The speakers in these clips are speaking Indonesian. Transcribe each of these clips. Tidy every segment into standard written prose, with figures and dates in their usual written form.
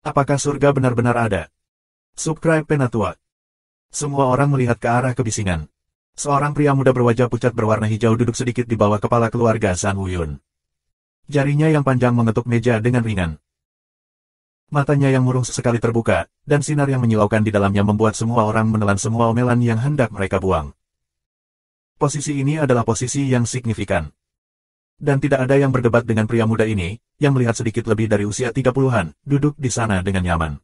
Apakah surga benar-benar ada? Subscribe Penatua. Semua orang melihat ke arah kebisingan. Seorang pria muda berwajah pucat berwarna hijau duduk sedikit di bawah kepala keluarga Zhang Wuyun. Jarinya yang panjang mengetuk meja dengan ringan. Matanya yang murung sesekali terbuka, dan sinar yang menyilaukan di dalamnya membuat semua orang menelan semua omelan yang hendak mereka buang. Posisi ini adalah posisi yang signifikan. Dan tidak ada yang berdebat dengan pria muda ini, yang melihat sedikit lebih dari usia 30-an, duduk di sana dengan nyaman.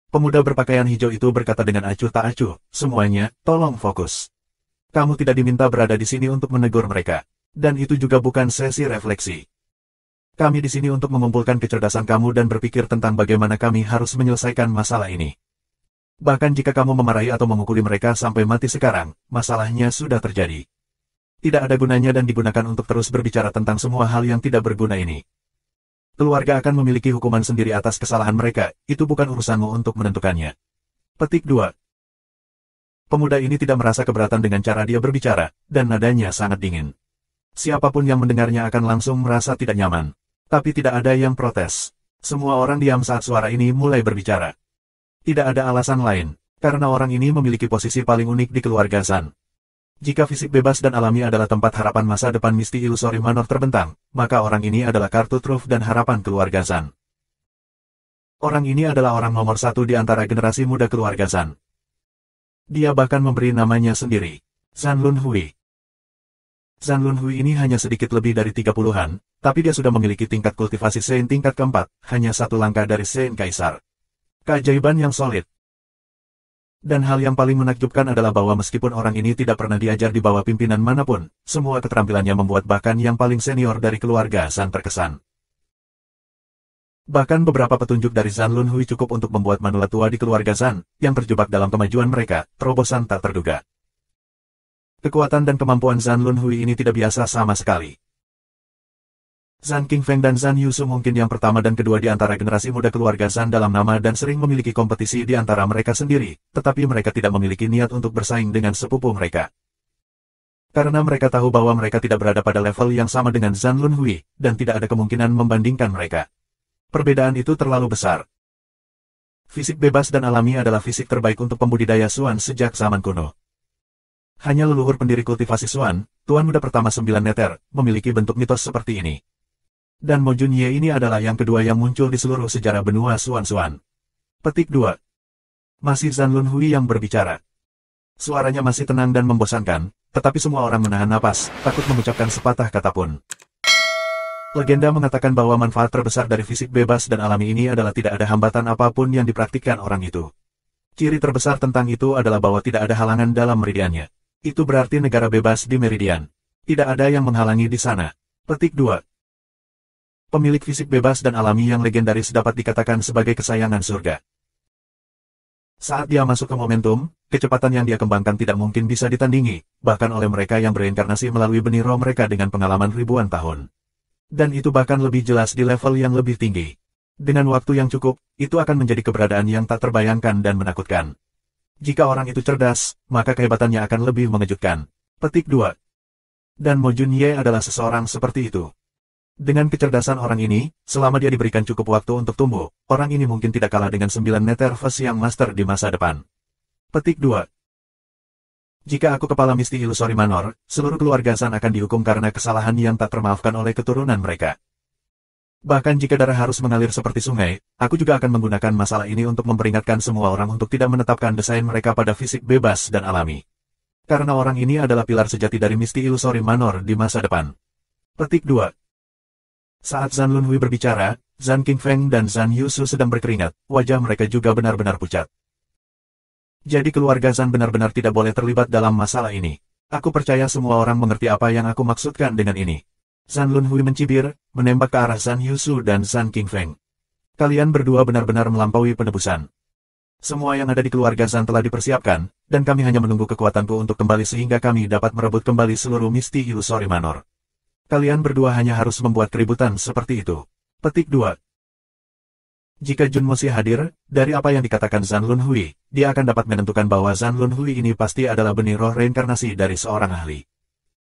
Pemuda berpakaian hijau itu berkata dengan acuh tak acuh, semuanya, tolong fokus. Kamu tidak diminta berada di sini untuk menegur mereka. Dan itu juga bukan sesi refleksi. Kami di sini untuk mengumpulkan kecerdasan kamu dan berpikir tentang bagaimana kami harus menyelesaikan masalah ini. Bahkan jika kamu memarahi atau memukuli mereka sampai mati sekarang, masalahnya sudah terjadi. Tidak ada gunanya dan digunakan untuk terus berbicara tentang semua hal yang tidak berguna ini. Keluarga akan memiliki hukuman sendiri atas kesalahan mereka, itu bukan urusanmu untuk menentukannya. Petik 2. Pemuda ini tidak merasa keberatan dengan cara dia berbicara, dan nadanya sangat dingin. Siapapun yang mendengarnya akan langsung merasa tidak nyaman. Tapi tidak ada yang protes. Semua orang diam saat suara ini mulai berbicara. Tidak ada alasan lain, karena orang ini memiliki posisi paling unik di keluarga Zhan. Jika fisik bebas dan alami adalah tempat harapan masa depan Misty Illusory Manor terbentang, maka orang ini adalah kartu truf dan harapan keluarga Zhan. Orang ini adalah orang nomor satu di antara generasi muda keluarga Zhan. Dia bahkan memberi namanya sendiri, Zhan Lunhui. Zhan Lunhui ini hanya sedikit lebih dari 30-an, tapi dia sudah memiliki tingkat kultivasi Sein tingkat keempat, hanya satu langkah dari Sein Kaisar. Keajaiban yang solid. Dan hal yang paling menakjubkan adalah bahwa meskipun orang ini tidak pernah diajar di bawah pimpinan manapun, semua keterampilannya membuat bahkan yang paling senior dari keluarga Zhan terkesan. Bahkan beberapa petunjuk dari Zhan Lunhui cukup untuk membuat manula tua di keluarga Zhan, yang terjebak dalam kemajuan mereka, terobosan tak terduga. Kekuatan dan kemampuan Zhan Lunhui ini tidak biasa sama sekali. Zhan Qingfeng dan Zhan Yusu mungkin yang pertama dan kedua di antara generasi muda keluarga Zhan dalam nama dan sering memiliki kompetisi di antara mereka sendiri, tetapi mereka tidak memiliki niat untuk bersaing dengan sepupu mereka. Karena mereka tahu bahwa mereka tidak berada pada level yang sama dengan Zhan Lunhui, dan tidak ada kemungkinan membandingkan mereka. Perbedaan itu terlalu besar. Fisik bebas dan alami adalah fisik terbaik untuk pembudidaya Suan sejak zaman kuno. Hanya leluhur pendiri kultivasi Suan, tuan muda pertama 9 neter, memiliki bentuk mitos seperti ini. Dan Mo Junye ini adalah yang kedua yang muncul di seluruh sejarah benua Suan-Suan. Petik 2. Masih Zhan Lunhui yang berbicara. Suaranya masih tenang dan membosankan, tetapi semua orang menahan napas, takut mengucapkan sepatah kata pun. Legenda mengatakan bahwa manfaat terbesar dari fisik bebas dan alami ini adalah tidak ada hambatan apapun yang dipraktikkan orang itu. Ciri terbesar tentang itu adalah bahwa tidak ada halangan dalam meridiannya. Itu berarti negara bebas di meridian. Tidak ada yang menghalangi di sana. Petik 2. Pemilik fisik bebas dan alami yang legendaris dapat dikatakan sebagai kesayangan surga. Saat dia masuk ke momentum, kecepatan yang dia kembangkan tidak mungkin bisa ditandingi, bahkan oleh mereka yang bereinkarnasi melalui benih roh mereka dengan pengalaman ribuan tahun. Dan itu bahkan lebih jelas di level yang lebih tinggi. Dengan waktu yang cukup, itu akan menjadi keberadaan yang tak terbayangkan dan menakutkan. Jika orang itu cerdas, maka kehebatannya akan lebih mengejutkan. Petik 2. Dan Mo Junye adalah seseorang seperti itu. Dengan kecerdasan orang ini, selama dia diberikan cukup waktu untuk tumbuh, orang ini mungkin tidak kalah dengan 9 neter First yang master di masa depan. Petik 2. Jika aku kepala Misty Illusory Manor, seluruh keluarga Zhan akan dihukum karena kesalahan yang tak termaafkan oleh keturunan mereka. Bahkan jika darah harus mengalir seperti sungai, aku juga akan menggunakan masalah ini untuk memperingatkan semua orang untuk tidak menetapkan desain mereka pada fisik bebas dan alami. Karena orang ini adalah pilar sejati dari Misty Illusory Manor di masa depan. Petik 2. Saat Zhan Lunhui berbicara, Zhan Qingfeng dan Zhan Yusu sedang berkeringat, wajah mereka juga benar-benar pucat. Jadi keluarga Zhan benar-benar tidak boleh terlibat dalam masalah ini. Aku percaya semua orang mengerti apa yang aku maksudkan dengan ini. Zhan Lunhui mencibir, menembak ke arah Zhan Yusu dan Zhan Qingfeng. Kalian berdua benar-benar melampaui penebusan. Semua yang ada di keluarga Zhan telah dipersiapkan, dan kami hanya menunggu kekuatanku untuk kembali sehingga kami dapat merebut kembali seluruh Misty Illusory Manor. Kalian berdua hanya harus membuat keributan seperti itu. Petik 2. Jika Jun Moxie hadir, dari apa yang dikatakan Zhan Lunhui, dia akan dapat menentukan bahwa Zhan Lunhui ini pasti adalah benih roh reinkarnasi dari seorang ahli.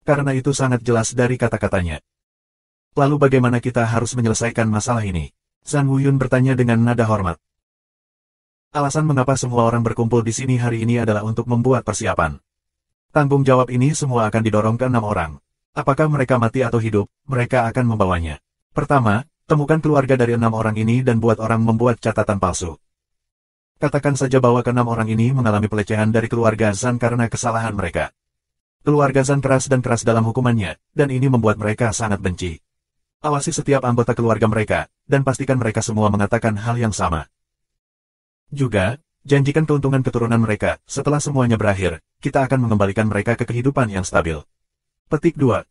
Karena itu sangat jelas dari kata-katanya. Lalu bagaimana kita harus menyelesaikan masalah ini? Zhan Wuyun bertanya dengan nada hormat. Alasan mengapa semua orang berkumpul di sini hari ini adalah untuk membuat persiapan. Tanggung jawab ini semua akan didorong ke 6 orang. Apakah mereka mati atau hidup, mereka akan membawanya. Pertama, temukan keluarga dari 6 orang ini dan buat orang membuat catatan palsu. Katakan saja bahwa ke-6 orang ini mengalami pelecehan dari keluarga Zhan karena kesalahan mereka. Keluarga Zhan keras dalam hukumannya, dan ini membuat mereka sangat benci. Awasi setiap anggota keluarga mereka, dan pastikan mereka semua mengatakan hal yang sama. Juga, janjikan keuntungan keturunan mereka. Setelah semuanya berakhir, kita akan mengembalikan mereka ke kehidupan yang stabil. Petik 2.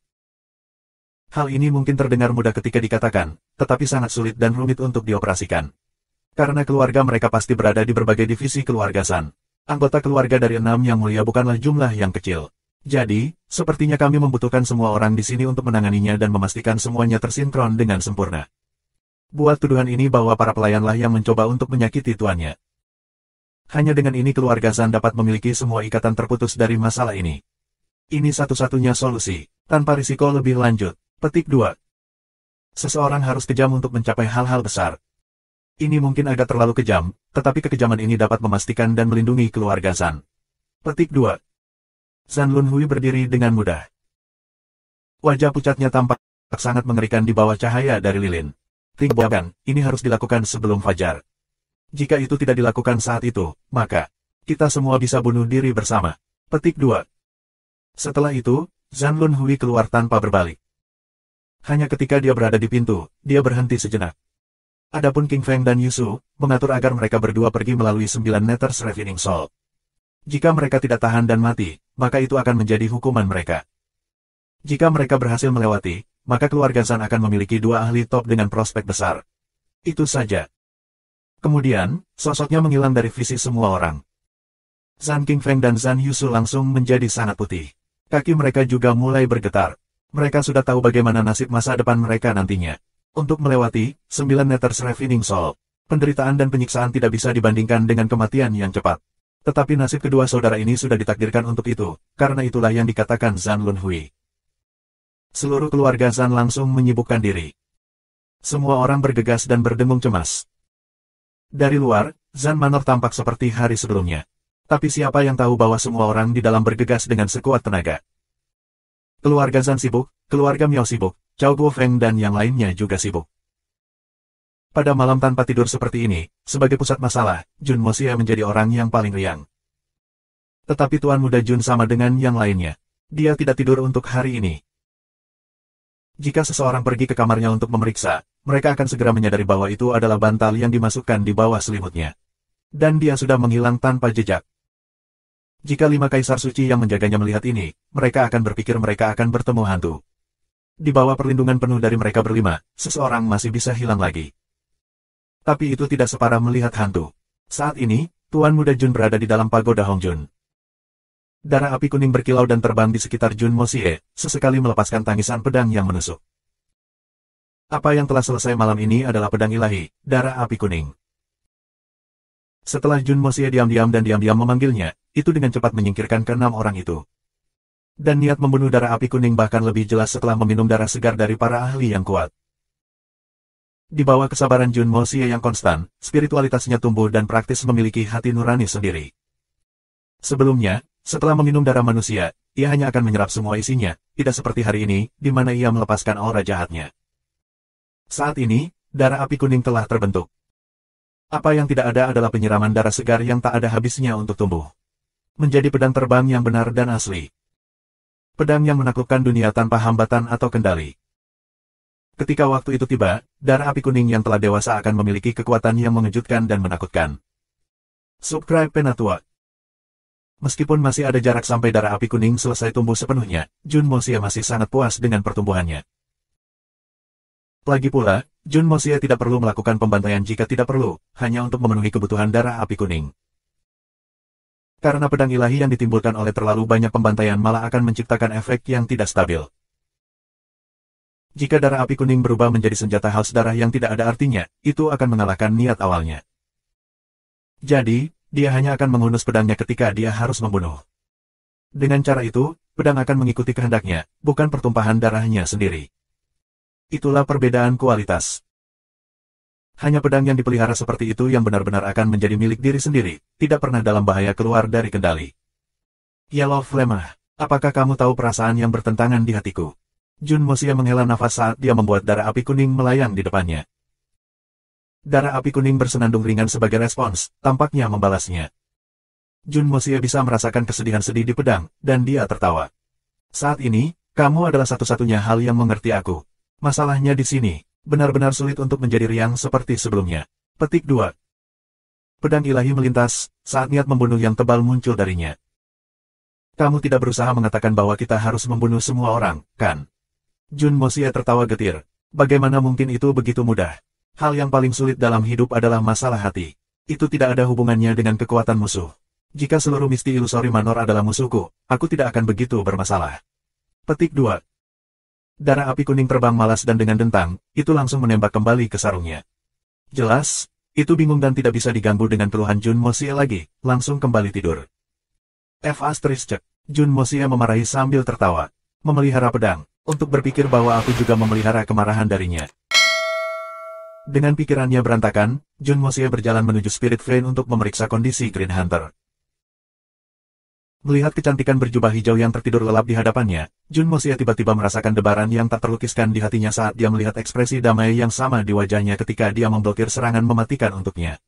Hal ini mungkin terdengar mudah ketika dikatakan, tetapi sangat sulit dan rumit untuk dioperasikan. Karena keluarga mereka pasti berada di berbagai divisi keluarga Zhan. Anggota keluarga dari 6 yang mulia bukanlah jumlah yang kecil. Jadi, sepertinya kami membutuhkan semua orang di sini untuk menanganinya dan memastikan semuanya tersinkron dengan sempurna. Buat tuduhan ini bahwa para pelayanlah yang mencoba untuk menyakiti tuannya. Hanya dengan ini keluarga Zhan dapat memiliki semua ikatan terputus dari masalah ini. Ini satu-satunya solusi, tanpa risiko lebih lanjut. Petik 2. Seseorang harus kejam untuk mencapai hal-hal besar. Ini mungkin agak terlalu kejam, tetapi kekejaman ini dapat memastikan dan melindungi keluarga Zhan. Petik 2. Zhan Lunhui berdiri dengan mudah. Wajah pucatnya tampak sangat mengerikan di bawah cahaya dari lilin. Tinggalkan, ini harus dilakukan sebelum fajar. Jika itu tidak dilakukan saat itu, maka kita semua bisa bunuh diri bersama. Petik 2. Setelah itu, Zhan Lunhui keluar tanpa berbalik. Hanya ketika dia berada di pintu, dia berhenti sejenak. Adapun King Feng dan Yusu, mengatur agar mereka berdua pergi melalui 9 meter Refining Salt. Jika mereka tidak tahan dan mati, maka itu akan menjadi hukuman mereka. Jika mereka berhasil melewati, maka keluarga Zhan akan memiliki 2 ahli top dengan prospek besar. Itu saja. Kemudian, sosoknya menghilang dari visi semua orang. Zhan King Feng dan Zhan Yusu langsung menjadi sangat putih. Kaki mereka juga mulai bergetar. Mereka sudah tahu bagaimana nasib masa depan mereka nantinya. Untuk melewati 9 meter Refining Salt, penderitaan dan penyiksaan tidak bisa dibandingkan dengan kematian yang cepat. Tetapi nasib kedua saudara ini sudah ditakdirkan untuk itu, karena itulah yang dikatakan Zhan Lunhui. Seluruh keluarga Zhan langsung menyibukkan diri. Semua orang bergegas dan berdengung cemas. Dari luar, Zhan Manor tampak seperti hari sebelumnya. Tapi siapa yang tahu bahwa semua orang di dalam bergegas dengan sekuat tenaga. Keluarga Zhan sibuk, keluarga Miao sibuk, Cao Guofeng dan yang lainnya juga sibuk. Pada malam tanpa tidur seperti ini, sebagai pusat masalah, Jun Moxie menjadi orang yang paling riang. Tetapi Tuan Muda Jun sama dengan yang lainnya. Dia tidak tidur untuk hari ini. Jika seseorang pergi ke kamarnya untuk memeriksa, mereka akan segera menyadari bahwa itu adalah bantal yang dimasukkan di bawah selimutnya. Dan dia sudah menghilang tanpa jejak. Jika 5 kaisar suci yang menjaganya melihat ini, mereka akan berpikir mereka akan bertemu hantu. Di bawah perlindungan penuh dari mereka berlima, seseorang masih bisa hilang lagi. Tapi itu tidak separah melihat hantu. Saat ini, Tuan Muda Jun berada di dalam pagoda Hong Jun. Darah api kuning berkilau dan terbang di sekitar Jun Moxie, sesekali melepaskan tangisan pedang yang menusuk. Apa yang telah selesai malam ini adalah pedang ilahi, darah api kuning. Setelah Jun Moxie diam-diam dan diam-diam memanggilnya, itu dengan cepat menyingkirkan ke-6 orang itu. Dan niat membunuh darah api kuning bahkan lebih jelas setelah meminum darah segar dari para ahli yang kuat. Di bawah kesabaran Jun Moxie yang konstan, spiritualitasnya tumbuh dan praktis memiliki hati nurani sendiri. Sebelumnya, setelah meminum darah manusia, ia hanya akan menyerap semua isinya, tidak seperti hari ini, di mana ia melepaskan aura jahatnya. Saat ini, darah api kuning telah terbentuk. Apa yang tidak ada adalah penyiraman darah segar yang tak ada habisnya untuk tumbuh. Menjadi pedang terbang yang benar dan asli. Pedang yang menaklukkan dunia tanpa hambatan atau kendali. Ketika waktu itu tiba, darah api kuning yang telah dewasa akan memiliki kekuatan yang mengejutkan dan menakutkan. Subscribe Penatua. Meskipun masih ada jarak sampai darah api kuning selesai tumbuh sepenuhnya, Jun Moxie masih sangat puas dengan pertumbuhannya. Lagi pula, Jun Moxie tidak perlu melakukan pembantaian jika tidak perlu, hanya untuk memenuhi kebutuhan darah api kuning. Karena pedang ilahi yang ditimbulkan oleh terlalu banyak pembantaian malah akan menciptakan efek yang tidak stabil. Jika darah api kuning berubah menjadi senjata haus darah yang tidak ada artinya, itu akan mengalahkan niat awalnya. Jadi, dia hanya akan menghunus pedangnya ketika dia harus membunuh. Dengan cara itu, pedang akan mengikuti kehendaknya, bukan pertumpahan darahnya sendiri. Itulah perbedaan kualitas. Hanya pedang yang dipelihara seperti itu yang benar-benar akan menjadi milik diri sendiri, tidak pernah dalam bahaya keluar dari kendali. Yellow Flame, apakah kamu tahu perasaan yang bertentangan di hatiku? Jun Mosia menghela nafas saat dia membuat darah api kuning melayang di depannya. Darah api kuning bersenandung ringan sebagai respons, tampaknya membalasnya. Jun Mosia bisa merasakan kesedihan sedih di pedang, dan dia tertawa. Saat ini, kamu adalah satu-satunya hal yang mengerti aku. Masalahnya di sini, benar-benar sulit untuk menjadi riang seperti sebelumnya. Petik 2. Pedang ilahi melintas, saat niat membunuh yang tebal muncul darinya. Kamu tidak berusaha mengatakan bahwa kita harus membunuh semua orang, kan? Jun Mosia tertawa getir. Bagaimana mungkin itu begitu mudah? Hal yang paling sulit dalam hidup adalah masalah hati. Itu tidak ada hubungannya dengan kekuatan musuh. Jika seluruh misti ilusori manor adalah musuhku, aku tidak akan begitu bermasalah. Petik 2. Darah api kuning terbang malas dan dengan dentang, itu langsung menembak kembali ke sarungnya. Jelas, itu bingung dan tidak bisa diganggu dengan keluhan Jun Mosia lagi, langsung kembali tidur. F***, Jun Mosia memarahi sambil tertawa. Memelihara pedang, untuk berpikir bahwa aku juga memelihara kemarahan darinya. Dengan pikirannya berantakan, Jun Mosia berjalan menuju Spirit Vein untuk memeriksa kondisi Green Hunter. Melihat kecantikan berjubah hijau yang tertidur lelap di hadapannya, Jun Mosia tiba-tiba merasakan debaran yang tak terlukiskan di hatinya saat dia melihat ekspresi damai yang sama di wajahnya ketika dia memblokir serangan mematikan untuknya.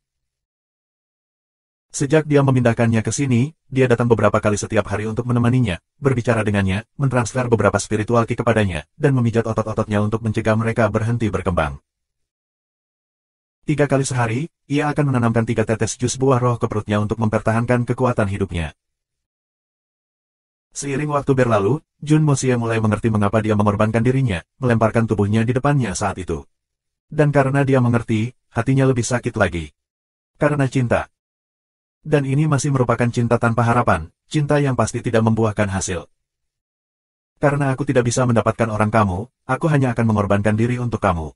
Sejak dia memindahkannya ke sini, dia datang beberapa kali setiap hari untuk menemaninya, berbicara dengannya, mentransfer beberapa spiritual ki kepadanya, dan memijat otot-ototnya untuk mencegah mereka berhenti berkembang. 3 kali sehari, ia akan menanamkan 3 tetes jus buah roh ke perutnya untuk mempertahankan kekuatan hidupnya. Seiring waktu berlalu, Jun Mosia mulai mengerti mengapa dia mengorbankan dirinya, melemparkan tubuhnya di depannya saat itu. Dan karena dia mengerti, hatinya lebih sakit lagi. Karena cinta. Dan ini masih merupakan cinta tanpa harapan, cinta yang pasti tidak membuahkan hasil. Karena aku tidak bisa mendapatkan orang kamu, aku hanya akan mengorbankan diri untuk kamu.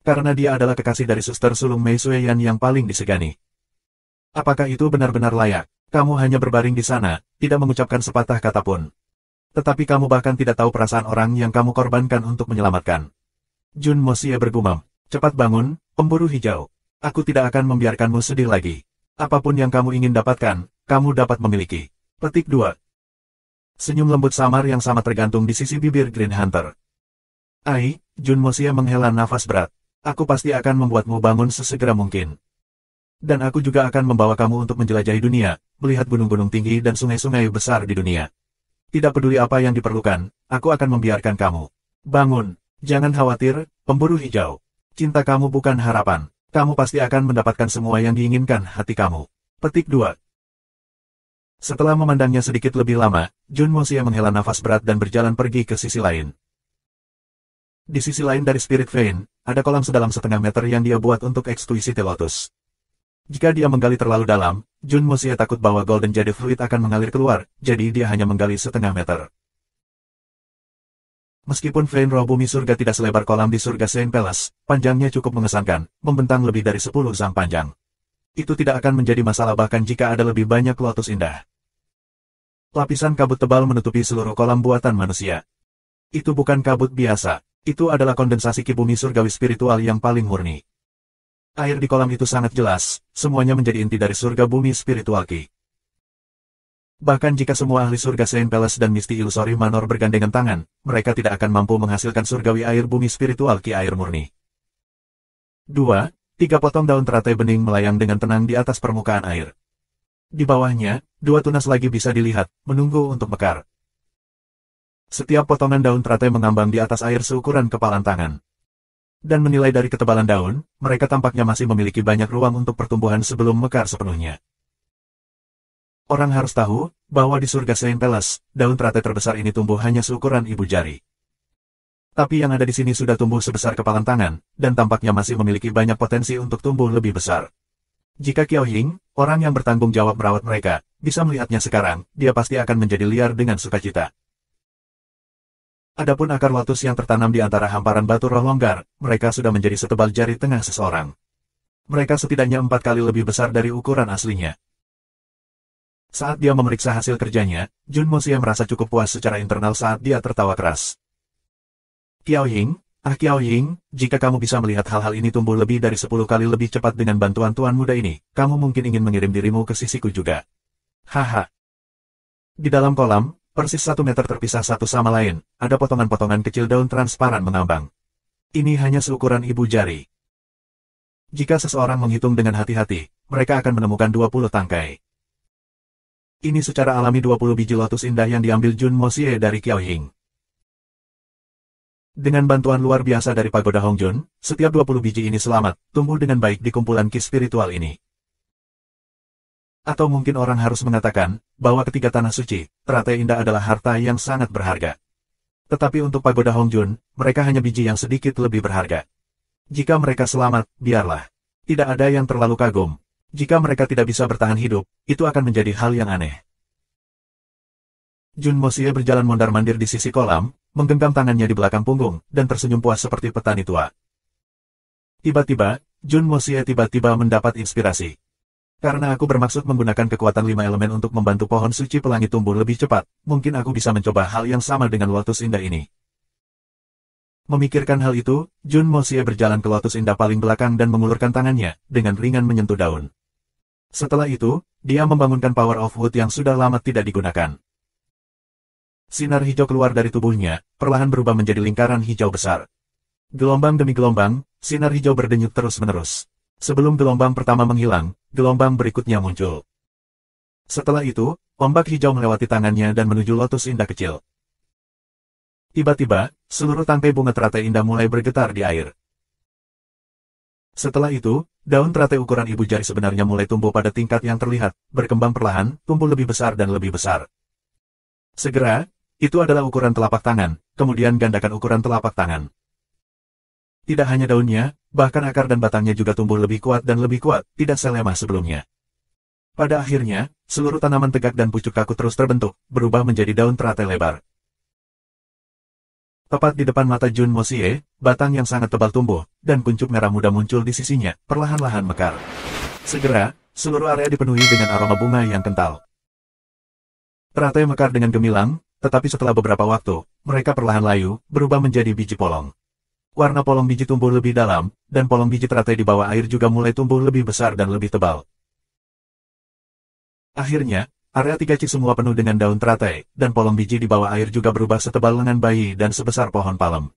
Karena dia adalah kekasih dari suster sulung Mei Sueyan yang paling disegani. Apakah itu benar-benar layak? Kamu hanya berbaring di sana, tidak mengucapkan sepatah kata pun. Tetapi kamu bahkan tidak tahu perasaan orang yang kamu korbankan untuk menyelamatkan. Jun Mosia bergumam, cepat bangun, pemburu hijau. Aku tidak akan membiarkanmu sedih lagi. Apapun yang kamu ingin dapatkan, kamu dapat memiliki. Petik 2. Senyum lembut samar yang sama tergantung di sisi bibir Green Hunter. Ai, Jun Mosia menghela nafas berat. Aku pasti akan membuatmu bangun sesegera mungkin. Dan aku juga akan membawa kamu untuk menjelajahi dunia, melihat gunung-gunung tinggi dan sungai-sungai besar di dunia. Tidak peduli apa yang diperlukan, aku akan membiarkan kamu. Bangun, jangan khawatir, pemburu hijau. Cinta kamu bukan harapan. Kamu pasti akan mendapatkan semua yang diinginkan hati kamu. Petik 2. Setelah memandangnya sedikit lebih lama, Jun Mosia menghela nafas berat dan berjalan pergi ke sisi lain. Di sisi lain dari Spirit Vein, ada kolam sedalam setengah meter yang dia buat untuk Exquisite Lotus. Jika dia menggali terlalu dalam, Jun Mosia takut bahwa Golden Jade Fluid akan mengalir keluar, jadi dia hanya menggali setengah meter. Meskipun Vein Roh Bumi Surga tidak selebar kolam di Surga Saint Palace, panjangnya cukup mengesankan, membentang lebih dari 10 zang panjang. Itu tidak akan menjadi masalah bahkan jika ada lebih banyak lotus indah. Lapisan kabut tebal menutupi seluruh kolam buatan manusia. Itu bukan kabut biasa, itu adalah kondensasi ki bumi surgawi spiritual yang paling murni. Air di kolam itu sangat jelas, semuanya menjadi inti dari surga bumi spiritual ki. Bahkan jika semua ahli surga Saint Palace dan Misti Illusory Manor bergandengan tangan, mereka tidak akan mampu menghasilkan surgawi air bumi spiritual ki air murni. 2. 3 potong daun teratai bening melayang dengan tenang di atas permukaan air. Di bawahnya, 2 tunas lagi bisa dilihat, menunggu untuk mekar. Setiap potongan daun teratai mengambang di atas air seukuran kepalan tangan. Dan menilai dari ketebalan daun, mereka tampaknya masih memiliki banyak ruang untuk pertumbuhan sebelum mekar sepenuhnya. Orang harus tahu, bahwa di surga Saint Palace, daun teratai terbesar ini tumbuh hanya seukuran ibu jari. Tapi yang ada di sini sudah tumbuh sebesar kepalan tangan, dan tampaknya masih memiliki banyak potensi untuk tumbuh lebih besar. Jika Qiao Ying, orang yang bertanggung jawab merawat mereka, bisa melihatnya sekarang, dia pasti akan menjadi liar dengan sukacita. Adapun akar lotus yang tertanam di antara hamparan batu roh longgar, mereka sudah menjadi setebal jari tengah seseorang. Mereka setidaknya 4 kali lebih besar dari ukuran aslinya. Saat dia memeriksa hasil kerjanya, Jun Mosia merasa cukup puas secara internal saat dia tertawa keras. Qiao Ying, Ah Qiao Ying, jika kamu bisa melihat hal-hal ini tumbuh lebih dari 10 kali lebih cepat dengan bantuan tuan muda ini, kamu mungkin ingin mengirim dirimu ke sisiku juga. Haha. Di dalam kolam, persis 1 meter terpisah satu sama lain, ada potongan-potongan kecil daun transparan mengambang. Ini hanya seukuran ibu jari. Jika seseorang menghitung dengan hati-hati, mereka akan menemukan 20 tangkai. Ini secara alami 20 biji lotus indah yang diambil Jun Moxie dari Qiao Ying. Dengan bantuan luar biasa dari Pagoda Hongjun, setiap 20 biji ini selamat, tumbuh dengan baik di kumpulan ki spiritual ini. Atau mungkin orang harus mengatakan, bahwa ketiga tanah suci, teratai indah adalah harta yang sangat berharga. Tetapi untuk Pagoda Hongjun, mereka hanya biji yang sedikit lebih berharga. Jika mereka selamat, biarlah. Tidak ada yang terlalu kagum. Jika mereka tidak bisa bertahan hidup, itu akan menjadi hal yang aneh. Jun Moxie berjalan mondar-mandir di sisi kolam, menggenggam tangannya di belakang punggung, dan tersenyum puas seperti petani tua. Tiba-tiba, Jun Moxie tiba-tiba mendapat inspirasi. Karena aku bermaksud menggunakan kekuatan 5 elemen untuk membantu pohon suci pelangi tumbuh lebih cepat, mungkin aku bisa mencoba hal yang sama dengan lotus indah ini. Memikirkan hal itu, Jun Moxie berjalan ke lotus indah paling belakang dan mengulurkan tangannya, dengan ringan menyentuh daun. Setelah itu, dia membangunkan Power of Wood yang sudah lama tidak digunakan. Sinar hijau keluar dari tubuhnya, perlahan berubah menjadi lingkaran hijau besar. Gelombang demi gelombang, sinar hijau berdenyut terus-menerus. Sebelum gelombang pertama menghilang, gelombang berikutnya muncul. Setelah itu, ombak hijau melewati tangannya dan menuju lotus indah kecil. Tiba-tiba, seluruh tangkai bunga teratai indah mulai bergetar di air. Setelah itu, daun teratai ukuran ibu jari sebenarnya mulai tumbuh pada tingkat yang terlihat, berkembang perlahan, tumbuh lebih besar dan lebih besar. Segera, itu adalah ukuran telapak tangan, kemudian gandakan ukuran telapak tangan. Tidak hanya daunnya, bahkan akar dan batangnya juga tumbuh lebih kuat dan lebih kuat, tidak selemah sebelumnya. Pada akhirnya, seluruh tanaman tegak dan pucuk kaku terus terbentuk, berubah menjadi daun teratai lebar. Tepat di depan mata Jun Moxie, batang yang sangat tebal tumbuh, dan kuncup merah muda muncul di sisinya, perlahan-lahan mekar. Segera, seluruh area dipenuhi dengan aroma bunga yang kental. Teratai mekar dengan gemilang, tetapi setelah beberapa waktu, mereka perlahan layu, berubah menjadi biji polong. Warna polong biji tumbuh lebih dalam, dan polong biji teratai di bawah air juga mulai tumbuh lebih besar dan lebih tebal. Akhirnya, area 3C semua penuh dengan daun teratai, dan polong biji di bawah air juga berubah setebal lengan bayi dan sebesar pohon palem.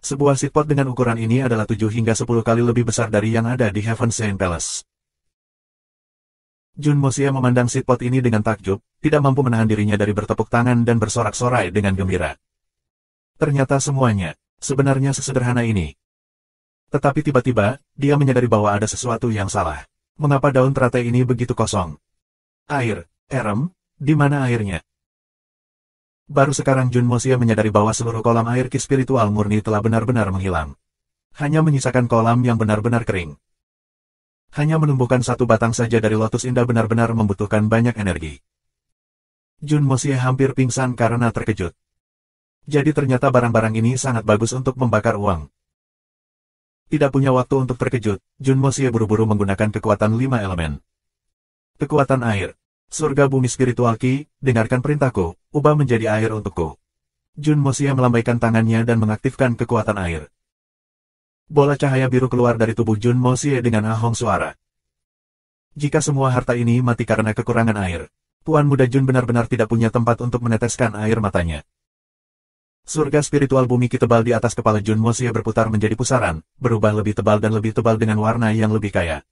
Sebuah seedpot dengan ukuran ini adalah 7 hingga 10 kali lebih besar dari yang ada di Heaven Sand Palace. Jun Moxie memandang seedpot ini dengan takjub, tidak mampu menahan dirinya dari bertepuk tangan dan bersorak-sorai dengan gembira. Ternyata semuanya, sebenarnya sesederhana ini. Tetapi tiba-tiba, dia menyadari bahwa ada sesuatu yang salah. Mengapa daun teratai ini begitu kosong? Air, di mana airnya? Baru sekarang Jun Moxie menyadari bahwa seluruh kolam air ki spiritual murni telah benar-benar menghilang. Hanya menyisakan kolam yang benar-benar kering. Hanya menumbuhkan satu batang saja dari lotus indah benar-benar membutuhkan banyak energi. Jun Moxie hampir pingsan karena terkejut. Jadi ternyata barang-barang ini sangat bagus untuk membakar uang. Tidak punya waktu untuk terkejut, Jun Moxie buru-buru menggunakan kekuatan 5 elemen. Kekuatan air. Surga bumi spiritual ki, dengarkan perintahku, ubah menjadi air untukku. Jun Moxie melambaikan tangannya dan mengaktifkan kekuatan air. Bola cahaya biru keluar dari tubuh Jun Moxie dengan ahong suara. Jika semua harta ini mati karena kekurangan air, Tuan Muda Jun benar-benar tidak punya tempat untuk meneteskan air matanya. Surga spiritual bumi ki tebal di atas kepala Jun Moxie berputar menjadi pusaran, berubah lebih tebal dan lebih tebal dengan warna yang lebih kaya.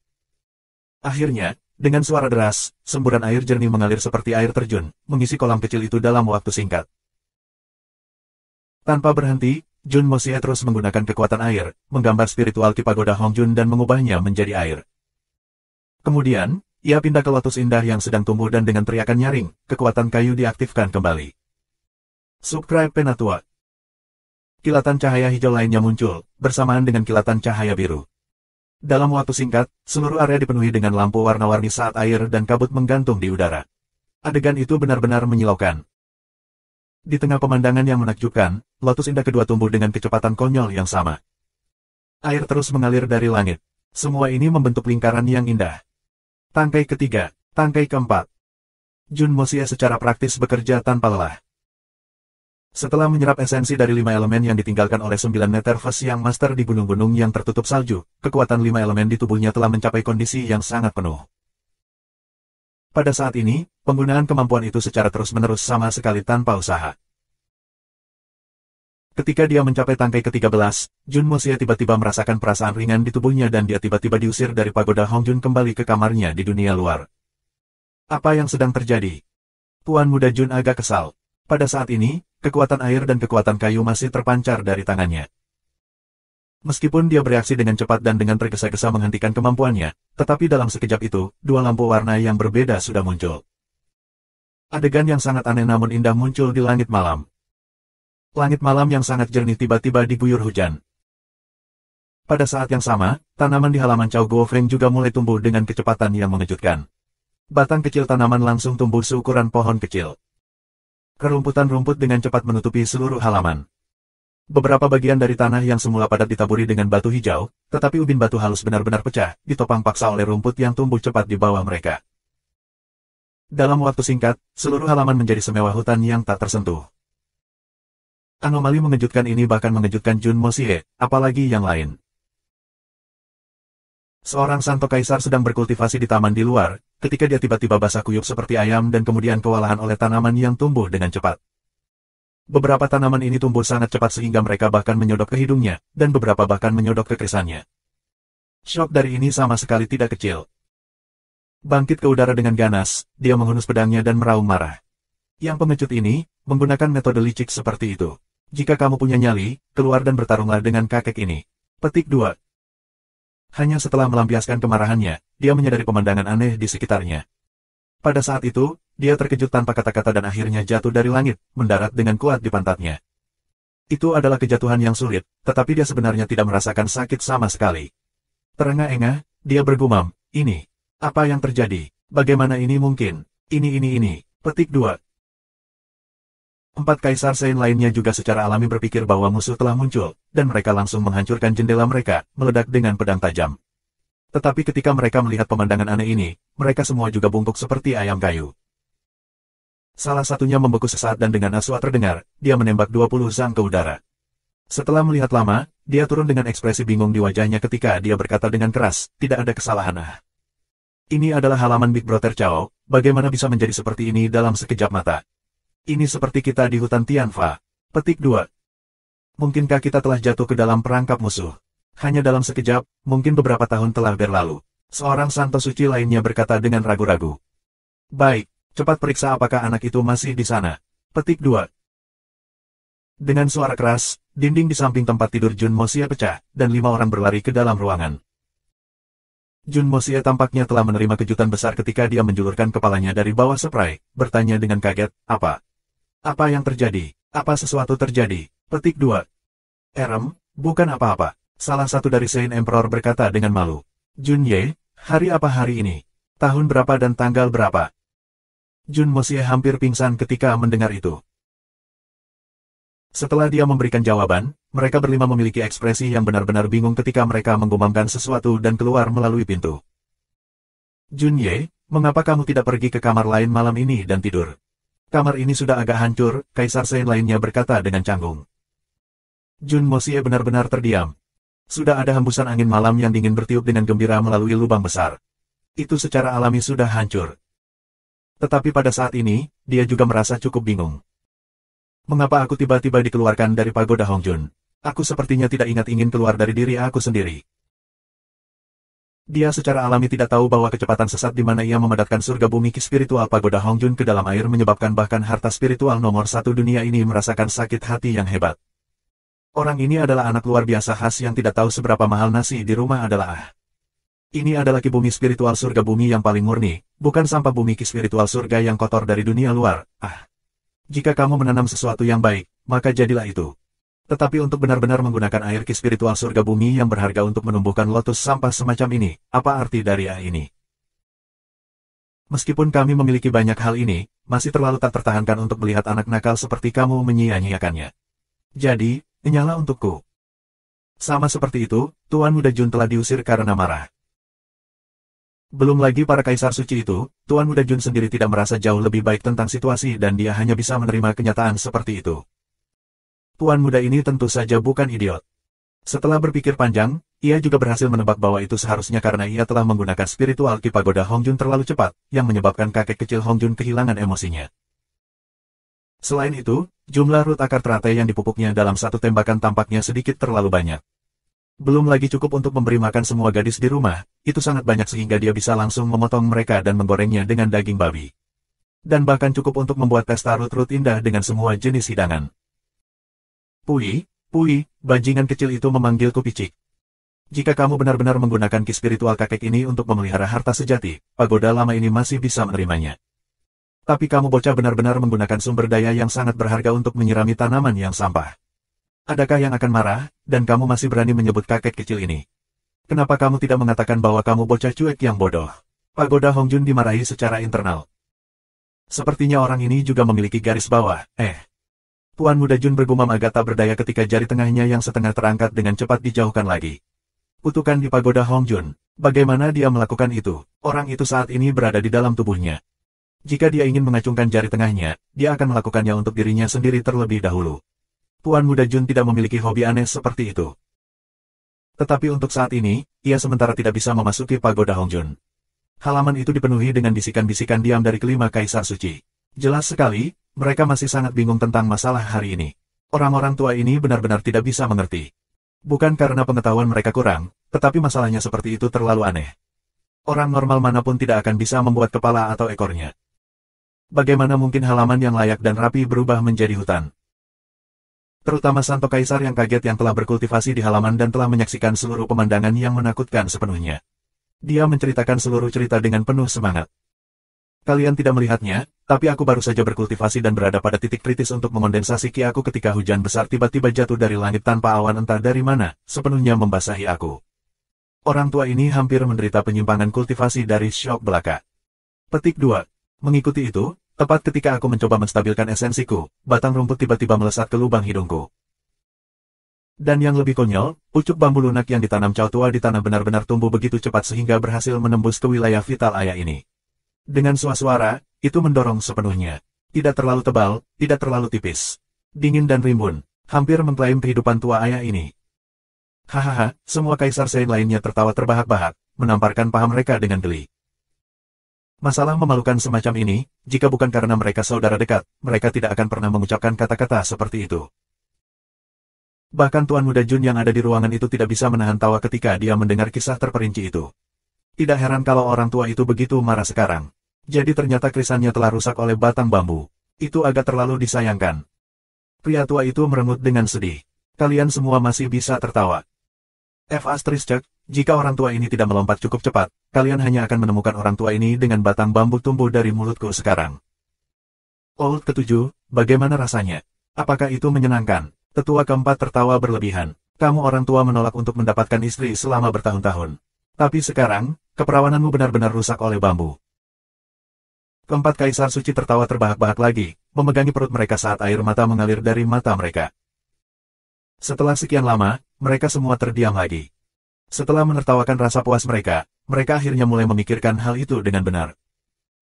Akhirnya, dengan suara deras, semburan air jernih mengalir seperti air terjun, mengisi kolam kecil itu dalam waktu singkat. Tanpa berhenti, Jun Moxie terus menggunakan kekuatan air, menggambar spiritual ki Pagoda Hongjun dan mengubahnya menjadi air. Kemudian, ia pindah ke lotus indah yang sedang tumbuh dan dengan teriakan nyaring, kekuatan kayu diaktifkan kembali. Subscribe Penatua. Kilatan cahaya hijau lainnya muncul, bersamaan dengan kilatan cahaya biru. Dalam waktu singkat, seluruh area dipenuhi dengan lampu warna-warni saat air dan kabut menggantung di udara. Adegan itu benar-benar menyilaukan. Di tengah pemandangan yang menakjubkan, lotus indah kedua tumbuh dengan kecepatan konyol yang sama. Air terus mengalir dari langit. Semua ini membentuk lingkaran yang indah. Tangkai ketiga, tangkai keempat. Jun Moxie secara praktis bekerja tanpa lelah. Setelah menyerap esensi dari 5 elemen yang ditinggalkan oleh 9 Netherverse yang master di gunung-gunung yang tertutup salju, kekuatan 5 elemen di tubuhnya telah mencapai kondisi yang sangat penuh. Pada saat ini, penggunaan kemampuan itu secara terus-menerus sama sekali tanpa usaha. Ketika dia mencapai tangkai ke-13, Jun Moxie tiba-tiba merasakan perasaan ringan di tubuhnya dan dia tiba-tiba diusir dari pagoda Hongjun kembali ke kamarnya di dunia luar. Apa yang sedang terjadi? Tuan Muda Jun agak kesal. Pada saat ini, kekuatan air dan kekuatan kayu masih terpancar dari tangannya. Meskipun dia bereaksi dengan cepat dan dengan tergesa-gesa menghentikan kemampuannya, tetapi dalam sekejap itu, dua lampu warna yang berbeda sudah muncul. Adegan yang sangat aneh namun indah muncul di langit malam. Langit malam yang sangat jernih tiba-tiba diguyur hujan. Pada saat yang sama, tanaman di halaman Cao Guofeng juga mulai tumbuh dengan kecepatan yang mengejutkan. Batang kecil tanaman langsung tumbuh seukuran pohon kecil. Kerumputan rumput dengan cepat menutupi seluruh halaman. Beberapa bagian dari tanah yang semula padat ditaburi dengan batu hijau, tetapi ubin batu halus benar-benar pecah, ditopang paksa oleh rumput yang tumbuh cepat di bawah mereka. Dalam waktu singkat, seluruh halaman menjadi semewah hutan yang tak tersentuh. Anomali mengejutkan ini bahkan mengejutkan Jun Moxie, apalagi yang lain. Seorang Santo Kaisar sedang berkultivasi di taman di luar, ketika dia tiba-tiba basah kuyup seperti ayam dan kemudian kewalahan oleh tanaman yang tumbuh dengan cepat. Beberapa tanaman ini tumbuh sangat cepat sehingga mereka bahkan menyodok ke hidungnya, dan beberapa bahkan menyodok ke krisannya. Syok dari ini sama sekali tidak kecil. Bangkit ke udara dengan ganas, dia menghunus pedangnya dan meraung marah. Yang pengecut ini, menggunakan metode licik seperti itu. Jika kamu punya nyali, keluar dan bertarunglah dengan kakek ini. Petik 2. Hanya setelah melampiaskan kemarahannya, dia menyadari pemandangan aneh di sekitarnya. Pada saat itu, dia terkejut tanpa kata-kata dan akhirnya jatuh dari langit, mendarat dengan kuat di pantatnya. Itu adalah kejatuhan yang sulit, tetapi dia sebenarnya tidak merasakan sakit sama sekali. Terengah-engah, dia bergumam, ini. Apa yang terjadi? Bagaimana ini mungkin? Ini. Petik 2. 4 kaisar Sein lainnya juga secara alami berpikir bahwa musuh telah muncul, dan mereka langsung menghancurkan jendela mereka, meledak dengan pedang tajam. Tetapi ketika mereka melihat pemandangan aneh ini, mereka semua juga bungkuk seperti ayam kayu. Salah satunya membungkuk sesaat dan dengan aswa terdengar, dia menembak 20 zang ke udara. Setelah melihat lama, dia turun dengan ekspresi bingung di wajahnya ketika dia berkata dengan keras, tidak ada kesalahan. Ini adalah halaman Big Brother Cao, bagaimana bisa menjadi seperti ini dalam sekejap mata? Ini seperti kita di hutan Tianfa. Petik 2. Mungkinkah kita telah jatuh ke dalam perangkap musuh? Hanya dalam sekejap, mungkin beberapa tahun telah berlalu. Seorang santo suci lainnya berkata dengan ragu-ragu. Baik, cepat periksa apakah anak itu masih di sana. Petik 2. Dengan suara keras, dinding di samping tempat tidur Jun Moxie pecah, dan 5 orang berlari ke dalam ruangan. Jun Moxie tampaknya telah menerima kejutan besar ketika dia menjulurkan kepalanya dari bawah spray, bertanya dengan kaget, apa? Apa yang terjadi? Apa sesuatu terjadi? Petik 2. Bukan apa-apa. Salah satu dari Sein Emperor berkata dengan malu. Jun Ye, hari apa hari ini? Tahun berapa dan tanggal berapa? Jun Moxie hampir pingsan ketika mendengar itu. Setelah dia memberikan jawaban, mereka berlima memiliki ekspresi yang benar-benar bingung ketika mereka menggumamkan sesuatu dan keluar melalui pintu. Jun Ye, mengapa kamu tidak pergi ke kamar lain malam ini dan tidur? Kamar ini sudah agak hancur, Kaisar Sein lainnya berkata dengan canggung. Jun Moxie benar-benar terdiam. Sudah ada hembusan angin malam yang dingin bertiup dengan gembira melalui lubang besar. Itu secara alami sudah hancur. Tetapi pada saat ini, dia juga merasa cukup bingung. Mengapa aku tiba-tiba dikeluarkan dari pagoda Hongjun? Aku sepertinya tidak ingat ingin keluar dari diri aku sendiri. Dia secara alami tidak tahu bahwa kecepatan sesat di mana ia memadatkan surga bumi spiritual pagoda Hongjun ke dalam air menyebabkan bahkan harta spiritual nomor 1 dunia ini merasakan sakit hati yang hebat. Orang ini adalah anak luar biasa khas yang tidak tahu seberapa mahal nasi di rumah adalah. Ini adalah ki bumi spiritual surga bumi yang paling murni, bukan sampah bumi ki spiritual surga yang kotor dari dunia luar. Jika kamu menanam sesuatu yang baik, maka jadilah itu. Tetapi untuk benar-benar menggunakan air ki spiritual surga bumi yang berharga untuk menumbuhkan lotus sampah semacam ini, apa arti dari ini? Meskipun kami memiliki banyak hal ini, masih terlalu tak tertahankan untuk melihat anak nakal seperti kamu menyia-nyiakannya. Jadi, nyala untukku. Sama seperti itu, Tuan Muda Jun telah diusir karena marah. Belum lagi para kaisar suci itu, Tuan Muda Jun sendiri tidak merasa jauh lebih baik tentang situasi dan dia hanya bisa menerima kenyataan seperti itu. Tuan muda ini tentu saja bukan idiot. Setelah berpikir panjang, ia juga berhasil menebak bahwa itu seharusnya karena ia telah menggunakan spiritual ki pagoda Hongjun terlalu cepat, yang menyebabkan kakek kecil Hongjun kehilangan emosinya. Selain itu, jumlah root akar teratai yang dipupuknya dalam satu tembakan tampaknya sedikit terlalu banyak. Belum lagi cukup untuk memberi makan semua gadis di rumah, itu sangat banyak sehingga dia bisa langsung memotong mereka dan menggorengnya dengan daging babi. Dan bahkan cukup untuk membuat pesta root-root indah dengan semua jenis hidangan. Pui, bajingan kecil itu memanggilku picik. Jika kamu benar-benar menggunakan ki spiritual kakek ini untuk memelihara harta sejati, pagoda lama ini masih bisa menerimanya. Tapi kamu bocah benar-benar menggunakan sumber daya yang sangat berharga untuk menyirami tanaman yang sampah. Adakah yang akan marah, dan kamu masih berani menyebut kakek kecil ini? Kenapa kamu tidak mengatakan bahwa kamu bocah cuek yang bodoh? Pagoda Hongjun dimarahi secara internal. Sepertinya orang ini juga memiliki garis bawah, Tuan muda Jun bergumam agak tak berdaya ketika jari tengahnya yang setengah terangkat dengan cepat dijauhkan lagi. Kutukan di pagoda Hongjun. Bagaimana dia melakukan itu? Orang itu saat ini berada di dalam tubuhnya. Jika dia ingin mengacungkan jari tengahnya, dia akan melakukannya untuk dirinya sendiri terlebih dahulu. Tuan muda Jun tidak memiliki hobi aneh seperti itu. Tetapi untuk saat ini, ia sementara tidak bisa memasuki pagoda Hongjun. Halaman itu dipenuhi dengan bisikan-bisikan diam dari kelima kaisar suci. Jelas sekali, mereka masih sangat bingung tentang masalah hari ini. Orang-orang tua ini benar-benar tidak bisa mengerti. Bukan karena pengetahuan mereka kurang, tetapi masalahnya seperti itu terlalu aneh. Orang normal manapun tidak akan bisa membuat kepala atau ekornya. Bagaimana mungkin halaman yang layak dan rapi berubah menjadi hutan? Terutama Santo Kaisar yang kaget yang telah berkultivasi di halaman dan telah menyaksikan seluruh pemandangan yang menakutkan sepenuhnya. Dia menceritakan seluruh cerita dengan penuh semangat. Kalian tidak melihatnya, tapi aku baru saja berkultivasi dan berada pada titik kritis untuk mengondensasi ki aku ketika hujan besar tiba-tiba jatuh dari langit tanpa awan entah dari mana, sepenuhnya membasahi aku. Orang tua ini hampir menderita penyimpangan kultivasi dari syok belaka. Petik 2. Mengikuti itu, tepat ketika aku mencoba menstabilkan esensiku, batang rumput tiba-tiba melesat ke lubang hidungku. Dan yang lebih konyol, pucuk bambu lunak yang ditanam Cao Tua di tanah benar-benar tumbuh begitu cepat sehingga berhasil menembus ke wilayah vital ayah ini. Dengan suara, itu mendorong sepenuhnya. Tidak terlalu tebal, tidak terlalu tipis. Dingin dan rimbun, hampir mengklaim kehidupan tua ayah ini. Hahaha, semua kaisar Sein lainnya tertawa terbahak-bahak, menamparkan paha mereka dengan geli. Masalah memalukan semacam ini, jika bukan karena mereka saudara dekat, mereka tidak akan pernah mengucapkan kata-kata seperti itu. Bahkan Tuan Muda Jun yang ada di ruangan itu tidak bisa menahan tawa ketika dia mendengar kisah terperinci itu. Tidak heran kalau orang tua itu begitu marah sekarang. Jadi ternyata krisannya telah rusak oleh batang bambu. Itu agak terlalu disayangkan. Pria tua itu merengut dengan sedih. Kalian semua masih bisa tertawa. Jika orang tua ini tidak melompat cukup cepat, kalian hanya akan menemukan orang tua ini dengan batang bambu tumbuh dari mulutku sekarang. Old ke-7, bagaimana rasanya? Apakah itu menyenangkan? Tetua keempat tertawa berlebihan. Kamu orang tua menolak untuk mendapatkan istri selama bertahun-tahun. Tapi sekarang, keperawananmu benar-benar rusak oleh bambu. Keempat kaisar suci tertawa terbahak-bahak lagi, memegangi perut mereka saat air mata mengalir dari mata mereka. Setelah sekian lama, mereka semua terdiam lagi. Setelah menertawakan rasa puas mereka, mereka akhirnya mulai memikirkan hal itu dengan benar.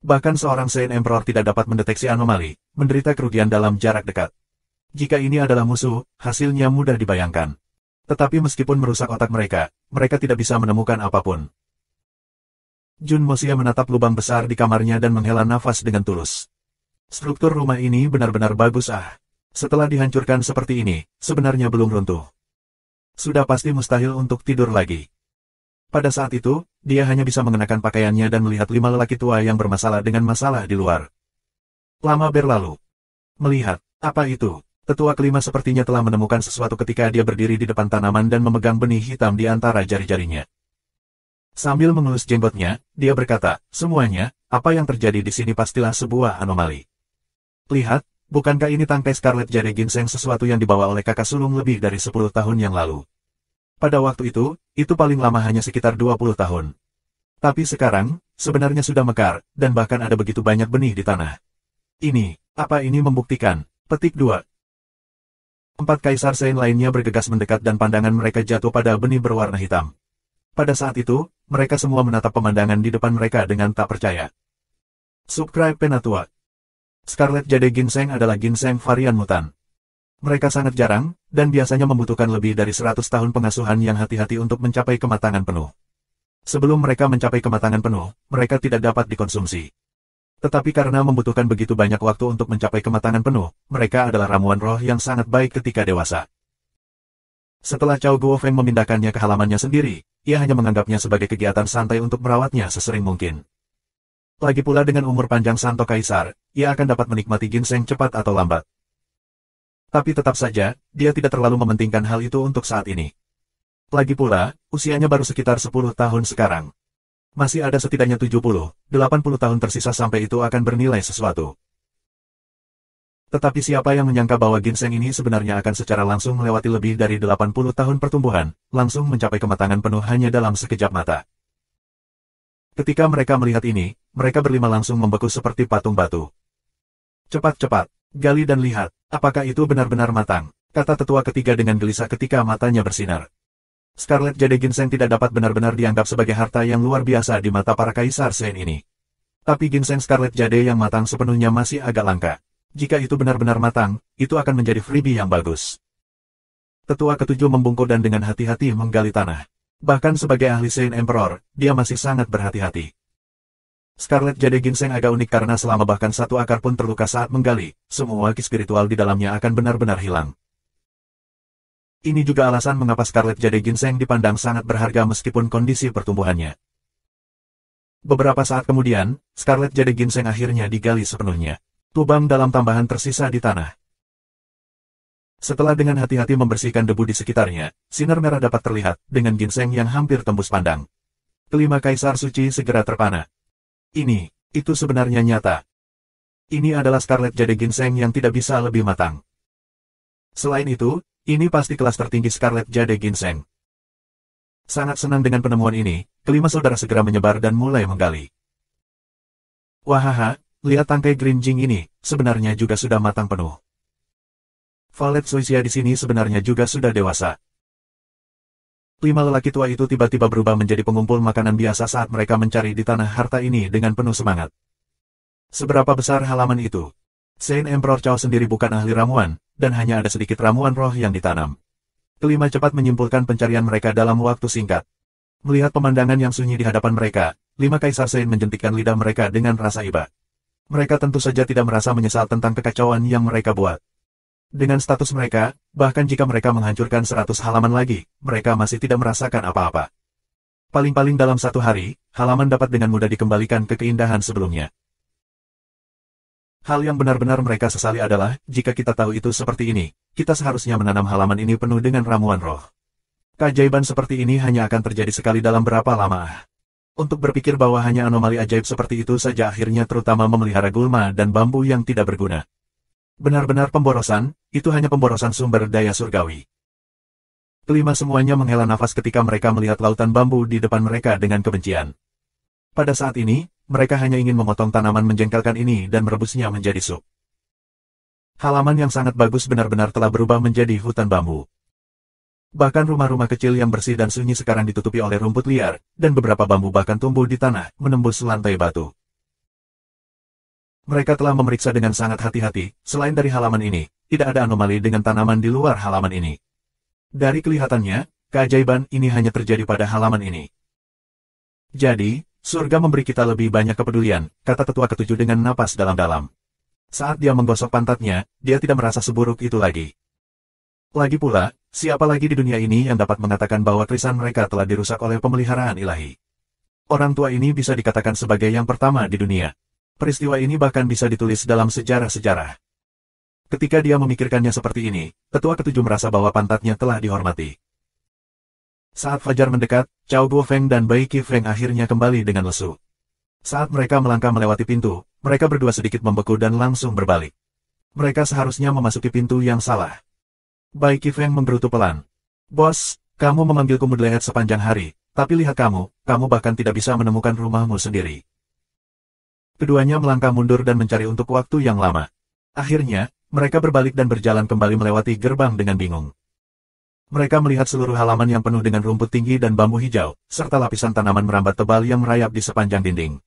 Bahkan seorang Sein Emperor tidak dapat mendeteksi anomali, menderita kerugian dalam jarak dekat. Jika ini adalah musuh, hasilnya mudah dibayangkan. Tetapi meskipun merusak otak mereka, mereka tidak bisa menemukan apapun. Jun Mosia menatap lubang besar di kamarnya dan menghela nafas dengan tulus. Struktur rumah ini benar-benar bagus Setelah dihancurkan seperti ini, sebenarnya belum runtuh. Sudah pasti mustahil untuk tidur lagi. Pada saat itu, dia hanya bisa mengenakan pakaiannya dan melihat 5 lelaki tua yang bermasalah dengan masalah di luar. Lama berlalu. Melihat, apa itu? Tetua kelima sepertinya telah menemukan sesuatu ketika dia berdiri di depan tanaman dan memegang benih hitam di antara jari-jarinya. Sambil mengelus jenggotnya, dia berkata, semuanya, apa yang terjadi di sini pastilah sebuah anomali. Lihat, bukankah ini tangkai Scarlet Jade Ginseng sesuatu yang dibawa oleh kakak sulung lebih dari 10 tahun yang lalu? Pada waktu itu paling lama hanya sekitar 20 tahun. Tapi sekarang, sebenarnya sudah mekar, dan bahkan ada begitu banyak benih di tanah. Apa ini membuktikan? Petik 2. 4 kaisar Sein lainnya bergegas mendekat dan pandangan mereka jatuh pada benih berwarna hitam. Pada saat itu, mereka semua menatap pemandangan di depan mereka dengan tak percaya. Subscribe Penatua. Scarlet Jade Ginseng adalah ginseng varian mutan. Mereka sangat jarang, dan biasanya membutuhkan lebih dari 100 tahun pengasuhan yang hati-hati untuk mencapai kematangan penuh. Sebelum mereka mencapai kematangan penuh, mereka tidak dapat dikonsumsi. Tetapi karena membutuhkan begitu banyak waktu untuk mencapai kematangan penuh, mereka adalah ramuan roh yang sangat baik ketika dewasa. Setelah Cao Guofeng memindahkannya ke halamannya sendiri, ia hanya menganggapnya sebagai kegiatan santai untuk merawatnya sesering mungkin. Lagi pula dengan umur panjang Santo Kaisar, ia akan dapat menikmati ginseng cepat atau lambat. Tapi tetap saja, dia tidak terlalu mementingkan hal itu untuk saat ini. Lagi pula, usianya baru sekitar 10 tahun sekarang. Masih ada setidaknya 70-80 tahun tersisa sampai itu akan bernilai sesuatu. Tetapi siapa yang menyangka bahwa ginseng ini sebenarnya akan secara langsung melewati lebih dari 80 tahun pertumbuhan, langsung mencapai kematangan penuh hanya dalam sekejap mata. Ketika mereka melihat ini, mereka berlima langsung membeku seperti patung batu. Cepat-cepat, gali dan lihat, apakah itu benar-benar matang, kata tetua ketiga dengan gelisah ketika matanya bersinar. Scarlet Jade Ginseng tidak dapat benar-benar dianggap sebagai harta yang luar biasa di mata para kaisar Shen ini. Tapi ginseng Scarlet Jade yang matang sepenuhnya masih agak langka. Jika itu benar-benar matang, itu akan menjadi freebie yang bagus. Tetua ketujuh membungkuk dan dengan hati-hati menggali tanah. Bahkan sebagai ahli Shen Emperor, dia masih sangat berhati-hati. Scarlet Jade Ginseng agak unik karena selama bahkan satu akar pun terluka saat menggali, semua ki spiritual di dalamnya akan benar-benar hilang. Ini juga alasan mengapa Scarlet Jade Ginseng dipandang sangat berharga meskipun kondisi pertumbuhannya. Beberapa saat kemudian, Scarlet Jade Ginseng akhirnya digali sepenuhnya. Lubang dalam tambahan tersisa di tanah. Setelah dengan hati-hati membersihkan debu di sekitarnya, sinar merah dapat terlihat dengan ginseng yang hampir tembus pandang. Kelima kaisar suci segera terpana. Itu sebenarnya nyata. Ini adalah Scarlet Jade Ginseng yang tidak bisa lebih matang. Selain itu, ini pasti kelas tertinggi Scarlet Jade Ginseng. Sangat senang dengan penemuan ini, kelima saudara segera menyebar dan mulai menggali. Wahaha, lihat tangkai Green Jing ini, sebenarnya juga sudah matang penuh. Valet Soisia di sini sebenarnya juga sudah dewasa. Lima lelaki tua itu tiba-tiba berubah menjadi pengumpul makanan biasa saat mereka mencari di tanah harta ini dengan penuh semangat. Seberapa besar halaman itu? Shen Emperor Cao sendiri bukan ahli ramuan, dan hanya ada sedikit ramuan roh yang ditanam. Kelima cepat menyimpulkan pencarian mereka dalam waktu singkat. Melihat pemandangan yang sunyi di hadapan mereka, lima kaisar Shen menjentikkan lidah mereka dengan rasa iba. Mereka tentu saja tidak merasa menyesal tentang kekacauan yang mereka buat. Dengan status mereka, bahkan jika mereka menghancurkan 100 halaman lagi, mereka masih tidak merasakan apa-apa. Paling-paling dalam satu hari, halaman dapat dengan mudah dikembalikan ke keindahan sebelumnya. Hal yang benar-benar mereka sesali adalah, jika kita tahu itu seperti ini, kita seharusnya menanam halaman ini penuh dengan ramuan roh. Keajaiban seperti ini hanya akan terjadi sekali dalam berapa lama. Untuk berpikir bahwa hanya anomali ajaib seperti itu saja akhirnya terutama memelihara gulma dan bambu yang tidak berguna. Benar-benar pemborosan, itu hanya pemborosan sumber daya surgawi. Kelima semuanya menghela nafas ketika mereka melihat lautan bambu di depan mereka dengan kebencian. Pada saat ini, mereka hanya ingin memotong tanaman menjengkelkan ini dan merebusnya menjadi sup. Halaman yang sangat bagus benar-benar telah berubah menjadi hutan bambu. Bahkan rumah-rumah kecil yang bersih dan sunyi sekarang ditutupi oleh rumput liar, dan beberapa bambu bahkan tumbuh di tanah, menembus lantai batu. Mereka telah memeriksa dengan sangat hati-hati, selain dari halaman ini, tidak ada anomali dengan tanaman di luar halaman ini. Dari kelihatannya, keajaiban ini hanya terjadi pada halaman ini. Jadi, surga memberi kita lebih banyak kepedulian, kata tetua ketujuh dengan napas dalam-dalam. Saat dia menggosok pantatnya, dia tidak merasa seburuk itu lagi. Lagi pula, siapa lagi di dunia ini yang dapat mengatakan bahwa krisan mereka telah dirusak oleh pemeliharaan ilahi? Orang tua ini bisa dikatakan sebagai yang pertama di dunia. Peristiwa ini bahkan bisa ditulis dalam sejarah-sejarah. Ketika dia memikirkannya seperti ini, tetua ketujuh merasa bahwa pantatnya telah dihormati. Saat fajar mendekat, Cao Guofeng dan Bai Qifeng akhirnya kembali dengan lesu. Saat mereka melangkah melewati pintu, mereka berdua sedikit membeku dan langsung berbalik. Mereka seharusnya memasuki pintu yang salah. Bai Qifeng menggerutu pelan. Bos, kamu memanggilku mudlehet sepanjang hari, tapi lihat kamu bahkan tidak bisa menemukan rumahmu sendiri. Keduanya melangkah mundur dan mencari untuk waktu yang lama. Akhirnya, mereka berbalik dan berjalan kembali melewati gerbang dengan bingung. Mereka melihat seluruh halaman yang penuh dengan rumput tinggi dan bambu hijau, serta lapisan tanaman merambat tebal yang merayap di sepanjang dinding.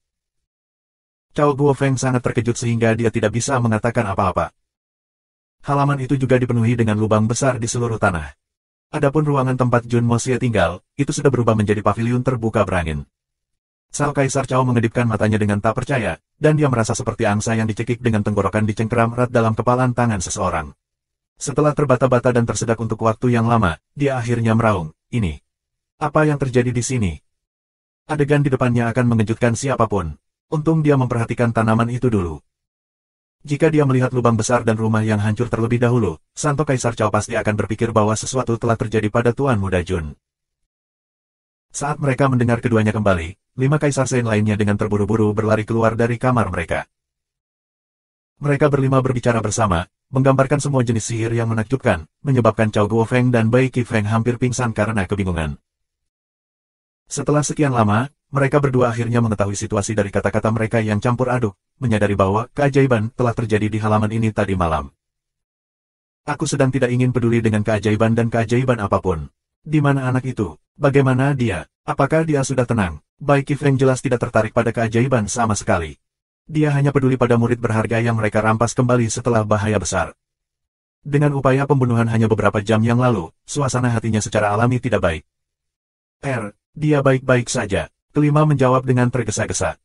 Cao Guofeng sangat terkejut sehingga dia tidak bisa mengatakan apa-apa. Halaman itu juga dipenuhi dengan lubang besar di seluruh tanah. Adapun ruangan tempat Jun Moxie tinggal, itu sudah berubah menjadi paviliun terbuka berangin. Sang Kaisar Cao mengedipkan matanya dengan tak percaya, dan dia merasa seperti angsa yang dicekik dengan tenggorokan dicengkeram erat dalam kepalan tangan seseorang. Setelah terbata-bata dan tersedak untuk waktu yang lama, dia akhirnya meraung, "Ini. Apa yang terjadi di sini?" Adegan di depannya akan mengejutkan siapapun. Untung dia memperhatikan tanaman itu dulu. Jika dia melihat lubang besar dan rumah yang hancur terlebih dahulu, Santo Kaisar Cao pasti akan berpikir bahwa sesuatu telah terjadi pada Tuan Muda Jun. Saat mereka mendengar keduanya kembali, 5 Kaisar Sein lainnya dengan terburu-buru berlari keluar dari kamar mereka. Mereka berlima berbicara bersama, menggambarkan semua jenis sihir yang menakjubkan, menyebabkan Cao Guofeng dan Bai Qifeng hampir pingsan karena kebingungan. Setelah sekian lama, mereka berdua akhirnya mengetahui situasi dari kata-kata mereka yang campur aduk, menyadari bahwa keajaiban telah terjadi di halaman ini tadi malam. Aku sedang tidak ingin peduli dengan keajaiban dan keajaiban apapun. Di mana anak itu? Bagaimana dia? Apakah dia sudah tenang? Bai Qifeng jelas tidak tertarik pada keajaiban sama sekali. Dia hanya peduli pada murid berharga yang mereka rampas kembali setelah bahaya besar. Dengan upaya pembunuhan hanya beberapa jam yang lalu, suasana hatinya secara alami tidak baik. Dia baik-baik saja. Kelima menjawab dengan tergesa-gesa.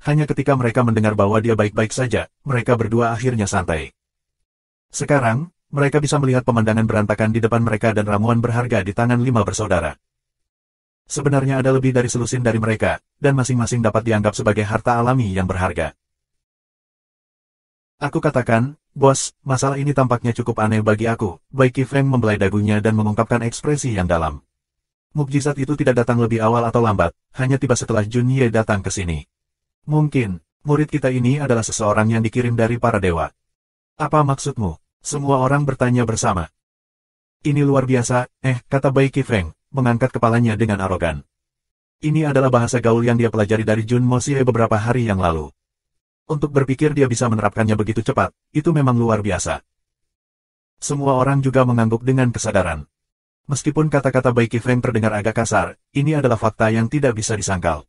Hanya ketika mereka mendengar bahwa dia baik-baik saja, mereka berdua akhirnya santai. Sekarang, mereka bisa melihat pemandangan berantakan di depan mereka dan ramuan berharga di tangan 5 bersaudara. Sebenarnya ada lebih dari selusin dari mereka, dan masing-masing dapat dianggap sebagai harta alami yang berharga. Aku katakan, "Bos, masalah ini tampaknya cukup aneh bagi aku." Bai Qifeng membelai dagunya dan mengungkapkan ekspresi yang dalam. Mukjizat itu tidak datang lebih awal atau lambat, hanya tiba setelah Jun Ye datang ke sini. Mungkin, murid kita ini adalah seseorang yang dikirim dari para dewa. Apa maksudmu? Semua orang bertanya bersama. Ini luar biasa, kata Bai Qifeng, mengangkat kepalanya dengan arogan. Ini adalah bahasa gaul yang dia pelajari dari Jun Moxie beberapa hari yang lalu. Untuk berpikir dia bisa menerapkannya begitu cepat, itu memang luar biasa. Semua orang juga mengangguk dengan kesadaran. Meskipun kata-kata Bai Qifeng terdengar agak kasar, ini adalah fakta yang tidak bisa disangkal.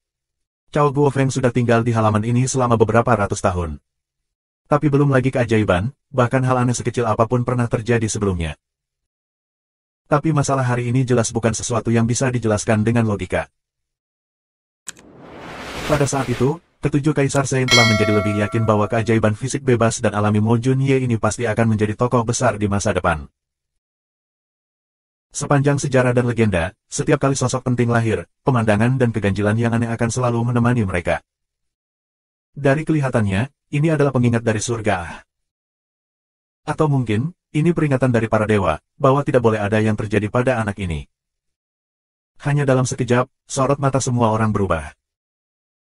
Cao Guofeng sudah tinggal di halaman ini selama beberapa ratus tahun. Tapi belum lagi keajaiban, bahkan hal aneh sekecil apapun pernah terjadi sebelumnya. Tapi masalah hari ini jelas bukan sesuatu yang bisa dijelaskan dengan logika. Pada saat itu, ketujuh Kaisar Sein telah menjadi lebih yakin bahwa keajaiban fisik bebas dan alami Mo Junye ini pasti akan menjadi tokoh besar di masa depan. Sepanjang sejarah dan legenda, setiap kali sosok penting lahir, pemandangan dan keganjilan yang aneh akan selalu menemani mereka. Dari kelihatannya, ini adalah pengingat dari surga. Atau mungkin, ini peringatan dari para dewa, bahwa tidak boleh ada yang terjadi pada anak ini. Hanya dalam sekejap, sorot mata semua orang berubah.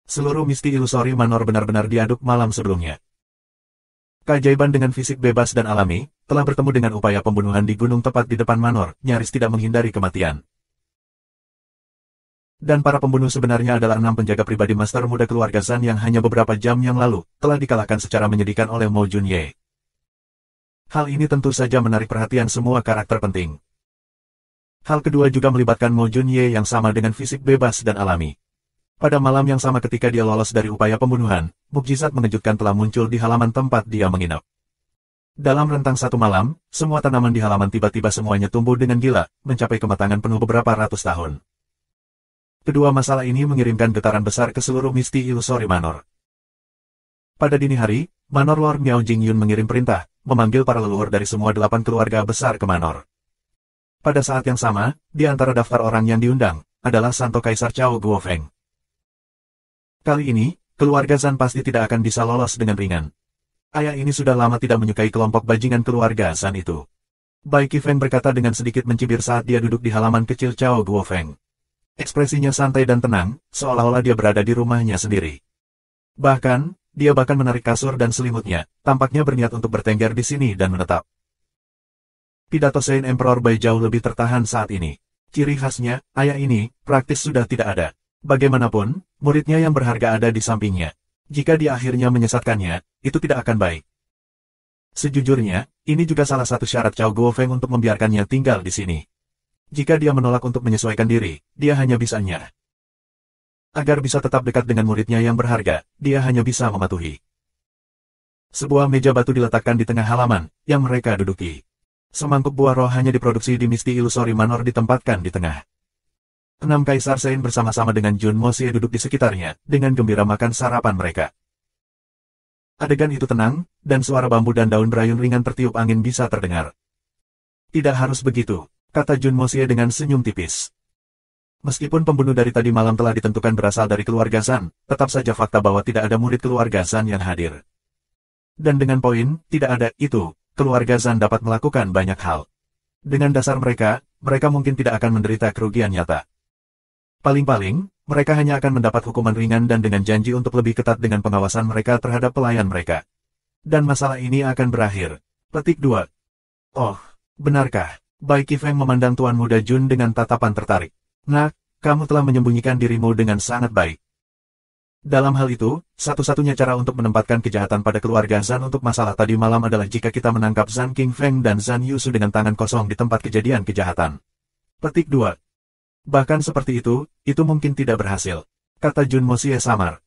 Seluruh misti ilusori Manor benar-benar diaduk malam sebelumnya. Keajaiban dengan fisik bebas dan alami, telah bertemu dengan upaya pembunuhan di gunung tepat di depan Manor, nyaris tidak menghindari kematian. Dan para pembunuh sebenarnya adalah 6 penjaga pribadi Master Muda keluarga Zhan yang hanya beberapa jam yang lalu, telah dikalahkan secara menyedihkan oleh Mo Junye. Hal ini tentu saja menarik perhatian semua karakter penting. Hal kedua juga melibatkan Mo Junye yang sama dengan fisik bebas dan alami. Pada malam yang sama ketika dia lolos dari upaya pembunuhan, mukjizat mengejutkan telah muncul di halaman tempat dia menginap. Dalam rentang satu malam, semua tanaman di halaman tiba-tiba semuanya tumbuh dengan gila, mencapai kematangan penuh beberapa ratus tahun. Kedua masalah ini mengirimkan getaran besar ke seluruh misti ilusori Manor. Pada dini hari, Manor Lord Miao Jingyun mengirim perintah, memanggil para leluhur dari semua 8 keluarga besar ke Manor. Pada saat yang sama, di antara daftar orang yang diundang, adalah Santo Kaisar Cao Guofeng. Kali ini, keluarga Zhan pasti tidak akan bisa lolos dengan ringan. Ayah ini sudah lama tidak menyukai kelompok bajingan keluarga Zhan itu. Bai Qifeng berkata dengan sedikit mencibir saat dia duduk di halaman kecil Cao Guofeng. Ekspresinya santai dan tenang, seolah-olah dia berada di rumahnya sendiri. Bahkan, dia bahkan menarik kasur dan selimutnya, tampaknya berniat untuk bertengger di sini dan menetap. Pidato Sein Emperor Bai jauh lebih tertahan saat ini. Ciri khasnya, ayah ini, praktis sudah tidak ada. Bagaimanapun, muridnya yang berharga ada di sampingnya. Jika dia akhirnya menyesatkannya, itu tidak akan baik. Sejujurnya, ini juga salah satu syarat Cao Guofeng untuk membiarkannya tinggal di sini. Jika dia menolak untuk menyesuaikan diri, dia hanya bisa nyerah. Agar bisa tetap dekat dengan muridnya yang berharga, dia hanya bisa mematuhi. Sebuah meja batu diletakkan di tengah halaman yang mereka duduki. Semangkuk buah roh hanya diproduksi di Misty Illusory Manor ditempatkan di tengah. 6 Kaisar Sein bersama-sama dengan Jun Mosie duduk di sekitarnya, dengan gembira makan sarapan mereka. Adegan itu tenang, dan suara bambu dan daun berayun ringan tertiup angin bisa terdengar. Tidak harus begitu, kata Jun Mosie dengan senyum tipis. Meskipun pembunuh dari tadi malam telah ditentukan berasal dari keluarga Zan, tetap saja fakta bahwa tidak ada murid keluarga Zan yang hadir. Dan dengan poin, tidak ada itu, keluarga Zan dapat melakukan banyak hal. Dengan dasar mereka mungkin tidak akan menderita kerugian nyata. Paling-paling, mereka hanya akan mendapat hukuman ringan dan dengan janji untuk lebih ketat dengan pengawasan mereka terhadap pelayan mereka. Dan masalah ini akan berakhir. Petik 2. Oh, benarkah? Bai Qifeng memandang Tuan Muda Jun dengan tatapan tertarik. Nah, kamu telah menyembunyikan dirimu dengan sangat baik. Dalam hal itu, satu-satunya cara untuk menempatkan kejahatan pada keluarga Zan untuk masalah tadi malam adalah jika kita menangkap Zan Qingfeng dan Zan Yusu dengan tangan kosong di tempat kejadian kejahatan. Petik 2. Bahkan seperti itu mungkin tidak berhasil, kata Jun Mosie samar.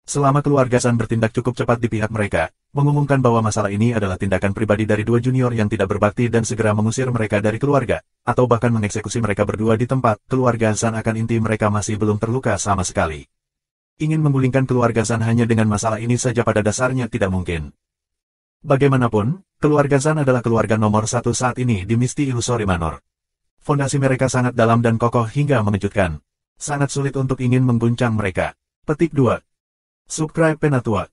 Selama keluarga Zan bertindak cukup cepat di pihak mereka, mengumumkan bahwa masalah ini adalah tindakan pribadi dari dua junior yang tidak berbakti dan segera mengusir mereka dari keluarga, atau bahkan mengeksekusi mereka berdua di tempat, keluarga Zan akan inti mereka masih belum terluka sama sekali. Ingin menggulingkan keluarga Zan hanya dengan masalah ini saja pada dasarnya tidak mungkin. Bagaimanapun, keluarga Zan adalah keluarga nomor 1 saat ini di Misty Illusory Manor. Fondasi mereka sangat dalam dan kokoh hingga mengejutkan. Sangat sulit untuk ingin mengguncang mereka. Petik 2. Subscribe Penatua.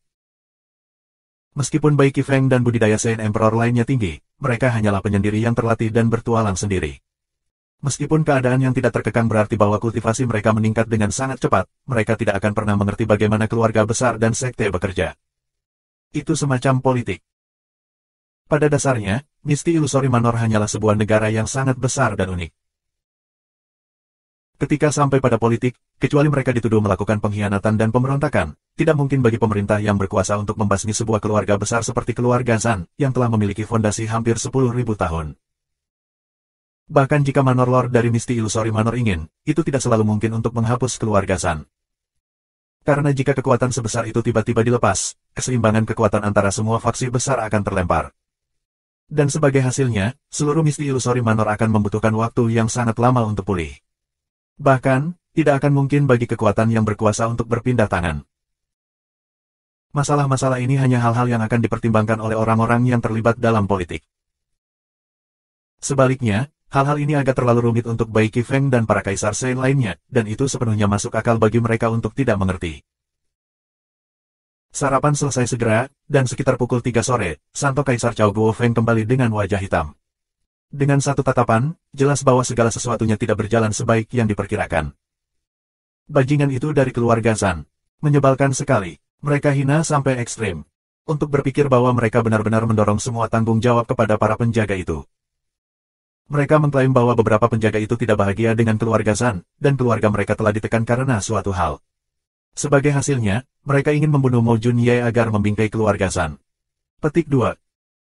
Meskipun Bai Qifeng dan budidaya Sein Emperor lainnya tinggi, mereka hanyalah penyendiri yang terlatih dan bertualang sendiri. Meskipun keadaan yang tidak terkekang berarti bahwa kultivasi mereka meningkat dengan sangat cepat, mereka tidak akan pernah mengerti bagaimana keluarga besar dan sekte bekerja. Itu semacam politik. Pada dasarnya, Misty Illusory Manor hanyalah sebuah negara yang sangat besar dan unik. Ketika sampai pada politik, kecuali mereka dituduh melakukan pengkhianatan dan pemberontakan, tidak mungkin bagi pemerintah yang berkuasa untuk membasmi sebuah keluarga besar seperti keluarga Zan, yang telah memiliki fondasi hampir 10.000 tahun. Bahkan jika Manor Lord dari Misty Illusory Manor ingin, itu tidak selalu mungkin untuk menghapus keluarga Zan. Karena jika kekuatan sebesar itu tiba-tiba dilepas, keseimbangan kekuatan antara semua faksi besar akan terlempar. Dan sebagai hasilnya, seluruh Misty Illusory Manor akan membutuhkan waktu yang sangat lama untuk pulih. Bahkan, tidak akan mungkin bagi kekuatan yang berkuasa untuk berpindah tangan. Masalah-masalah ini hanya hal-hal yang akan dipertimbangkan oleh orang-orang yang terlibat dalam politik. Sebaliknya, hal-hal ini agak terlalu rumit untuk Bai Qifeng dan para kaisar Sein lainnya, dan itu sepenuhnya masuk akal bagi mereka untuk tidak mengerti. Sarapan selesai segera, dan sekitar pukul 3 sore, Santo Kaisar Cao Guofeng kembali dengan wajah hitam. Dengan satu tatapan, jelas bahwa segala sesuatunya tidak berjalan sebaik yang diperkirakan. Bajingan itu dari keluarga Zan. Menyebalkan sekali. Mereka hina sampai ekstrim. Untuk berpikir bahwa mereka benar-benar mendorong semua tanggung jawab kepada para penjaga itu. Mereka mengklaim bahwa beberapa penjaga itu tidak bahagia dengan keluarga Zan, dan keluarga mereka telah ditekan karena suatu hal. Sebagai hasilnya, mereka ingin membunuh Mo Junye agar membingkai keluarga Zan. Petik 2.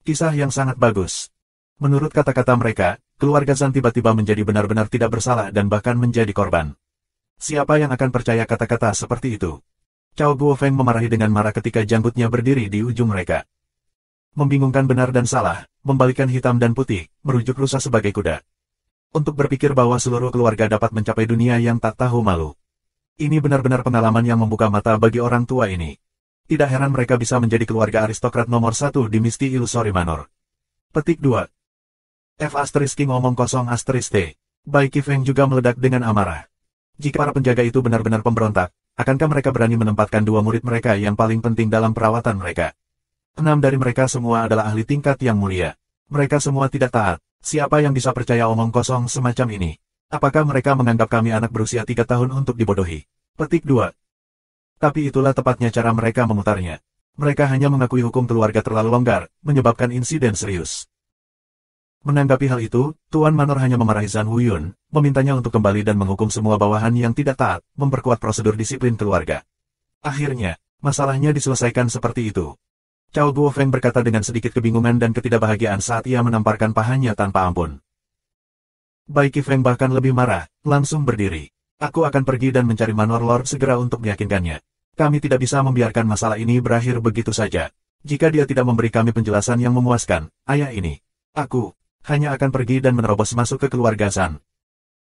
Kisah yang sangat bagus. Menurut kata-kata mereka, keluarga Zan tiba-tiba menjadi benar-benar tidak bersalah dan bahkan menjadi korban. Siapa yang akan percaya kata-kata seperti itu? Cao Guofeng memarahi dengan marah ketika janggutnya berdiri di ujung mereka. Membingungkan benar dan salah, membalikan hitam dan putih, merujuk rusa sebagai kuda. Untuk berpikir bahwa seluruh keluarga dapat mencapai dunia yang tak tahu malu. Ini benar-benar pengalaman yang membuka mata bagi orang tua ini. Tidak heran mereka bisa menjadi keluarga aristokrat nomor 1 di Misty Illusory Manor. Petik 2. King ngomong kosong T. Bai Qifeng juga meledak dengan amarah. Jika para penjaga itu benar-benar pemberontak, akankah mereka berani menempatkan dua murid mereka yang paling penting dalam perawatan mereka? 6 dari mereka semua adalah ahli tingkat yang mulia. Mereka semua tidak taat. Siapa yang bisa percaya omong kosong semacam ini? Apakah mereka menganggap kami anak berusia 3 tahun untuk dibodohi? Petik 2. Tapi itulah tepatnya cara mereka memutarnya. Mereka hanya mengakui hukum keluarga terlalu longgar, menyebabkan insiden serius. Menanggapi hal itu, Tuan Manor hanya memarahi Zan Wuyun, memintanya untuk kembali dan menghukum semua bawahan yang tidak taat, memperkuat prosedur disiplin keluarga. Akhirnya, masalahnya diselesaikan seperti itu. Cao Guofeng berkata dengan sedikit kebingungan dan ketidakbahagiaan saat ia menamparkan pahanya tanpa ampun. Bai Qifeng bahkan lebih marah, langsung berdiri. Aku akan pergi dan mencari Manor Lord segera untuk meyakinkannya. Kami tidak bisa membiarkan masalah ini berakhir begitu saja. Jika dia tidak memberi kami penjelasan yang memuaskan, ayah ini, aku, hanya akan pergi dan menerobos masuk ke keluarga Zan.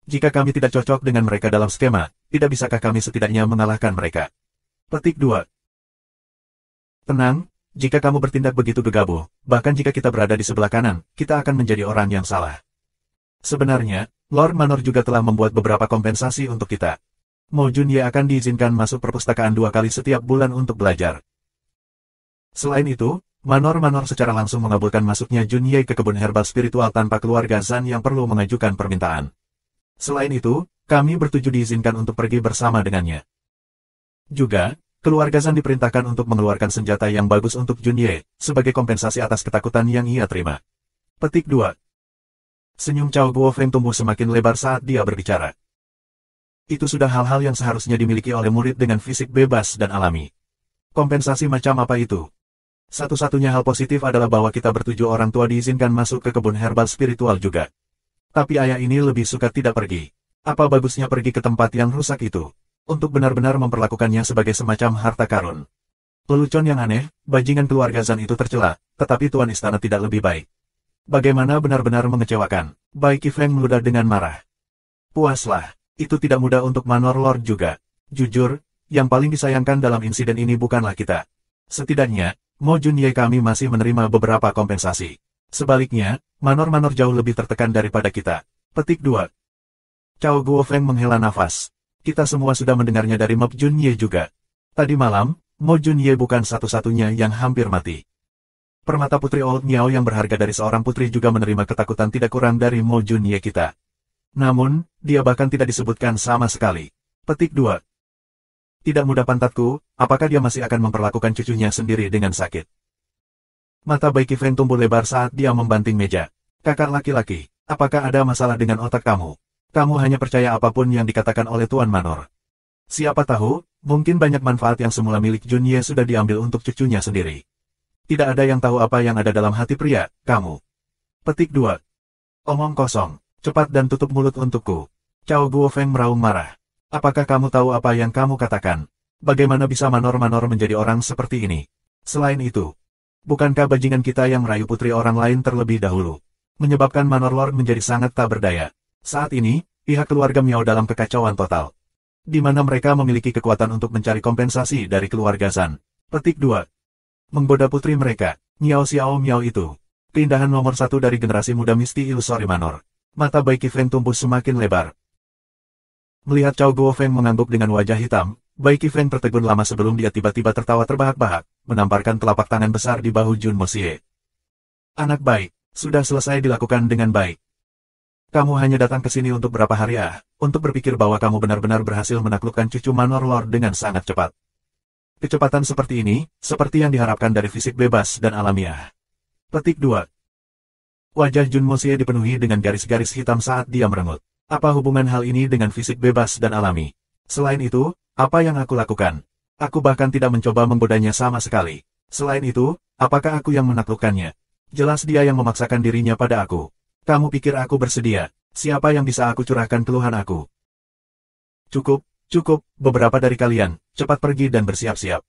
Jika kami tidak cocok dengan mereka dalam skema, tidak bisakah kami setidaknya mengalahkan mereka? Petik 2. Tenang, jika kamu bertindak begitu gegabah, bahkan jika kita berada di sebelah kanan, kita akan menjadi orang yang salah. Sebenarnya, Lord Manor juga telah membuat beberapa kompensasi untuk kita. Mo Junye akan diizinkan masuk perpustakaan 2 kali setiap bulan untuk belajar. Selain itu, Manor secara langsung mengabulkan masuknya Junye ke kebun herbal spiritual tanpa keluarga Zan yang perlu mengajukan permintaan. Selain itu, kami bertujuh diizinkan untuk pergi bersama dengannya. Juga, keluarga Zan diperintahkan untuk mengeluarkan senjata yang bagus untuk Junye, sebagai kompensasi atas ketakutan yang ia terima. Petik 2. Senyum Cao Guofeng tumbuh semakin lebar saat dia berbicara. Itu sudah hal-hal yang seharusnya dimiliki oleh murid dengan fisik bebas dan alami. Kompensasi macam apa itu? Satu-satunya hal positif adalah bahwa kita bertujuh orang tua diizinkan masuk ke kebun herbal spiritual juga. Tapi ayah ini lebih suka tidak pergi. Apa bagusnya pergi ke tempat yang rusak itu? Untuk benar-benar memperlakukannya sebagai semacam harta karun. Lelucon yang aneh, bajingan keluarga Zan itu tercela, tetapi tuan istana tidak lebih baik. Bagaimana benar-benar mengecewakan. Bai Qifeng meludah dengan marah. Puaslah. Itu tidak mudah untuk Manor Lord juga. Jujur, yang paling disayangkan dalam insiden ini bukanlah kita. Setidaknya, Mo Junye kami masih menerima beberapa kompensasi. Sebaliknya, Manor jauh lebih tertekan daripada kita. Petik 2. Cao Guofeng menghela nafas. Kita semua sudah mendengarnya dari Mo Junye juga. Tadi malam, Mo Junye bukan satu-satunya yang hampir mati. Permata putri Old Miao yang berharga dari seorang putri juga menerima ketakutan tidak kurang dari Mo Junye kita. Namun, dia bahkan tidak disebutkan sama sekali. Petik 2. Tidak mudah pantatku, apakah dia masih akan memperlakukan cucunya sendiri dengan sakit? Mata Bai Qifeng tumbuh lebar saat dia membanting meja. Kakak laki-laki, apakah ada masalah dengan otak kamu? Kamu hanya percaya apapun yang dikatakan oleh Tuan Manor. Siapa tahu, mungkin banyak manfaat yang semula milik Junye sudah diambil untuk cucunya sendiri. Tidak ada yang tahu apa yang ada dalam hati pria, kamu. Petik 2. Omong kosong. Cepat dan tutup mulut untukku. Cao Guofeng meraung marah. Apakah kamu tahu apa yang kamu katakan? Bagaimana bisa Manor menjadi orang seperti ini? Selain itu, bukankah bajingan kita yang merayu putri orang lain terlebih dahulu? Menyebabkan Manor Lord menjadi sangat tak berdaya. Saat ini, pihak keluarga Miao dalam kekacauan total. Di mana mereka memiliki kekuatan untuk mencari kompensasi dari keluarga Zan. Petik 2. Menggoda putri mereka, Miao Xiao Miao itu. Keindahan nomor 1 dari generasi muda Misti Illusory Manor. Mata Bai Qifeng tumbuh semakin lebar. Melihat Cao Guofeng mengangguk dengan wajah hitam, Bai Qifeng tertegun lama sebelum dia tiba-tiba tertawa terbahak-bahak, menamparkan telapak tangan besar di bahu Jun Moxie. Anak baik, sudah selesai dilakukan dengan baik. Kamu hanya datang ke sini untuk berapa hari untuk berpikir bahwa kamu benar-benar berhasil menaklukkan cucu Manor Lord dengan sangat cepat. Kecepatan seperti ini, seperti yang diharapkan dari fisik bebas dan alamiah. Petik 2. Wajah Jun Moxie dipenuhi dengan garis-garis hitam saat dia merengut. Apa hubungan hal ini dengan fisik bebas dan alami? Selain itu, apa yang aku lakukan? Aku bahkan tidak mencoba menggodanya sama sekali. Selain itu, apakah aku yang menaklukkannya? Jelas dia yang memaksakan dirinya pada aku. Kamu pikir aku bersedia? Siapa yang bisa aku curahkan keluhan aku? Cukup, beberapa dari kalian, cepat pergi dan bersiap-siap.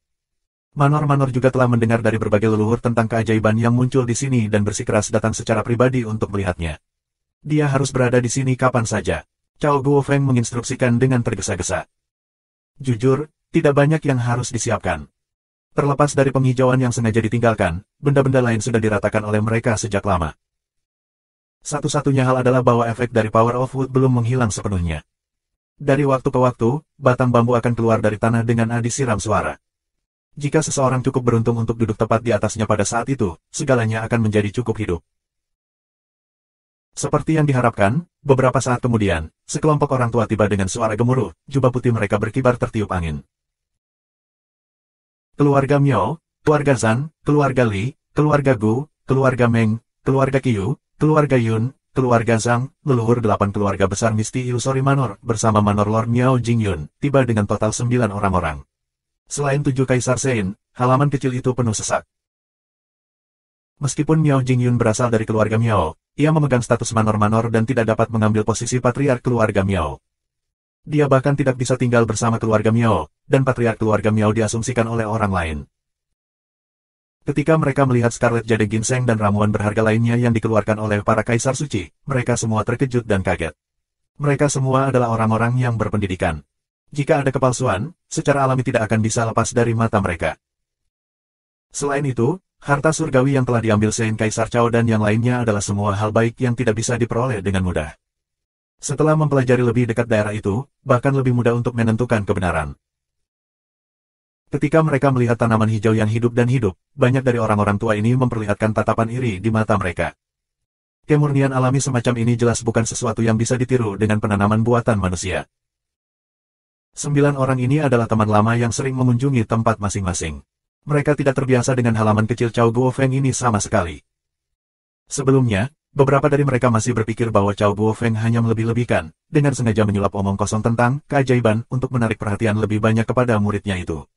Manor juga telah mendengar dari berbagai leluhur tentang keajaiban yang muncul di sini dan bersikeras datang secara pribadi untuk melihatnya. Dia harus berada di sini kapan saja. Cao Guofeng menginstruksikan dengan tergesa-gesa. Jujur, tidak banyak yang harus disiapkan. Terlepas dari penghijauan yang sengaja ditinggalkan, benda-benda lain sudah diratakan oleh mereka sejak lama. Satu-satunya hal adalah bahwa efek dari Power of Wood belum menghilang sepenuhnya. Dari waktu ke waktu, batang bambu akan keluar dari tanah dengan nadi siram suara. Jika seseorang cukup beruntung untuk duduk tepat di atasnya pada saat itu, segalanya akan menjadi cukup hidup. Seperti yang diharapkan, beberapa saat kemudian, sekelompok orang tua tiba dengan suara gemuruh, jubah putih mereka berkibar tertiup angin. Keluarga Miao, keluarga Zan, keluarga Li, keluarga Gu, keluarga Meng, keluarga Qiu, keluarga Yun, keluarga Zhang, leluhur 8 keluarga besar Misti Illusory Manor, bersama Manor Lord Miao Jingyun, tiba dengan total 9 orang-orang. Selain 7 Kaisar Sein, halaman kecil itu penuh sesak. Meskipun Miao Jingyun berasal dari keluarga Miao, ia memegang status Manor dan tidak dapat mengambil posisi patriark keluarga Miao. Dia bahkan tidak bisa tinggal bersama keluarga Miao, dan patriark keluarga Miao diasumsikan oleh orang lain. Ketika mereka melihat Scarlet Jade Ginseng dan ramuan berharga lainnya yang dikeluarkan oleh para kaisar suci, mereka semua terkejut dan kaget. Mereka semua adalah orang-orang yang berpendidikan. Jika ada kepalsuan, secara alami tidak akan bisa lepas dari mata mereka. Selain itu, harta surgawi yang telah diambil Sein Kaisar Cao dan yang lainnya adalah semua hal baik yang tidak bisa diperoleh dengan mudah. Setelah mempelajari lebih dekat daerah itu, bahkan lebih mudah untuk menentukan kebenaran. Ketika mereka melihat tanaman hijau yang hidup dan hidup, banyak dari orang-orang tua ini memperlihatkan tatapan iri di mata mereka. Kemurnian alami semacam ini jelas bukan sesuatu yang bisa ditiru dengan penanaman buatan manusia. 9 orang ini adalah teman lama yang sering mengunjungi tempat masing-masing. Mereka tidak terbiasa dengan halaman kecil Cao Guofeng ini sama sekali. Sebelumnya, beberapa dari mereka masih berpikir bahwa Cao Guofeng hanya melebih-lebihkan, dengan sengaja menyulap omong kosong tentang keajaiban untuk menarik perhatian lebih banyak kepada muridnya itu.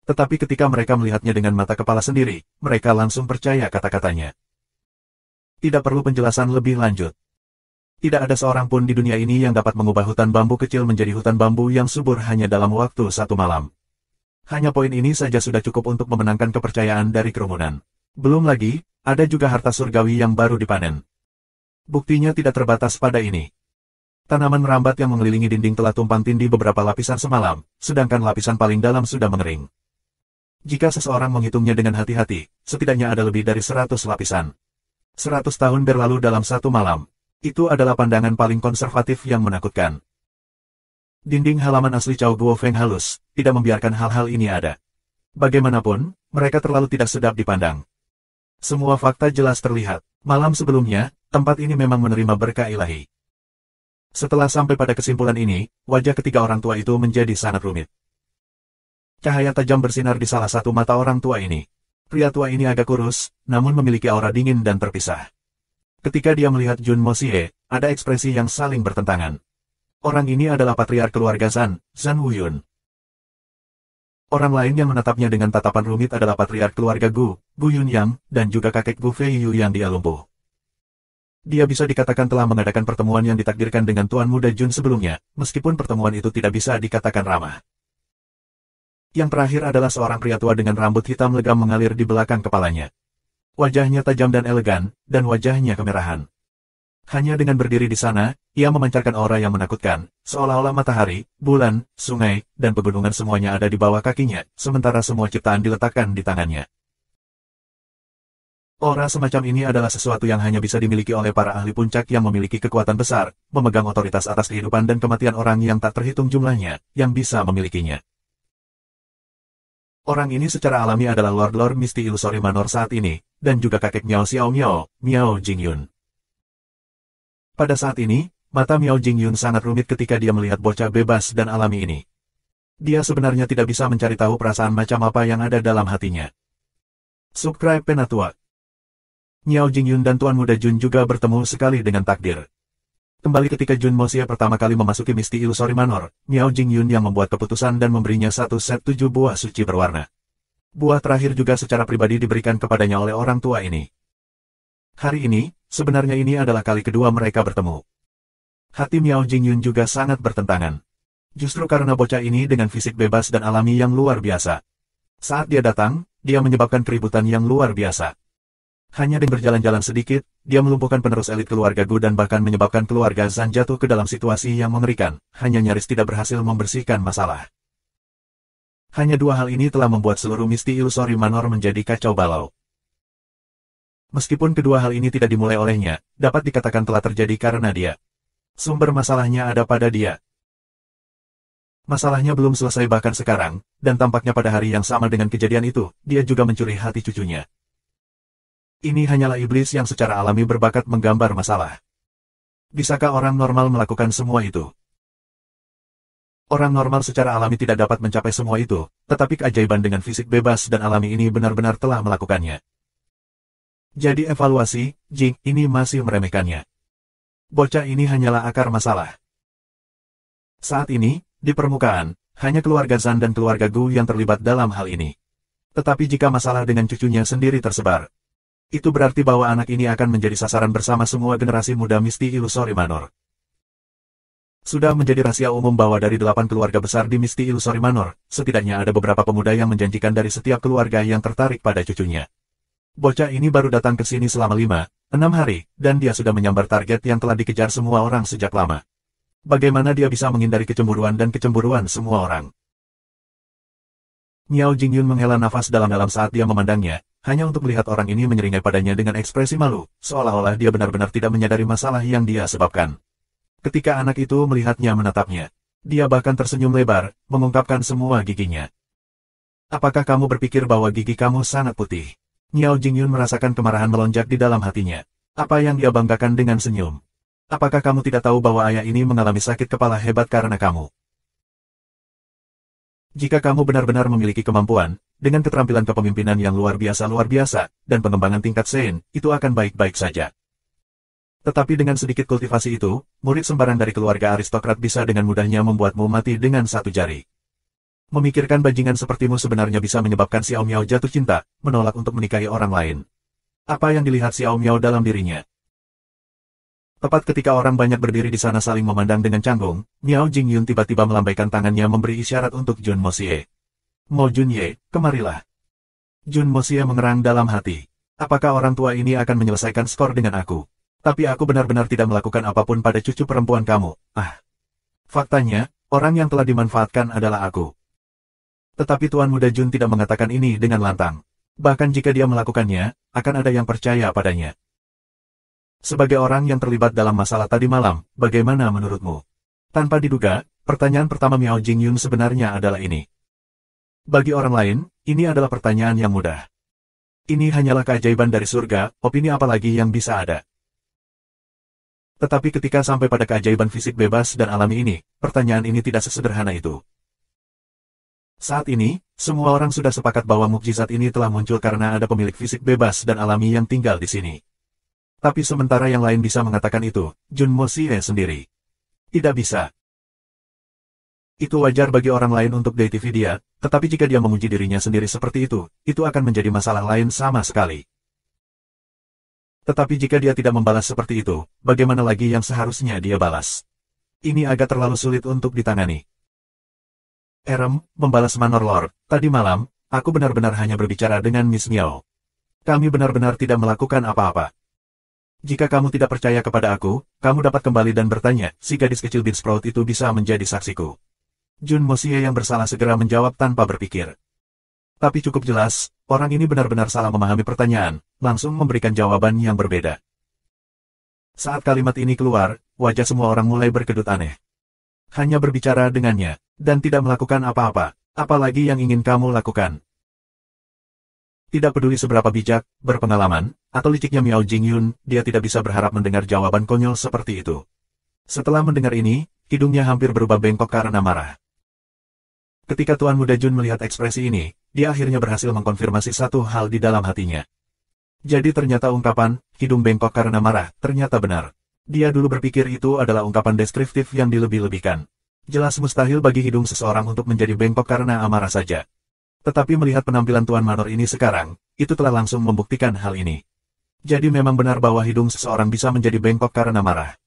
Tetapi ketika mereka melihatnya dengan mata kepala sendiri, mereka langsung percaya kata-katanya. Tidak perlu penjelasan lebih lanjut. Tidak ada seorang pun di dunia ini yang dapat mengubah hutan bambu kecil menjadi hutan bambu yang subur hanya dalam waktu 1 malam. Hanya poin ini saja sudah cukup untuk memenangkan kepercayaan dari kerumunan. Belum lagi, ada juga harta surgawi yang baru dipanen. Buktinya tidak terbatas pada ini. Tanaman merambat yang mengelilingi dinding telah tumpang tindih beberapa lapisan semalam, sedangkan lapisan paling dalam sudah mengering. Jika seseorang menghitungnya dengan hati-hati, setidaknya ada lebih dari 100 lapisan. 100 tahun berlalu dalam 1 malam. Itu adalah pandangan paling konservatif yang menakutkan. Dinding halaman asli Cao Guofeng halus, tidak membiarkan hal-hal ini ada. Bagaimanapun, mereka terlalu tidak sedap dipandang. Semua fakta jelas terlihat. Malam sebelumnya, tempat ini memang menerima berkah ilahi. Setelah sampai pada kesimpulan ini, wajah ketiga orang tua itu menjadi sangat rumit. Cahaya tajam bersinar di salah satu mata orang tua ini. Pria tua ini agak kurus, namun memiliki aura dingin dan terpisah. Ketika dia melihat Jun Moxie, ada ekspresi yang saling bertentangan. Orang ini adalah patriark keluarga Zan, Zan Wuyun. Orang lain yang menatapnya dengan tatapan rumit adalah patriark keluarga Gu, Gu Yunyang, dan juga kakek Gu Feiyu yang dia lumpuh. Dia bisa dikatakan telah mengadakan pertemuan yang ditakdirkan dengan Tuan Muda Jun sebelumnya, meskipun pertemuan itu tidak bisa dikatakan ramah. Yang terakhir adalah seorang pria tua dengan rambut hitam legam mengalir di belakang kepalanya. Wajahnya tajam dan elegan, dan wajahnya kemerahan. Hanya dengan berdiri di sana, ia memancarkan aura yang menakutkan, seolah-olah matahari, bulan, sungai, dan pegunungan semuanya ada di bawah kakinya, sementara semua ciptaan diletakkan di tangannya. Aura semacam ini adalah sesuatu yang hanya bisa dimiliki oleh para ahli puncak yang memiliki kekuatan besar, memegang otoritas atas kehidupan dan kematian orang yang tak terhitung jumlahnya, yang bisa memilikinya. Orang ini secara alami adalah Lord Misty Illusory Manor saat ini, dan juga kakek Miao Xiao Miao, Miao Jingyun. Pada saat ini, mata Miao Jingyun sangat rumit ketika dia melihat bocah bebas dan alami ini. Dia sebenarnya tidak bisa mencari tahu perasaan macam apa yang ada dalam hatinya. Subscribe Penatua. Miao Jingyun dan Tuan Muda Jun juga bertemu sekali dengan takdir. Kembali ketika Jun Moxie pertama kali memasuki Misty Illusory Manor, Miao Jingyun yang membuat keputusan dan memberinya satu set 7 buah suci berwarna. Buah terakhir juga secara pribadi diberikan kepadanya oleh orang tua ini. Hari ini, sebenarnya ini adalah kali kedua mereka bertemu. Hati Miao Jingyun juga sangat bertentangan. Justru karena bocah ini dengan fisik bebas dan alami yang luar biasa. Saat dia datang, dia menyebabkan keributan yang luar biasa. Hanya dengan berjalan-jalan sedikit, dia melumpuhkan penerus elit keluarga Gu dan bahkan menyebabkan keluarga Zan jatuh ke dalam situasi yang mengerikan, hanya nyaris tidak berhasil membersihkan masalah. Hanya 2 hal ini telah membuat seluruh Misty Illusory Manor menjadi kacau balau. Meskipun kedua hal ini tidak dimulai olehnya, dapat dikatakan telah terjadi karena dia. Sumber masalahnya ada pada dia. Masalahnya belum selesai bahkan sekarang, dan tampaknya pada hari yang sama dengan kejadian itu, dia juga mencuri hati cucunya. Ini hanyalah iblis yang secara alami berbakat menggambar masalah. Bisakah orang normal melakukan semua itu? Orang normal secara alami tidak dapat mencapai semua itu, tetapi keajaiban dengan fisik bebas dan alami ini benar-benar telah melakukannya. Jadi evaluasi, Jing, ini masih meremehkannya. Bocah ini hanyalah akar masalah. Saat ini, di permukaan, hanya keluarga Zan dan keluarga Gu yang terlibat dalam hal ini. Tetapi jika masalah dengan cucunya sendiri tersebar, itu berarti bahwa anak ini akan menjadi sasaran bersama semua generasi muda Misty Illusory Manor. Sudah menjadi rahasia umum bahwa dari 8 keluarga besar di Misty Illusory Manor, setidaknya ada beberapa pemuda yang menjanjikan dari setiap keluarga yang tertarik pada cucunya. Bocah ini baru datang ke sini selama 5-6 hari, dan dia sudah menyambar target yang telah dikejar semua orang sejak lama. Bagaimana dia bisa menghindari kecemburuan dan kecemburuan semua orang? Miao Jingyun menghela nafas dalam-dalam saat dia memandangnya, hanya untuk melihat orang ini menyeringai padanya dengan ekspresi malu, seolah-olah dia benar-benar tidak menyadari masalah yang dia sebabkan. Ketika anak itu melihatnya menatapnya, dia bahkan tersenyum lebar, mengungkapkan semua giginya. Apakah kamu berpikir bahwa gigi kamu sangat putih? Miao Jingyun merasakan kemarahan melonjak di dalam hatinya. Apa yang dia banggakan dengan senyum? Apakah kamu tidak tahu bahwa ayah ini mengalami sakit kepala hebat karena kamu? Jika kamu benar-benar memiliki kemampuan, dengan keterampilan kepemimpinan yang luar biasa, dan pengembangan tingkat Sein, itu akan baik-baik saja. Tetapi dengan sedikit kultivasi itu, murid sembaran dari keluarga aristokrat bisa dengan mudahnya membuatmu mati dengan satu jari. Memikirkan bajingan sepertimu sebenarnya bisa menyebabkan Xiao Miao jatuh cinta, menolak untuk menikahi orang lain. Apa yang dilihat Xiao Miao dalam dirinya? Tepat ketika orang banyak berdiri di sana saling memandang dengan canggung, Miao Jingyun tiba-tiba melambaikan tangannya memberi isyarat untuk Jun Moxie. Mo Junye, kemarilah. Jun Moxie mengerang dalam hati. Apakah orang tua ini akan menyelesaikan skor dengan aku? Tapi aku benar-benar tidak melakukan apapun pada cucu perempuan kamu. Faktanya, orang yang telah dimanfaatkan adalah aku. Tetapi Tuan Muda Jun tidak mengatakan ini dengan lantang. Bahkan jika dia melakukannya, akan ada yang percaya padanya. Sebagai orang yang terlibat dalam masalah tadi malam, bagaimana menurutmu? Tanpa diduga, pertanyaan pertama Miao Jingyun sebenarnya adalah ini. Bagi orang lain, ini adalah pertanyaan yang mudah. Ini hanyalah keajaiban dari surga, opini apalagi yang bisa ada. Tetapi ketika sampai pada keajaiban fisik bebas dan alami ini, pertanyaan ini tidak sesederhana itu. Saat ini, semua orang sudah sepakat bahwa mukjizat ini telah muncul karena ada pemilik fisik bebas dan alami yang tinggal di sini. Tapi sementara yang lain bisa mengatakan itu, Jun Moxie sendiri tidak bisa. Itu wajar bagi orang lain untuk deitivi dia, tetapi jika dia memuji dirinya sendiri seperti itu akan menjadi masalah lain sama sekali. Tetapi jika dia tidak membalas seperti itu, bagaimana lagi yang seharusnya dia balas? Ini agak terlalu sulit untuk ditangani. Membalas Manor Lord, tadi malam, aku benar-benar hanya berbicara dengan Miss Miao. Kami benar-benar tidak melakukan apa-apa. Jika kamu tidak percaya kepada aku, kamu dapat kembali dan bertanya, si gadis kecil Bean Sprout itu bisa menjadi saksiku. Jun Moxie yang bersalah segera menjawab tanpa berpikir. Tapi cukup jelas, orang ini benar-benar salah memahami pertanyaan, langsung memberikan jawaban yang berbeda. Saat kalimat ini keluar, wajah semua orang mulai berkedut aneh. Hanya berbicara dengannya, dan tidak melakukan apa-apa, apalagi yang ingin kamu lakukan. Tidak peduli seberapa bijak, berpengalaman, atau liciknya Miao Jingyun, dia tidak bisa berharap mendengar jawaban konyol seperti itu. Setelah mendengar ini, hidungnya hampir berubah bengkok karena marah. Ketika Tuan Muda Jun melihat ekspresi ini, dia akhirnya berhasil mengkonfirmasi satu hal di dalam hatinya. Jadi ternyata ungkapan, hidung bengkok karena marah, ternyata benar. Dia dulu berpikir itu adalah ungkapan deskriptif yang dilebih-lebihkan. Jelas mustahil bagi hidung seseorang untuk menjadi bengkok karena amarah saja. Tetapi melihat penampilan Tuan Manor ini sekarang, itu telah langsung membuktikan hal ini. Jadi memang benar bahwa hidung seseorang bisa menjadi bengkok karena marah.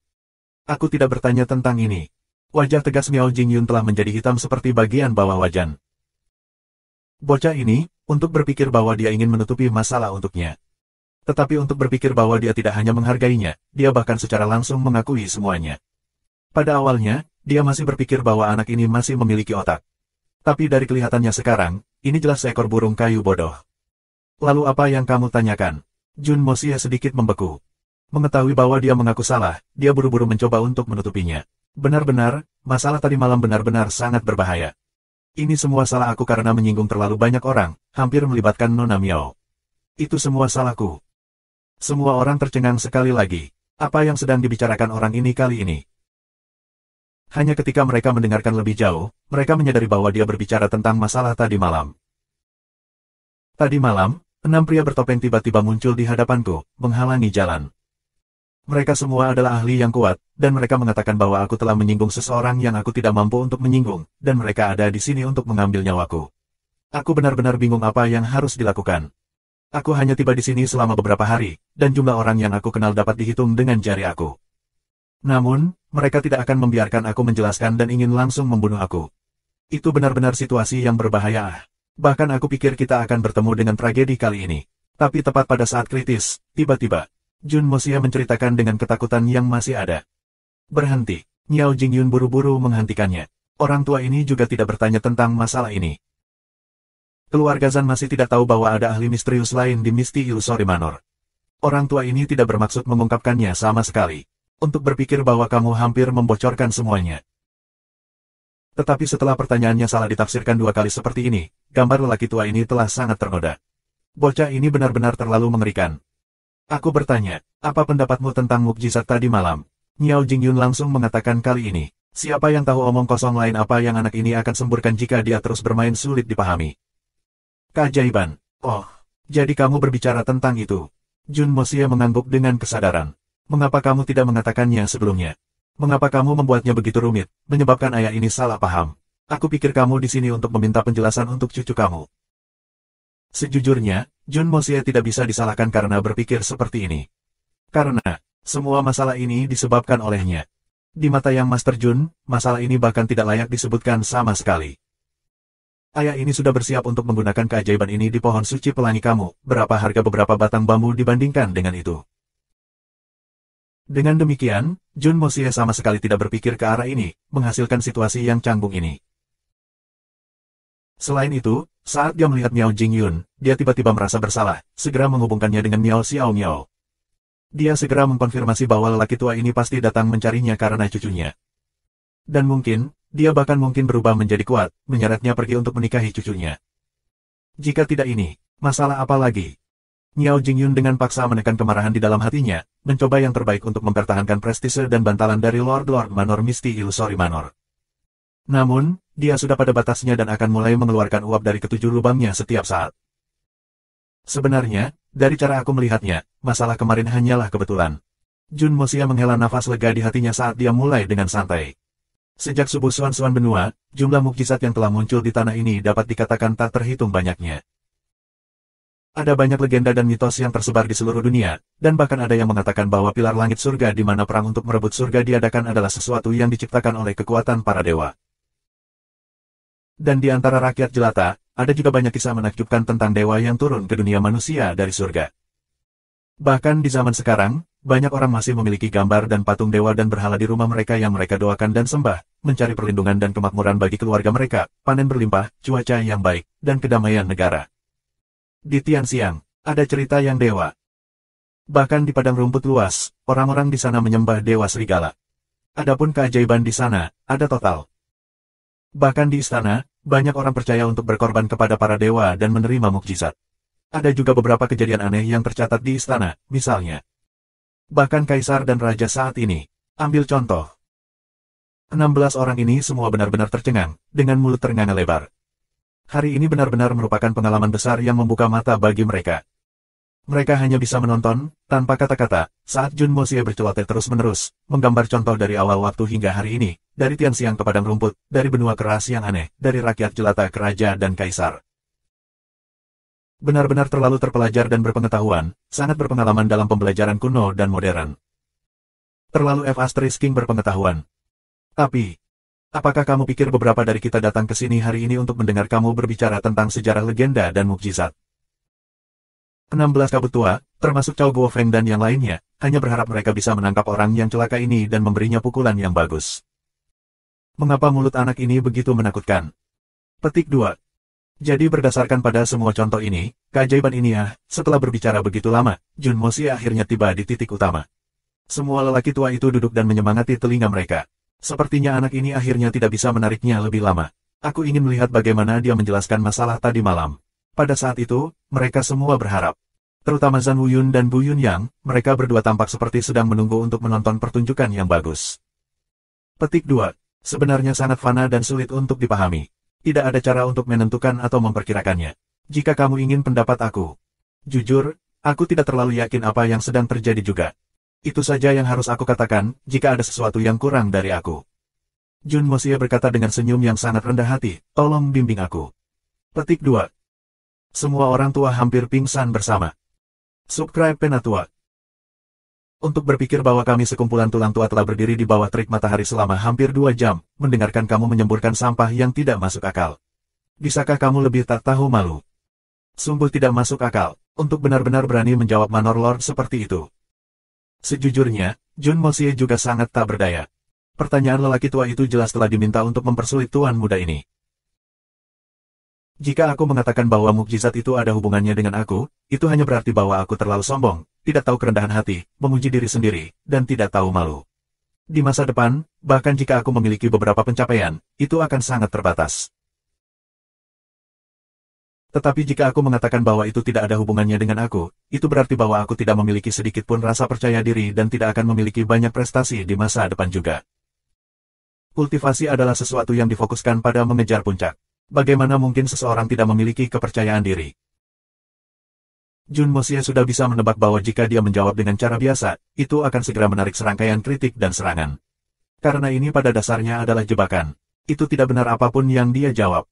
Aku tidak bertanya tentang ini. Wajah tegas Miao Jingyun telah menjadi hitam seperti bagian bawah wajan. Bocah ini, untuk berpikir bahwa dia ingin menutupi masalah untuknya. Tetapi untuk berpikir bahwa dia tidak hanya menghargainya, dia bahkan secara langsung mengakui semuanya. Pada awalnya, dia masih berpikir bahwa anak ini masih memiliki otak. Tapi dari kelihatannya sekarang, ini jelas seekor burung kayu bodoh. Lalu apa yang kamu tanyakan? Jun Moxie sedikit membeku. Mengetahui bahwa dia mengaku salah, dia buru-buru mencoba untuk menutupinya. Benar-benar, masalah tadi malam benar-benar sangat berbahaya. Ini semua salah aku karena menyinggung terlalu banyak orang, hampir melibatkan Nona Miao. Itu semua salahku. Semua orang tercengang sekali lagi. Apa yang sedang dibicarakan orang ini kali ini? Hanya ketika mereka mendengarkan lebih jauh, mereka menyadari bahwa dia berbicara tentang masalah tadi malam. Tadi malam, 6 pria bertopeng tiba-tiba muncul di hadapanku, menghalangi jalan. Mereka semua adalah ahli yang kuat, dan mereka mengatakan bahwa aku telah menyinggung seseorang yang aku tidak mampu untuk menyinggung, dan mereka ada di sini untuk mengambil nyawaku. Aku benar-benar bingung apa yang harus dilakukan. Aku hanya tiba di sini selama beberapa hari, dan jumlah orang yang aku kenal dapat dihitung dengan jari aku. Namun, mereka tidak akan membiarkan aku menjelaskan dan ingin langsung membunuh aku. Itu benar-benar situasi yang berbahaya. Bahkan aku pikir kita akan bertemu dengan tragedi kali ini. Tapi tepat pada saat kritis, tiba-tiba, Jun Mosia menceritakan dengan ketakutan yang masih ada. Berhenti. Miao Jingyun buru-buru menghentikannya. Orang tua ini juga tidak bertanya tentang masalah ini. Keluarga Zan masih tidak tahu bahwa ada ahli misterius lain di Misty Illusory Manor. Orang tua ini tidak bermaksud mengungkapkannya sama sekali. Untuk berpikir bahwa kamu hampir membocorkan semuanya. Tetapi setelah pertanyaannya salah ditafsirkan 2 kali seperti ini, gambar lelaki tua ini telah sangat ternoda. Bocah ini benar-benar terlalu mengerikan. Aku bertanya, apa pendapatmu tentang mukjizat tadi malam? Miao Jingyun langsung mengatakan kali ini. Siapa yang tahu omong kosong lain apa yang anak ini akan semburkan jika dia terus bermain sulit dipahami. Keajaiban. Oh, jadi kamu berbicara tentang itu. Jun Mosia mengangguk dengan kesadaran. Mengapa kamu tidak mengatakannya sebelumnya? Mengapa kamu membuatnya begitu rumit, menyebabkan ayah ini salah paham? Aku pikir kamu di sini untuk meminta penjelasan untuk cucu kamu. Sejujurnya, Jun Mosia tidak bisa disalahkan karena berpikir seperti ini. Karena, semua masalah ini disebabkan olehnya. Di mata Yang Master Jun, masalah ini bahkan tidak layak disebutkan sama sekali. Ayah ini sudah bersiap untuk menggunakan keajaiban ini di pohon suci pelangi kamu. Berapa harga beberapa batang bambu dibandingkan dengan itu? Dengan demikian, Jun Mosia sama sekali tidak berpikir ke arah ini, menghasilkan situasi yang canggung ini. Selain itu, saat dia melihat Miao Jingyun, dia tiba-tiba merasa bersalah, segera menghubungkannya dengan Miao Xiao Miao. Dia segera mengkonfirmasi bahwa lelaki tua ini pasti datang mencarinya karena cucunya. Dan mungkin, dia bahkan mungkin berubah menjadi kuat, menyeretnya pergi untuk menikahi cucunya. Jika tidak ini, masalah apa lagi? Miao Jingyun dengan paksa menekan kemarahan di dalam hatinya, mencoba yang terbaik untuk mempertahankan prestise dan bantalan dari Lord Manor Misty Illusory Manor. Namun, dia sudah pada batasnya dan akan mulai mengeluarkan uap dari ketujuh lubangnya setiap saat. Sebenarnya, dari cara aku melihatnya, masalah kemarin hanyalah kebetulan. Jun Mosia menghela nafas lega di hatinya saat dia mulai dengan santai. Sejak subuh Suan-Suan benua, jumlah mukjizat yang telah muncul di tanah ini dapat dikatakan tak terhitung banyaknya. Ada banyak legenda dan mitos yang tersebar di seluruh dunia, dan bahkan ada yang mengatakan bahwa pilar langit surga di mana perang untuk merebut surga diadakan adalah sesuatu yang diciptakan oleh kekuatan para dewa. Dan di antara rakyat jelata, ada juga banyak kisah menakjubkan tentang dewa yang turun ke dunia manusia dari surga. Bahkan di zaman sekarang, banyak orang masih memiliki gambar dan patung dewa dan berhala di rumah mereka yang mereka doakan dan sembah, mencari perlindungan dan kemakmuran bagi keluarga mereka, panen berlimpah, cuaca yang baik, dan kedamaian negara. Di Tianxiang, ada cerita yang dewa. Bahkan di padang rumput luas, orang-orang di sana menyembah dewa serigala. Adapun keajaiban di sana, ada total. Bahkan di istana, banyak orang percaya untuk berkorban kepada para dewa dan menerima mukjizat. Ada juga beberapa kejadian aneh yang tercatat di istana, misalnya. Bahkan kaisar dan raja saat ini. Ambil contoh. 16 orang ini semua benar-benar tercengang, dengan mulut ternganga lebar. Hari ini benar-benar merupakan pengalaman besar yang membuka mata bagi mereka. Mereka hanya bisa menonton, tanpa kata-kata, saat Jun Mosia berceloteh terus-menerus, menggambar contoh dari awal waktu hingga hari ini, dari Tianxiang ke padang rumput, dari benua keras yang aneh, dari rakyat jelata ke raja dan kaisar. Benar-benar terlalu terpelajar dan berpengetahuan, sangat berpengalaman dalam pembelajaran kuno dan modern. Terlalu King berpengetahuan. Tapi, apakah kamu pikir beberapa dari kita datang ke sini hari ini untuk mendengar kamu berbicara tentang sejarah legenda dan mukjizat? 16 kabut tua, termasuk Cao Guofeng dan yang lainnya, hanya berharap mereka bisa menangkap orang yang celaka ini dan memberinya pukulan yang bagus. Mengapa mulut anak ini begitu menakutkan? Petik 2. Jadi berdasarkan pada semua contoh ini, keajaiban ini setelah berbicara begitu lama, Jun Mosia akhirnya tiba di titik utama. Semua lelaki tua itu duduk dan menyemangati telinga mereka. Sepertinya anak ini akhirnya tidak bisa menariknya lebih lama. Aku ingin melihat bagaimana dia menjelaskan masalah tadi malam. Pada saat itu, mereka semua berharap. Terutama Zhang Wuyun dan Bu Yunyang, mereka berdua tampak seperti sedang menunggu untuk menonton pertunjukan yang bagus. Petik 2. Sebenarnya sangat fana dan sulit untuk dipahami. Tidak ada cara untuk menentukan atau memperkirakannya. Jika kamu ingin pendapat aku. Jujur, aku tidak terlalu yakin apa yang sedang terjadi juga. Itu saja yang harus aku katakan, jika ada sesuatu yang kurang dari aku. Jun Mosia berkata dengan senyum yang sangat rendah hati, tolong bimbing aku. Petik 2. Semua orang tua hampir pingsan bersama. Subscribe Penatua. Untuk berpikir bahwa kami sekumpulan tulang tua telah berdiri di bawah terik matahari selama hampir 2 jam, mendengarkan kamu menyemburkan sampah yang tidak masuk akal. Bisakah kamu lebih tak tahu malu? Sungguh tidak masuk akal, untuk benar-benar berani menjawab Manor Lord seperti itu. Sejujurnya, Jun Mosie juga sangat tak berdaya. Pertanyaan lelaki tua itu jelas telah diminta untuk mempersulit tuan muda ini. Jika aku mengatakan bahwa mukjizat itu ada hubungannya dengan aku, itu hanya berarti bahwa aku terlalu sombong, tidak tahu kerendahan hati, memuji diri sendiri, dan tidak tahu malu. Di masa depan, bahkan jika aku memiliki beberapa pencapaian, itu akan sangat terbatas. Tetapi jika aku mengatakan bahwa itu tidak ada hubungannya dengan aku, itu berarti bahwa aku tidak memiliki sedikit pun rasa percaya diri dan tidak akan memiliki banyak prestasi di masa depan juga. Kultivasi adalah sesuatu yang difokuskan pada mengejar puncak. Bagaimana mungkin seseorang tidak memiliki kepercayaan diri? Jun Mosie sudah bisa menebak bahwa jika dia menjawab dengan cara biasa, itu akan segera menarik serangkaian kritik dan serangan. Karena ini pada dasarnya adalah jebakan. Itu tidak benar apapun yang dia jawab.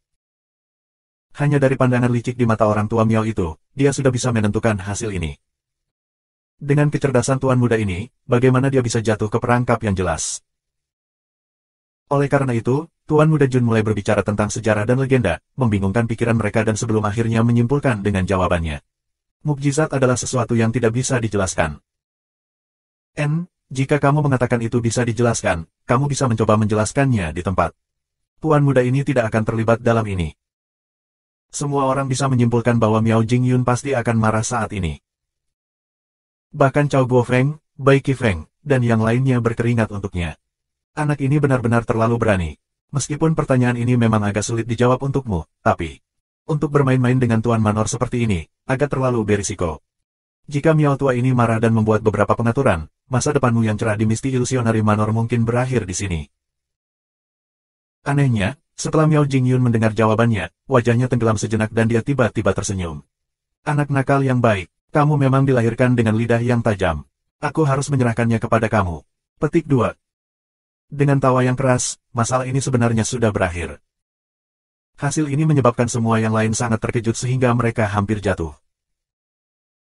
Hanya dari pandangan licik di mata orang tua Miao itu, dia sudah bisa menentukan hasil ini. Dengan kecerdasan tuan muda ini, bagaimana dia bisa jatuh ke perangkap yang jelas? Oleh karena itu, tuan muda Jun mulai berbicara tentang sejarah dan legenda, membingungkan pikiran mereka dan sebelum akhirnya menyimpulkan dengan jawabannya. Mukjizat adalah sesuatu yang tidak bisa dijelaskan. Jika kamu mengatakan itu bisa dijelaskan, kamu bisa mencoba menjelaskannya di tempat. Tuan muda ini tidak akan terlibat dalam ini. Semua orang bisa menyimpulkan bahwa Miao Jingyun pasti akan marah saat ini. Bahkan Cao Guofeng, Bai Qifeng, dan yang lainnya berkeringat untuknya. Anak ini benar-benar terlalu berani. Meskipun pertanyaan ini memang agak sulit dijawab untukmu, tapi untuk bermain-main dengan Tuan Manor seperti ini, agak terlalu berisiko. Jika Miao tua ini marah dan membuat beberapa pengaturan, masa depanmu yang cerah di Misty Illusionary Manor mungkin berakhir di sini. Anehnya, setelah Miao Jingyun mendengar jawabannya, wajahnya tenggelam sejenak dan dia tiba-tiba tersenyum. Anak nakal yang baik, kamu memang dilahirkan dengan lidah yang tajam. Aku harus menyerahkannya kepada kamu. Petik 2. Dengan tawa yang keras, masalah ini sebenarnya sudah berakhir. Hasil ini menyebabkan semua yang lain sangat terkejut sehingga mereka hampir jatuh.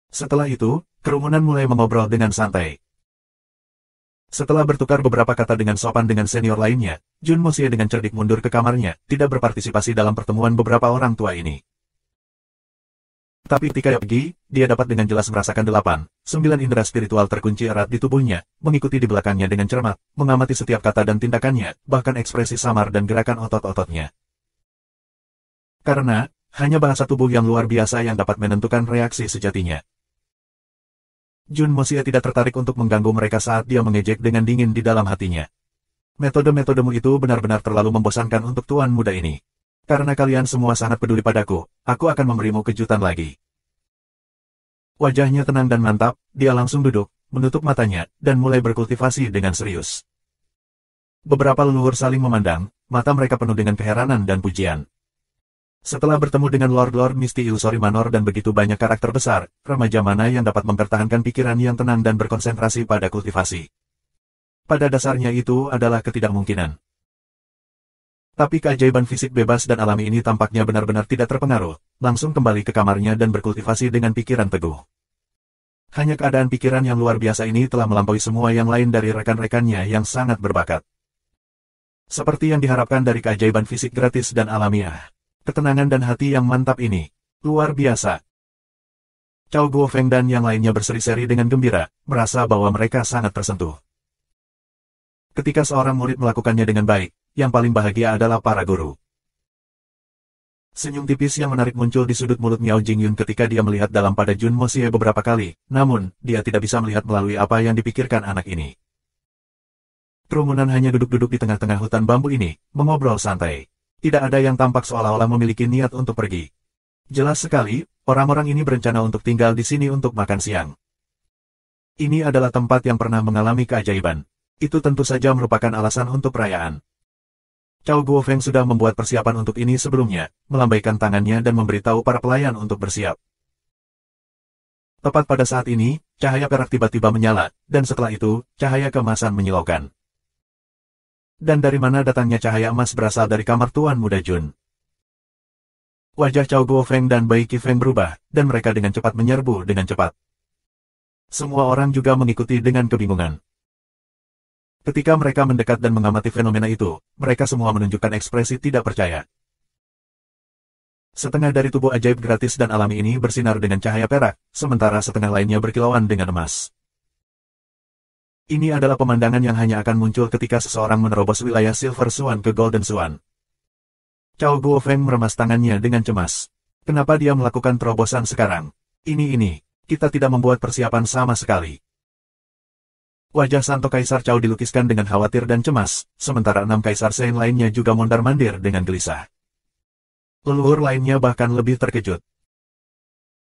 Setelah itu, kerumunan mulai mengobrol dengan santai. Setelah bertukar beberapa kata dengan sopan dengan senior lainnya, Jun Mosie dengan cerdik mundur ke kamarnya, tidak berpartisipasi dalam pertemuan beberapa orang tua ini. Tapi ketika dia pergi, dia dapat dengan jelas merasakan 9 indera spiritual terkunci erat di tubuhnya, mengikuti di belakangnya dengan cermat, mengamati setiap kata dan tindakannya, bahkan ekspresi samar dan gerakan otot-ototnya. Karena, hanya bahasa tubuh yang luar biasa yang dapat menentukan reaksi sejatinya. Jun Mosie tidak tertarik untuk mengganggu mereka saat dia mengejek dengan dingin di dalam hatinya. Metode-metodemu itu benar-benar terlalu membosankan untuk tuan muda ini. Karena kalian semua sangat peduli padaku, aku akan memberimu kejutan lagi. Wajahnya tenang dan mantap, dia langsung duduk, menutup matanya, dan mulai berkultivasi dengan serius. Beberapa leluhur saling memandang, mata mereka penuh dengan keheranan dan pujian. Setelah bertemu dengan Lord-Lord Misty Illusory Manor dan begitu banyak karakter besar, remaja mana yang dapat mempertahankan pikiran yang tenang dan berkonsentrasi pada kultivasi? Pada dasarnya itu adalah ketidakmungkinan. Tapi keajaiban fisik bebas dan alami ini tampaknya benar-benar tidak terpengaruh, langsung kembali ke kamarnya dan berkultivasi dengan pikiran teguh. Hanya keadaan pikiran yang luar biasa ini telah melampaui semua yang lain dari rekan-rekannya yang sangat berbakat. Seperti yang diharapkan dari keajaiban fisik gratis dan alamiah. Ketenangan dan hati yang mantap ini, luar biasa. Cao Guofeng dan yang lainnya berseri-seri dengan gembira, merasa bahwa mereka sangat tersentuh. Ketika seorang murid melakukannya dengan baik, yang paling bahagia adalah para guru. Senyum tipis yang menarik muncul di sudut mulut Miao Jingyun ketika dia melihat dalam pada Jun Mosie beberapa kali, namun, dia tidak bisa melihat melalui apa yang dipikirkan anak ini. Kerumunan hanya duduk-duduk di tengah-tengah hutan bambu ini, mengobrol santai. Tidak ada yang tampak seolah-olah memiliki niat untuk pergi. Jelas sekali, orang-orang ini berencana untuk tinggal di sini untuk makan siang. Ini adalah tempat yang pernah mengalami keajaiban. Itu tentu saja merupakan alasan untuk perayaan. Cao Guofeng sudah membuat persiapan untuk ini sebelumnya, melambaikan tangannya dan memberitahu para pelayan untuk bersiap. Tepat pada saat ini, cahaya perak tiba-tiba menyala, dan setelah itu, cahaya keemasan menyilaukan. Dan dari mana datangnya cahaya emas berasal dari kamar Tuan Muda Jun? Wajah Cao Guofeng dan Bai Qifeng berubah, dan mereka dengan cepat menyerbu dengan cepat. Semua orang juga mengikuti dengan kebingungan. Ketika mereka mendekat dan mengamati fenomena itu, mereka semua menunjukkan ekspresi tidak percaya. Setengah dari tubuh ajaib gratis dan alami ini bersinar dengan cahaya perak, sementara setengah lainnya berkilauan dengan emas. Ini adalah pemandangan yang hanya akan muncul ketika seseorang menerobos wilayah Silver Swan ke Golden Swan. Cao Guofeng meremas tangannya dengan cemas. Kenapa dia melakukan terobosan sekarang? Ini, kita tidak membuat persiapan sama sekali. Wajah Santo Kaisar Cao dilukiskan dengan khawatir dan cemas, sementara 6 Kaisar Shen lainnya juga mondar-mandir dengan gelisah. Leluhur lainnya bahkan lebih terkejut.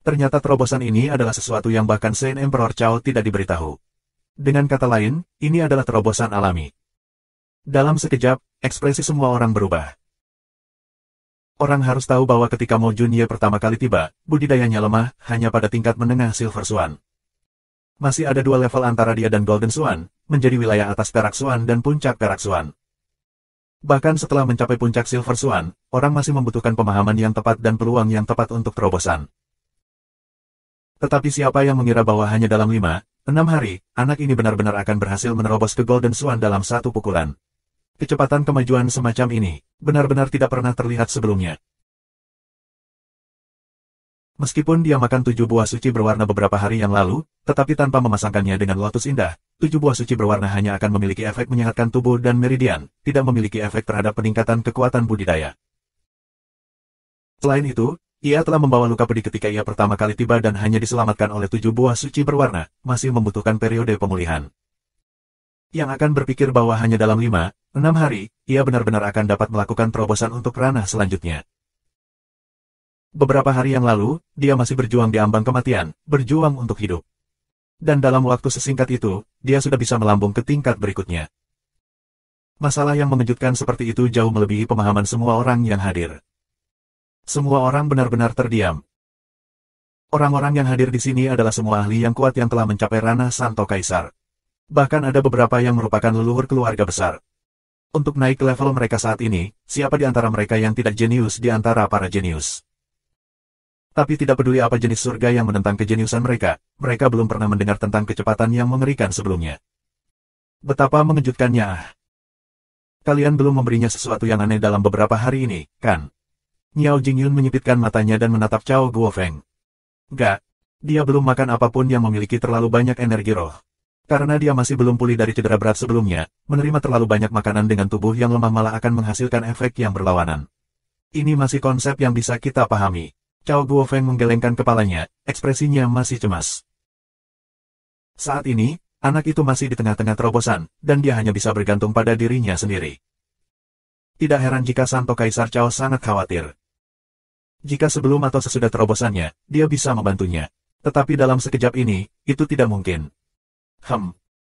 Ternyata terobosan ini adalah sesuatu yang bahkan Shen Emperor Cao tidak diberitahu. Dengan kata lain, ini adalah terobosan alami. Dalam sekejap, ekspresi semua orang berubah. Orang harus tahu bahwa ketika Mo Junye pertama kali tiba, budidayanya lemah, hanya pada tingkat menengah Silver Swan. Masih ada 2 level antara dia dan Golden Swan, menjadi wilayah atas Perak Swan dan puncak Perak Swan. Bahkan setelah mencapai puncak Silver Swan, orang masih membutuhkan pemahaman yang tepat dan peluang yang tepat untuk terobosan. Tetapi siapa yang mengira bahwa hanya dalam 5-6 hari, anak ini benar-benar akan berhasil menerobos ke Golden Swan dalam satu pukulan. Kecepatan kemajuan semacam ini, benar-benar tidak pernah terlihat sebelumnya. Meskipun dia makan 7 buah suci berwarna beberapa hari yang lalu, tetapi tanpa memasangkannya dengan lotus indah, 7 buah suci berwarna hanya akan memiliki efek menyehatkan tubuh dan meridian, tidak memiliki efek terhadap peningkatan kekuatan budidaya. Selain itu, ia telah membawa luka pedih ketika ia pertama kali tiba dan hanya diselamatkan oleh 7 buah suci berwarna, masih membutuhkan periode pemulihan. Yang akan berpikir bahwa hanya dalam 5-6 hari, ia benar-benar akan dapat melakukan terobosan untuk ranah selanjutnya. Beberapa hari yang lalu, dia masih berjuang di ambang kematian, berjuang untuk hidup. Dan dalam waktu sesingkat itu, dia sudah bisa melambung ke tingkat berikutnya. Masalah yang mengejutkan seperti itu jauh melebihi pemahaman semua orang yang hadir. Semua orang benar-benar terdiam. Orang-orang yang hadir di sini adalah semua ahli yang kuat yang telah mencapai ranah Santo Kaisar. Bahkan ada beberapa yang merupakan leluhur keluarga besar. Untuk naik ke level mereka saat ini, siapa di antara mereka yang tidak jenius di antara para jenius? Tapi tidak peduli apa jenis surga yang menentang kejeniusan mereka, mereka belum pernah mendengar tentang kecepatan yang mengerikan sebelumnya. Betapa mengejutkannya. Kalian belum memberinya sesuatu yang aneh dalam beberapa hari ini, kan? Niao Jingyun menyipitkan matanya dan menatap Cao Guofeng. Enggak, dia belum makan apapun yang memiliki terlalu banyak energi roh. Karena dia masih belum pulih dari cedera berat sebelumnya, menerima terlalu banyak makanan dengan tubuh yang lemah malah akan menghasilkan efek yang berlawanan. Ini masih konsep yang bisa kita pahami. Cao Guofeng menggelengkan kepalanya, ekspresinya masih cemas. Saat ini, anak itu masih di tengah-tengah terobosan, dan dia hanya bisa bergantung pada dirinya sendiri. Tidak heran jika Santo Kaisar Cao sangat khawatir. Jika sebelum atau sesudah terobosannya, dia bisa membantunya. Tetapi dalam sekejap ini, itu tidak mungkin.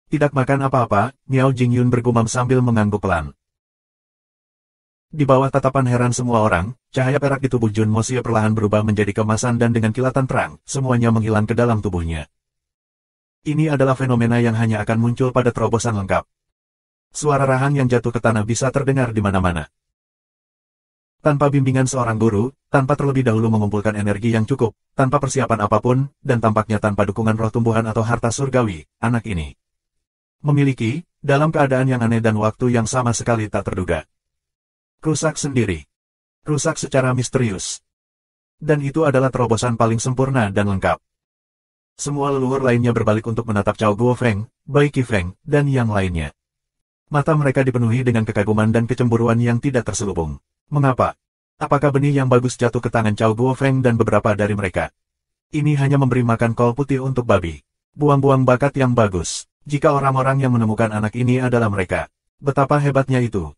Tidak makan apa-apa, Miao Jingyun bergumam sambil mengangguk pelan. Di bawah tatapan heran semua orang, cahaya perak di tubuh Jun Moxie perlahan berubah menjadi kemasan dan dengan kilatan terang, semuanya menghilang ke dalam tubuhnya. Ini adalah fenomena yang hanya akan muncul pada terobosan lengkap. Suara rahang yang jatuh ke tanah bisa terdengar di mana-mana. Tanpa bimbingan seorang guru, tanpa terlebih dahulu mengumpulkan energi yang cukup, tanpa persiapan apapun, dan tampaknya tanpa dukungan roh tumbuhan atau harta surgawi, anak ini memiliki, dalam keadaan yang aneh dan waktu yang sama sekali tak terduga. Rusak sendiri. Rusak secara misterius. Dan itu adalah terobosan paling sempurna dan lengkap. Semua leluhur lainnya berbalik untuk menatap Cao Guofeng, Bai Qifeng, dan yang lainnya. Mata mereka dipenuhi dengan kekaguman dan kecemburuan yang tidak terselubung. Mengapa? Apakah benih yang bagus jatuh ke tangan Cao Guofeng dan beberapa dari mereka? Ini hanya memberi makan kol putih untuk babi. Buang-buang bakat yang bagus. Jika orang-orang yang menemukan anak ini adalah mereka. Betapa hebatnya itu.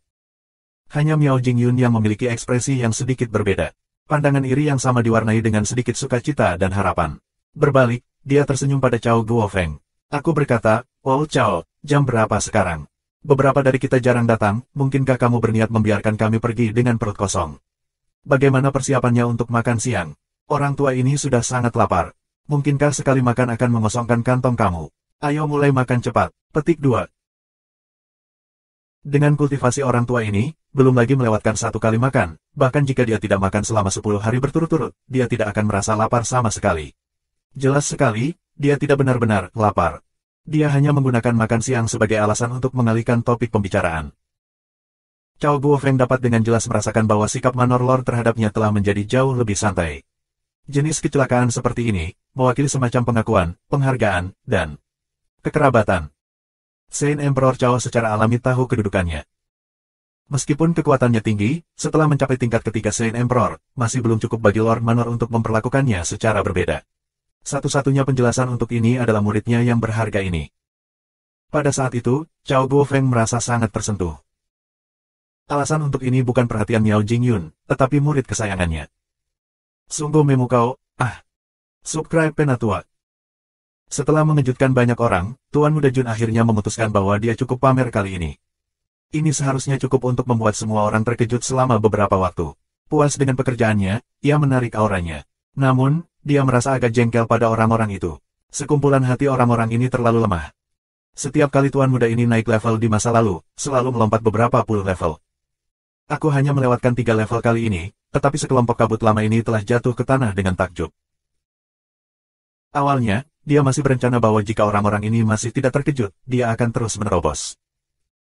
Hanya Miao Jingyun yang memiliki ekspresi yang sedikit berbeda. Pandangan iri yang sama diwarnai dengan sedikit sukacita dan harapan. Berbalik, dia tersenyum pada Cao Guofeng. Aku berkata, "Oh Cao, jam berapa sekarang? Beberapa dari kita jarang datang, mungkinkah kamu berniat membiarkan kami pergi dengan perut kosong? Bagaimana persiapannya untuk makan siang? Orang tua ini sudah sangat lapar. Mungkinkah sekali makan akan mengosongkan kantong kamu? Ayo mulai makan cepat." Petik 2. Dengan kultivasi orang tua ini, belum lagi melewatkan satu kali makan, bahkan jika dia tidak makan selama 10 hari berturut-turut, dia tidak akan merasa lapar sama sekali. Jelas sekali, dia tidak benar-benar lapar. Dia hanya menggunakan makan siang sebagai alasan untuk mengalihkan topik pembicaraan. Cao Guofeng dapat dengan jelas merasakan bahwa sikap Manor Lord terhadapnya telah menjadi jauh lebih santai. Jenis kecelakaan seperti ini mewakili semacam pengakuan, penghargaan, dan kekerabatan. Saint Emperor Cao secara alami tahu kedudukannya. Meskipun kekuatannya tinggi, setelah mencapai tingkat ketiga Saint Emperor, masih belum cukup bagi Lord Manor untuk memperlakukannya secara berbeda. Satu-satunya penjelasan untuk ini adalah muridnya yang berharga ini. Pada saat itu, Cao Guofeng merasa sangat tersentuh. Alasan untuk ini bukan perhatian Miao Jingyun, tetapi murid kesayangannya. Sungguh memukau, subscribe Penatua. Setelah mengejutkan banyak orang, Tuan Muda Jun akhirnya memutuskan bahwa dia cukup pamer kali ini. Ini seharusnya cukup untuk membuat semua orang terkejut selama beberapa waktu. Puas dengan pekerjaannya, ia menarik auranya. Namun, dia merasa agak jengkel pada orang-orang itu. Sekumpulan hati orang-orang ini terlalu lemah. Setiap kali Tuan Muda ini naik level di masa lalu, selalu melompat beberapa puluh level. Aku hanya melewatkan 3 level kali ini, tetapi sekelompok kabut lama ini telah jatuh ke tanah dengan takjub. Awalnya, dia masih berencana bahwa jika orang-orang ini masih tidak terkejut, dia akan terus menerobos.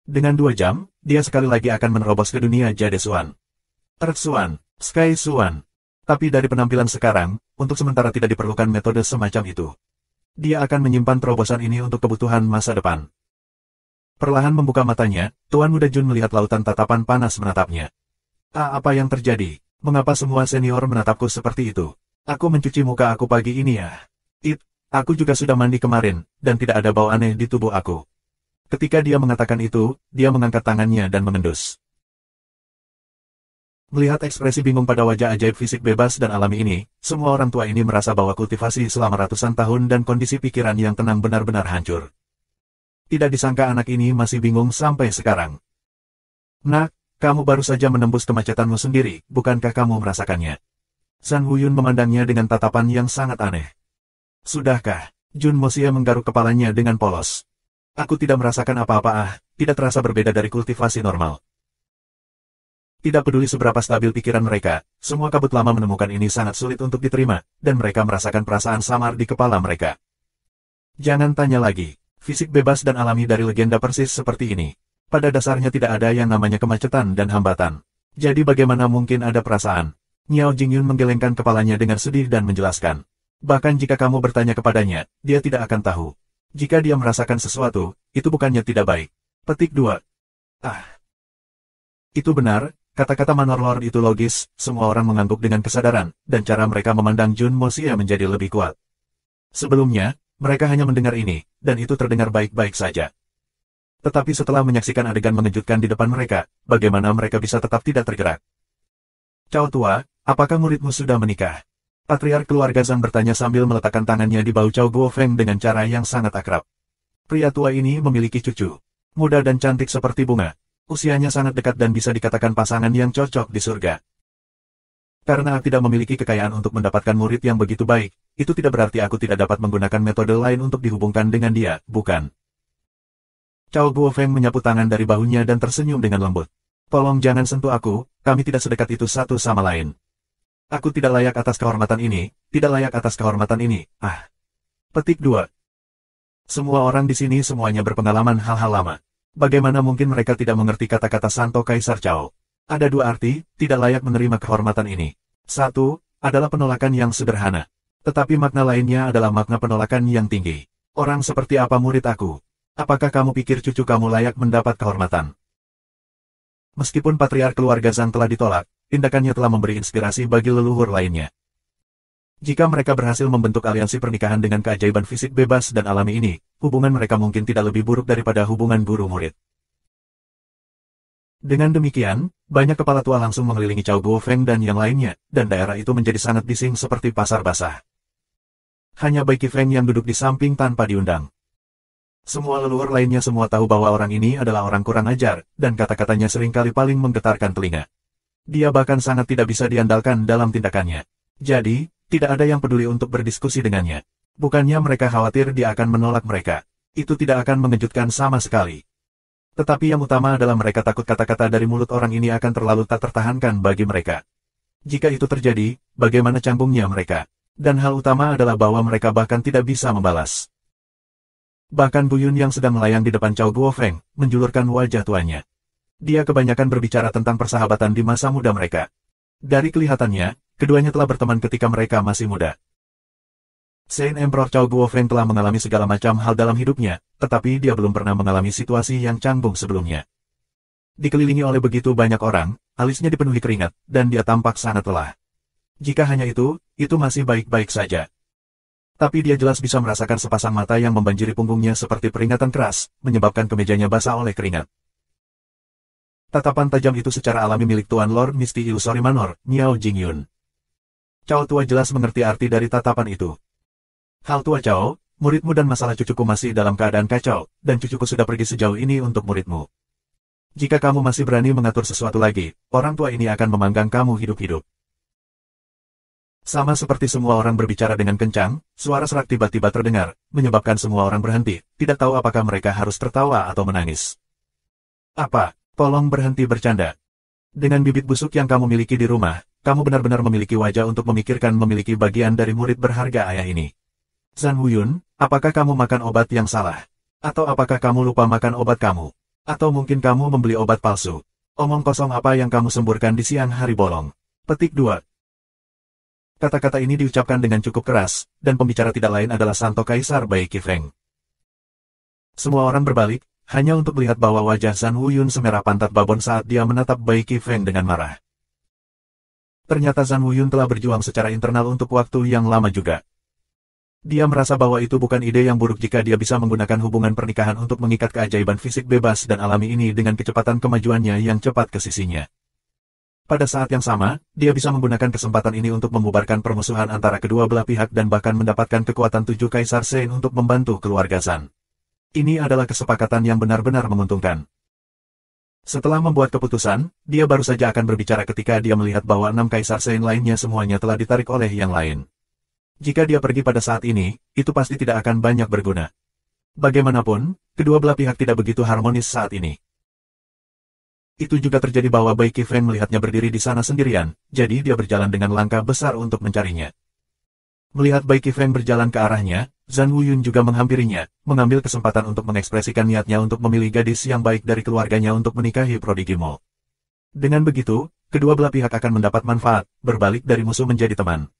Dengan 2 jam, dia sekali lagi akan menerobos ke dunia Jade Xuan, Earth Xuan, Sky Xuan. Tapi dari penampilan sekarang, untuk sementara tidak diperlukan metode semacam itu. Dia akan menyimpan terobosan ini untuk kebutuhan masa depan. Perlahan membuka matanya, Tuan Muda Jun melihat lautan tatapan panas menatapnya. Apa yang terjadi? Mengapa semua senior menatapku seperti itu? Aku mencuci muka aku pagi ini ya. Aku juga sudah mandi kemarin, dan tidak ada bau aneh di tubuh aku. Ketika dia mengatakan itu, dia mengangkat tangannya dan mengendus. Melihat ekspresi bingung pada wajah ajaib fisik bebas dan alami ini, semua orang tua ini merasa bahwa kultivasi selama ratusan tahun dan kondisi pikiran yang tenang benar-benar hancur. Tidak disangka anak ini masih bingung sampai sekarang. Nak, kamu baru saja menembus kemacetanmu sendiri, bukankah kamu merasakannya? San Huyun memandangnya dengan tatapan yang sangat aneh. Sudahkah? Jun Mosia menggaruk kepalanya dengan polos. Aku tidak merasakan apa-apa, tidak terasa berbeda dari kultivasi normal. Tidak peduli seberapa stabil pikiran mereka, semua kabut lama menemukan ini sangat sulit untuk diterima, dan mereka merasakan perasaan samar di kepala mereka. Jangan tanya lagi. Fisik bebas dan alami dari legenda persis seperti ini. Pada dasarnya tidak ada yang namanya kemacetan dan hambatan. Jadi bagaimana mungkin ada perasaan? Miao Jingyun menggelengkan kepalanya dengan sedih dan menjelaskan. Bahkan jika kamu bertanya kepadanya, dia tidak akan tahu. Jika dia merasakan sesuatu, itu bukannya tidak baik. Petik 2. Itu benar, kata-kata Manor Lord itu logis, semua orang mengangguk dengan kesadaran, dan cara mereka memandang Jun Mosia menjadi lebih kuat. Sebelumnya, mereka hanya mendengar ini, dan itu terdengar baik-baik saja. Tetapi setelah menyaksikan adegan mengejutkan di depan mereka, bagaimana mereka bisa tetap tidak tergerak? Cao tua, apakah muridmu sudah menikah? Patriark keluarga Zhang bertanya sambil meletakkan tangannya di bahu Cao Guofeng dengan cara yang sangat akrab. Pria tua ini memiliki cucu. Muda dan cantik seperti bunga. Usianya sangat dekat dan bisa dikatakan pasangan yang cocok di surga. Karena aku tidak memiliki kekayaan untuk mendapatkan murid yang begitu baik, itu tidak berarti aku tidak dapat menggunakan metode lain untuk dihubungkan dengan dia, bukan? Cao Guofeng menyapu tangan dari bahunya dan tersenyum dengan lembut. Tolong jangan sentuh aku, kami tidak sedekat itu satu sama lain. Aku tidak layak atas kehormatan ini, tidak layak atas kehormatan ini, Petik 2. Semua orang di sini semuanya berpengalaman hal-hal lama. Bagaimana mungkin mereka tidak mengerti kata-kata Santo Kaisar Cao? Ada 2 arti, tidak layak menerima kehormatan ini. 1, adalah penolakan yang sederhana. Tetapi makna lainnya adalah makna penolakan yang tinggi. Orang seperti apa murid aku? Apakah kamu pikir cucu kamu layak mendapat kehormatan? Meskipun patriark keluarga Zhang telah ditolak, tindakannya telah memberi inspirasi bagi leluhur lainnya. Jika mereka berhasil membentuk aliansi pernikahan dengan keajaiban fisik bebas dan alami ini, hubungan mereka mungkin tidak lebih buruk daripada hubungan guru-murid. Dengan demikian, banyak kepala tua langsung mengelilingi Cao Guofeng dan yang lainnya, dan daerah itu menjadi sangat bising seperti pasar basah. Hanya Bai Qifeng yang duduk di samping tanpa diundang. Semua leluhur lainnya semua tahu bahwa orang ini adalah orang kurang ajar, dan kata-katanya seringkali paling menggetarkan telinga. Dia bahkan sangat tidak bisa diandalkan dalam tindakannya. Jadi, tidak ada yang peduli untuk berdiskusi dengannya. Bukannya mereka khawatir dia akan menolak mereka. Itu tidak akan mengejutkan sama sekali. Tetapi yang utama adalah mereka takut kata-kata dari mulut orang ini akan terlalu tak tertahankan bagi mereka. Jika itu terjadi, bagaimana canggungnya mereka? Dan hal utama adalah bahwa mereka bahkan tidak bisa membalas. Bahkan Bu Yun yang sedang melayang di depan Cao Guofeng, menjulurkan wajah tuanya. Dia kebanyakan berbicara tentang persahabatan di masa muda mereka. Dari kelihatannya, keduanya telah berteman ketika mereka masih muda. Saint Emperor Cao Guofeng telah mengalami segala macam hal dalam hidupnya, tetapi dia belum pernah mengalami situasi yang canggung sebelumnya. Dikelilingi oleh begitu banyak orang, alisnya dipenuhi keringat, dan dia tampak sangat lelah. Jika hanya itu masih baik-baik saja. Tapi dia jelas bisa merasakan sepasang mata yang membanjiri punggungnya seperti peringatan keras, menyebabkan kemejanya basah oleh keringat. Tatapan tajam itu secara alami milik Tuan Lord Misty Illusory Manor, Miao Jingyun. Cao tua jelas mengerti arti dari tatapan itu. Hal tua Cao, muridmu dan masalah cucuku masih dalam keadaan kacau, dan cucuku sudah pergi sejauh ini untuk muridmu. Jika kamu masih berani mengatur sesuatu lagi, orang tua ini akan memanggang kamu hidup-hidup. Sama seperti semua orang berbicara dengan kencang, suara serak tiba-tiba terdengar, menyebabkan semua orang berhenti, tidak tahu apakah mereka harus tertawa atau menangis. Apa? Tolong berhenti bercanda. Dengan bibit busuk yang kamu miliki di rumah, kamu benar-benar memiliki wajah untuk memikirkan memiliki bagian dari murid berharga ayah ini. Zhan Wuyun, apakah kamu makan obat yang salah? Atau apakah kamu lupa makan obat kamu? Atau mungkin kamu membeli obat palsu? Omong kosong apa yang kamu semburkan di siang hari bolong? Petik 2. Kata-kata ini diucapkan dengan cukup keras, dan pembicara tidak lain adalah Santo Kaisar Bai Qifeng. Semua orang berbalik, hanya untuk melihat bahwa wajah Zhan Wuyun semerah pantat babon saat dia menatap Bai Qifeng dengan marah. Ternyata Zhan Wuyun telah berjuang secara internal untuk waktu yang lama juga. Dia merasa bahwa itu bukan ide yang buruk jika dia bisa menggunakan hubungan pernikahan untuk mengikat keajaiban fisik bebas dan alami ini dengan kecepatan kemajuannya yang cepat ke sisinya. Pada saat yang sama, dia bisa menggunakan kesempatan ini untuk membubarkan permusuhan antara kedua belah pihak dan bahkan mendapatkan kekuatan 7 Kaisar Sein untuk membantu keluarga Zhan. Ini adalah kesepakatan yang benar-benar menguntungkan. Setelah membuat keputusan, dia baru saja akan berbicara ketika dia melihat bahwa 6 Kaisar Sein lainnya semuanya telah ditarik oleh yang lain. Jika dia pergi pada saat ini, itu pasti tidak akan banyak berguna. Bagaimanapun, kedua belah pihak tidak begitu harmonis saat ini. Itu juga terjadi bahwa Bai Qifeng melihatnya berdiri di sana sendirian, jadi dia berjalan dengan langkah besar untuk mencarinya. Melihat Bai Qifeng berjalan ke arahnya, Zhan Wuyun juga menghampirinya, mengambil kesempatan untuk mengekspresikan niatnya untuk memilih gadis yang baik dari keluarganya untuk menikahi Prodigi Mo. Dengan begitu, kedua belah pihak akan mendapat manfaat, berbalik dari musuh menjadi teman.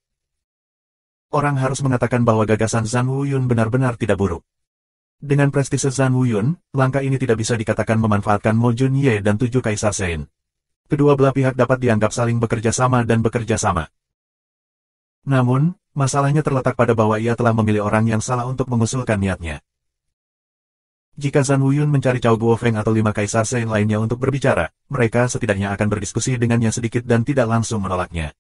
Orang harus mengatakan bahwa gagasan Zhan Wuyun benar-benar tidak buruk. Dengan prestise Zhan Wuyun, langkah ini tidak bisa dikatakan memanfaatkan Mo Junye dan 7 Kaisar Sein. Kedua belah pihak dapat dianggap saling bekerja sama dan bekerja sama. Namun, masalahnya terletak pada bahwa ia telah memilih orang yang salah untuk mengusulkan niatnya. Jika Zhan Wuyun mencari Cao Guofeng atau 5 Kaisar Sein lainnya untuk berbicara, mereka setidaknya akan berdiskusi dengannya sedikit dan tidak langsung menolaknya.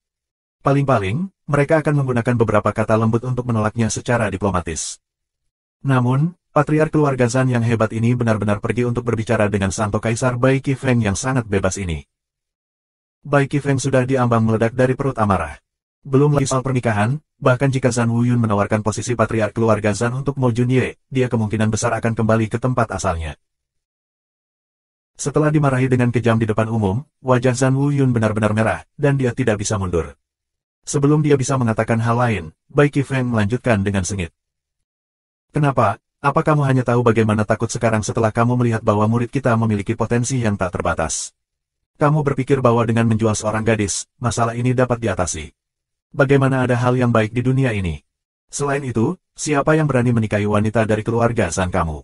Paling-paling, mereka akan menggunakan beberapa kata lembut untuk menolaknya secara diplomatis. Namun, patriark keluarga Zhan yang hebat ini benar-benar pergi untuk berbicara dengan Santo Kaisar Bai Qifeng yang sangat bebas ini. Bai Qifeng sudah diambang meledak dari perut amarah. Belum lagi soal pernikahan, bahkan jika Zhan Wuyun menawarkan posisi patriark keluarga Zhan untuk Mo Junye, dia kemungkinan besar akan kembali ke tempat asalnya. Setelah dimarahi dengan kejam di depan umum, wajah Zhan Wuyun benar-benar merah, dan dia tidak bisa mundur. Sebelum dia bisa mengatakan hal lain, Bai Qifeng melanjutkan dengan sengit. Kenapa? Apa kamu hanya tahu bagaimana takut sekarang setelah kamu melihat bahwa murid kita memiliki potensi yang tak terbatas? Kamu berpikir bahwa dengan menjual seorang gadis, masalah ini dapat diatasi. Bagaimana ada hal yang baik di dunia ini? Selain itu, siapa yang berani menikahi wanita dari keluarga Zhan kamu?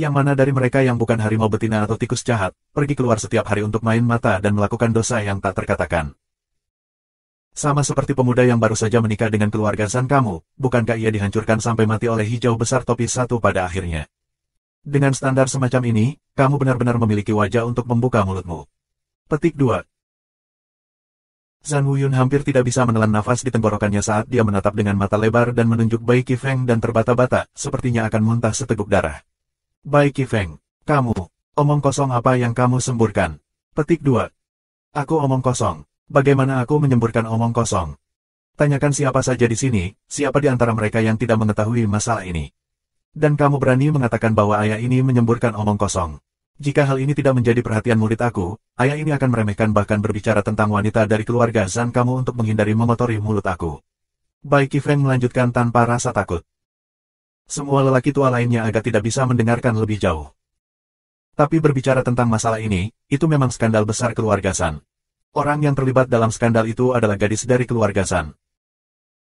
Yang mana dari mereka yang bukan harimau betina atau tikus jahat, pergi keluar setiap hari untuk main mata dan melakukan dosa yang tak terkatakan? Sama seperti pemuda yang baru saja menikah dengan keluarga Zhan kamu, bukankah ia dihancurkan sampai mati oleh hijau besar topi satu pada akhirnya? Dengan standar semacam ini, kamu benar-benar memiliki wajah untuk membuka mulutmu. Petik 2. Zhan Wuyun hampir tidak bisa menelan nafas di tenggorokannya saat dia menatap dengan mata lebar dan menunjuk Bai Qifeng dan terbata-bata, sepertinya akan muntah seteguk darah. Bai Qifeng, kamu, omong kosong apa yang kamu semburkan? Petik 2. Aku omong kosong. Bagaimana aku menyemburkan omong kosong? Tanyakan siapa saja di sini, siapa di antara mereka yang tidak mengetahui masalah ini. Dan kamu berani mengatakan bahwa ayah ini menyemburkan omong kosong. Jika hal ini tidak menjadi perhatian murid aku, ayah ini akan meremehkan bahkan berbicara tentang wanita dari keluarga Zhan kamu untuk menghindari mengotori mulut aku. Bai Qifeng melanjutkan tanpa rasa takut. Semua lelaki tua lainnya agak tidak bisa mendengarkan lebih jauh. Tapi berbicara tentang masalah ini, itu memang skandal besar keluarga San. Orang yang terlibat dalam skandal itu adalah gadis dari keluarga San.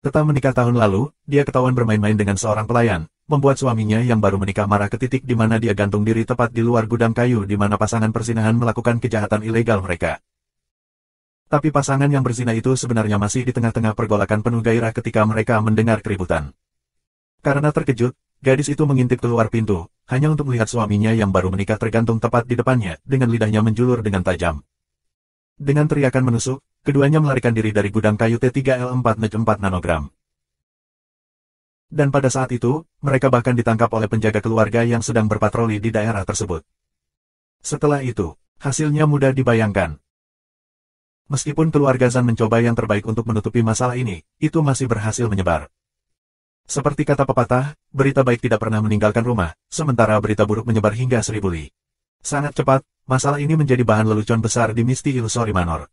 Setelah menikah tahun lalu, dia ketahuan bermain-main dengan seorang pelayan, membuat suaminya yang baru menikah marah ke titik di mana dia gantung diri tepat di luar gudang kayu di mana pasangan persinahan melakukan kejahatan ilegal mereka. Tapi pasangan yang berzina itu sebenarnya masih di tengah-tengah pergolakan penuh gairah ketika mereka mendengar keributan. Karena terkejut, gadis itu mengintip keluar pintu, hanya untuk melihat suaminya yang baru menikah tergantung tepat di depannya, dengan lidahnya menjulur dengan tajam. Dengan teriakan menusuk, keduanya melarikan diri dari gudang kayu T3L4-4 nanogram. Dan pada saat itu, mereka bahkan ditangkap oleh penjaga keluarga yang sedang berpatroli di daerah tersebut. Setelah itu, hasilnya mudah dibayangkan. Meskipun keluarga Zan mencoba yang terbaik untuk menutupi masalah ini, itu masih berhasil menyebar. Seperti kata pepatah, berita baik tidak pernah meninggalkan rumah, sementara berita buruk menyebar hingga 1000 li. Sangat cepat, masalah ini menjadi bahan lelucon besar di Misty Illusory Manor.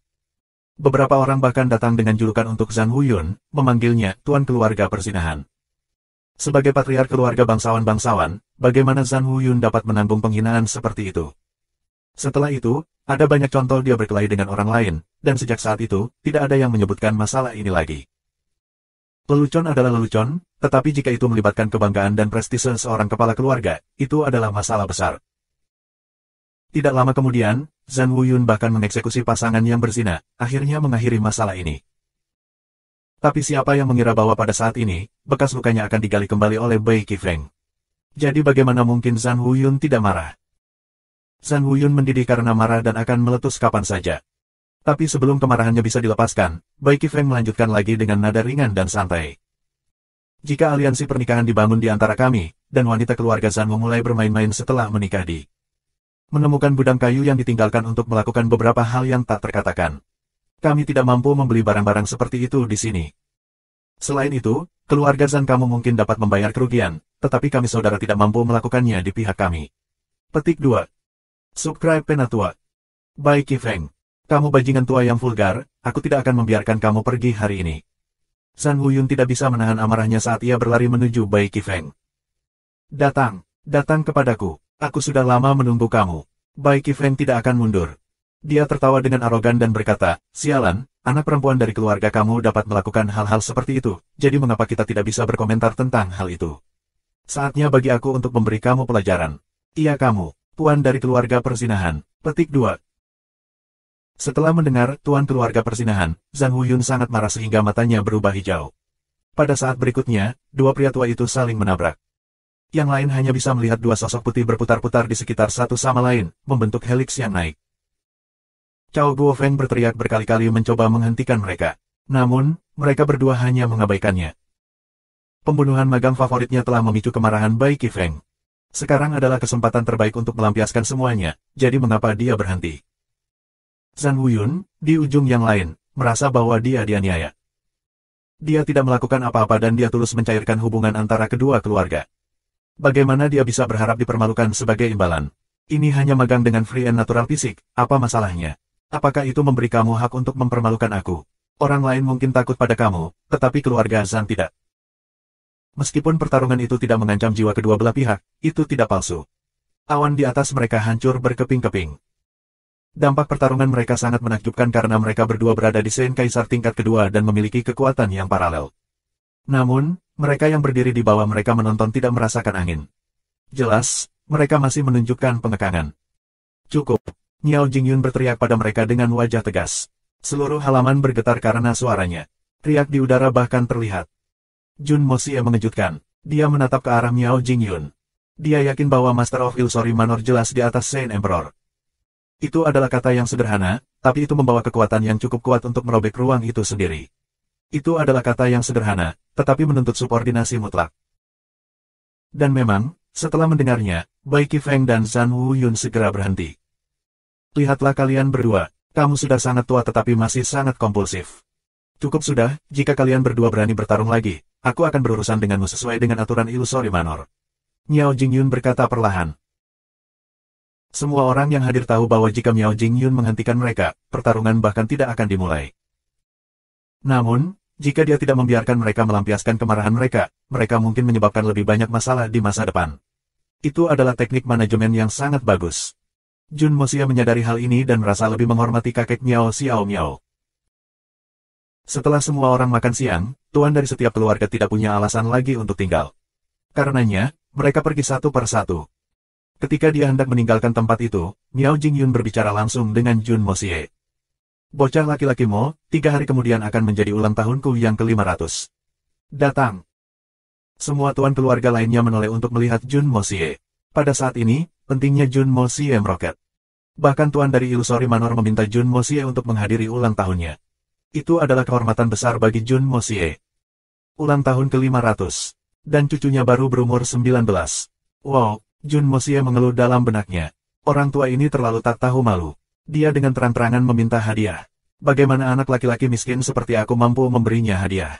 Beberapa orang bahkan datang dengan julukan untuk Zhang Huyun, memanggilnya Tuan Keluarga Persinahan. Sebagai patriark keluarga bangsawan-bangsawan, bagaimana Zhang Huyun dapat menanggung penghinaan seperti itu? Setelah itu, ada banyak contoh dia berkelahi dengan orang lain, dan sejak saat itu, tidak ada yang menyebutkan masalah ini lagi. Lelucon adalah lelucon, tetapi jika itu melibatkan kebanggaan dan prestise seorang kepala keluarga, itu adalah masalah besar. Tidak lama kemudian, Zhang Huyun bahkan mengeksekusi pasangan yang berzina, akhirnya mengakhiri masalah ini. Tapi siapa yang mengira bahwa pada saat ini, bekas lukanya akan digali kembali oleh Bai Qifeng? Jadi bagaimana mungkin Zhang Huyun tidak marah? Zhang Huyun mendidih karena marah dan akan meletus kapan saja. Tapi sebelum kemarahannya bisa dilepaskan, Bai Qifeng melanjutkan lagi dengan nada ringan dan santai. Jika aliansi pernikahan dibangun di antara kami, dan wanita keluarga Zhan memulai bermain-main setelah menikah menemukan gudang kayu yang ditinggalkan untuk melakukan beberapa hal yang tak terkatakan. Kami tidak mampu membeli barang-barang seperti itu di sini. Selain itu, keluarga Zhan kamu mungkin dapat membayar kerugian, tetapi kami saudara tidak mampu melakukannya di pihak kami. Petik 2. Subscribe Penatua. Bai Qifeng. Kamu bajingan tua yang vulgar, aku tidak akan membiarkan kamu pergi hari ini. Zhang Huyun tidak bisa menahan amarahnya saat ia berlari menuju Bai Qifeng. Datang kepadaku. Aku sudah lama menunggu kamu. Bai Qifeng tidak akan mundur. Dia tertawa dengan arogan dan berkata, sialan, anak perempuan dari keluarga kamu dapat melakukan hal-hal seperti itu, jadi mengapa kita tidak bisa berkomentar tentang hal itu? Saatnya bagi aku untuk memberi kamu pelajaran. Iya kamu, tuan dari keluarga persinahan. Petik 2. Setelah mendengar tuan keluarga persinahan, Zhang Huyun sangat marah sehingga matanya berubah hijau. Pada saat berikutnya, dua pria tua itu saling menabrak. Yang lain hanya bisa melihat dua sosok putih berputar-putar di sekitar satu sama lain, membentuk heliks yang naik. Cao Guofeng berteriak berkali-kali mencoba menghentikan mereka. Namun, mereka berdua hanya mengabaikannya. Pembunuhan magang favoritnya telah memicu kemarahan Bai Qifeng. Sekarang adalah kesempatan terbaik untuk melampiaskan semuanya, jadi mengapa dia berhenti? Zhang Huyun, di ujung yang lain, merasa bahwa dia dianiaya. Dia tidak melakukan apa-apa dan dia tulus mencairkan hubungan antara kedua keluarga. Bagaimana dia bisa berharap dipermalukan sebagai imbalan? Ini hanya magang dengan free and natural fisik, apa masalahnya? Apakah itu memberi kamu hak untuk mempermalukan aku? Orang lain mungkin takut pada kamu, tetapi keluarga Zhan tidak. Meskipun pertarungan itu tidak mengancam jiwa kedua belah pihak, itu tidak palsu. Awan di atas mereka hancur berkeping-keping. Dampak pertarungan mereka sangat menakjubkan karena mereka berdua berada di Sen Kaisar tingkat kedua dan memiliki kekuatan yang paralel. Namun, mereka yang berdiri di bawah mereka menonton tidak merasakan angin. Jelas, mereka masih menunjukkan pengekangan. Cukup. Miao Jingyun berteriak pada mereka dengan wajah tegas. Seluruh halaman bergetar karena suaranya. Riak di udara bahkan terlihat. Jun Moxie mengejutkan. Dia menatap ke arah Miao Jingyun. Dia yakin bahwa Master of Illusory Manor jelas di atas Saint Emperor. Itu adalah kata yang sederhana, tapi itu membawa kekuatan yang cukup kuat untuk merobek ruang itu sendiri. Itu adalah kata yang sederhana, tetapi menuntut subordinasi mutlak. Dan memang, setelah mendengarnya, Bai Qifeng dan Zhang Huyun segera berhenti. Lihatlah kalian berdua, kamu sudah sangat tua tetapi masih sangat kompulsif. Cukup sudah, jika kalian berdua berani bertarung lagi, aku akan berurusan denganmu sesuai dengan aturan Illusory Manor. Miao Jingyun berkata perlahan. Semua orang yang hadir tahu bahwa jika Miao Jingyun menghentikan mereka, pertarungan bahkan tidak akan dimulai. Namun, Jika dia tidak membiarkan mereka melampiaskan kemarahan mereka, mereka mungkin menyebabkan lebih banyak masalah di masa depan. Itu adalah teknik manajemen yang sangat bagus. Jun Moxie menyadari hal ini dan merasa lebih menghormati kakek Miao Xiao Miao. Setelah semua orang makan siang, tuan dari setiap keluarga tidak punya alasan lagi untuk tinggal. Karenanya, mereka pergi satu per satu. Ketika dia hendak meninggalkan tempat itu, Miao Jingyun berbicara langsung dengan Jun Moxie. Bocah laki-laki Mo, 3 hari kemudian akan menjadi ulang tahunku yang ke-500. Datang. Semua tuan keluarga lainnya menoleh untuk melihat Jun Moxie. Pada saat ini, pentingnya Jun Moxie meroket. Bahkan tuan dari Illusory Manor meminta Jun Moxie untuk menghadiri ulang tahunnya. Itu adalah kehormatan besar bagi Jun Moxie. Ulang tahun ke-500. Dan cucunya baru berumur 19. Wow, Jun Moxie mengeluh dalam benaknya. Orang tua ini terlalu tak tahu malu. Dia dengan terang-terangan meminta hadiah. Bagaimana anak laki-laki miskin seperti aku mampu memberinya hadiah?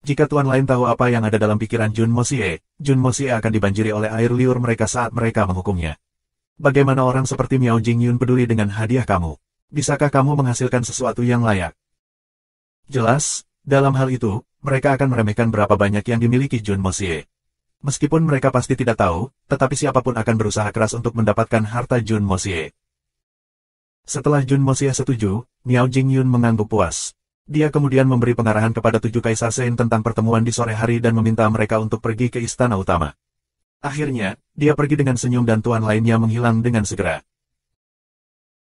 Jika tuan lain tahu apa yang ada dalam pikiran Jun Moxie akan dibanjiri oleh air liur mereka saat mereka menghukumnya. Bagaimana orang seperti Miao Jingyun peduli dengan hadiah kamu? Bisakah kamu menghasilkan sesuatu yang layak? Jelas, dalam hal itu, mereka akan meremehkan berapa banyak yang dimiliki Jun Moxie. Meskipun mereka pasti tidak tahu, tetapi siapapun akan berusaha keras untuk mendapatkan harta Jun Moxie. Setelah Jun Moxie setuju, Miao Jingyun mengangguk puas. Dia kemudian memberi pengarahan kepada 7 Kaisar Sein tentang pertemuan di sore hari dan meminta mereka untuk pergi ke istana utama. Akhirnya, dia pergi dengan senyum dan tuan lainnya menghilang dengan segera.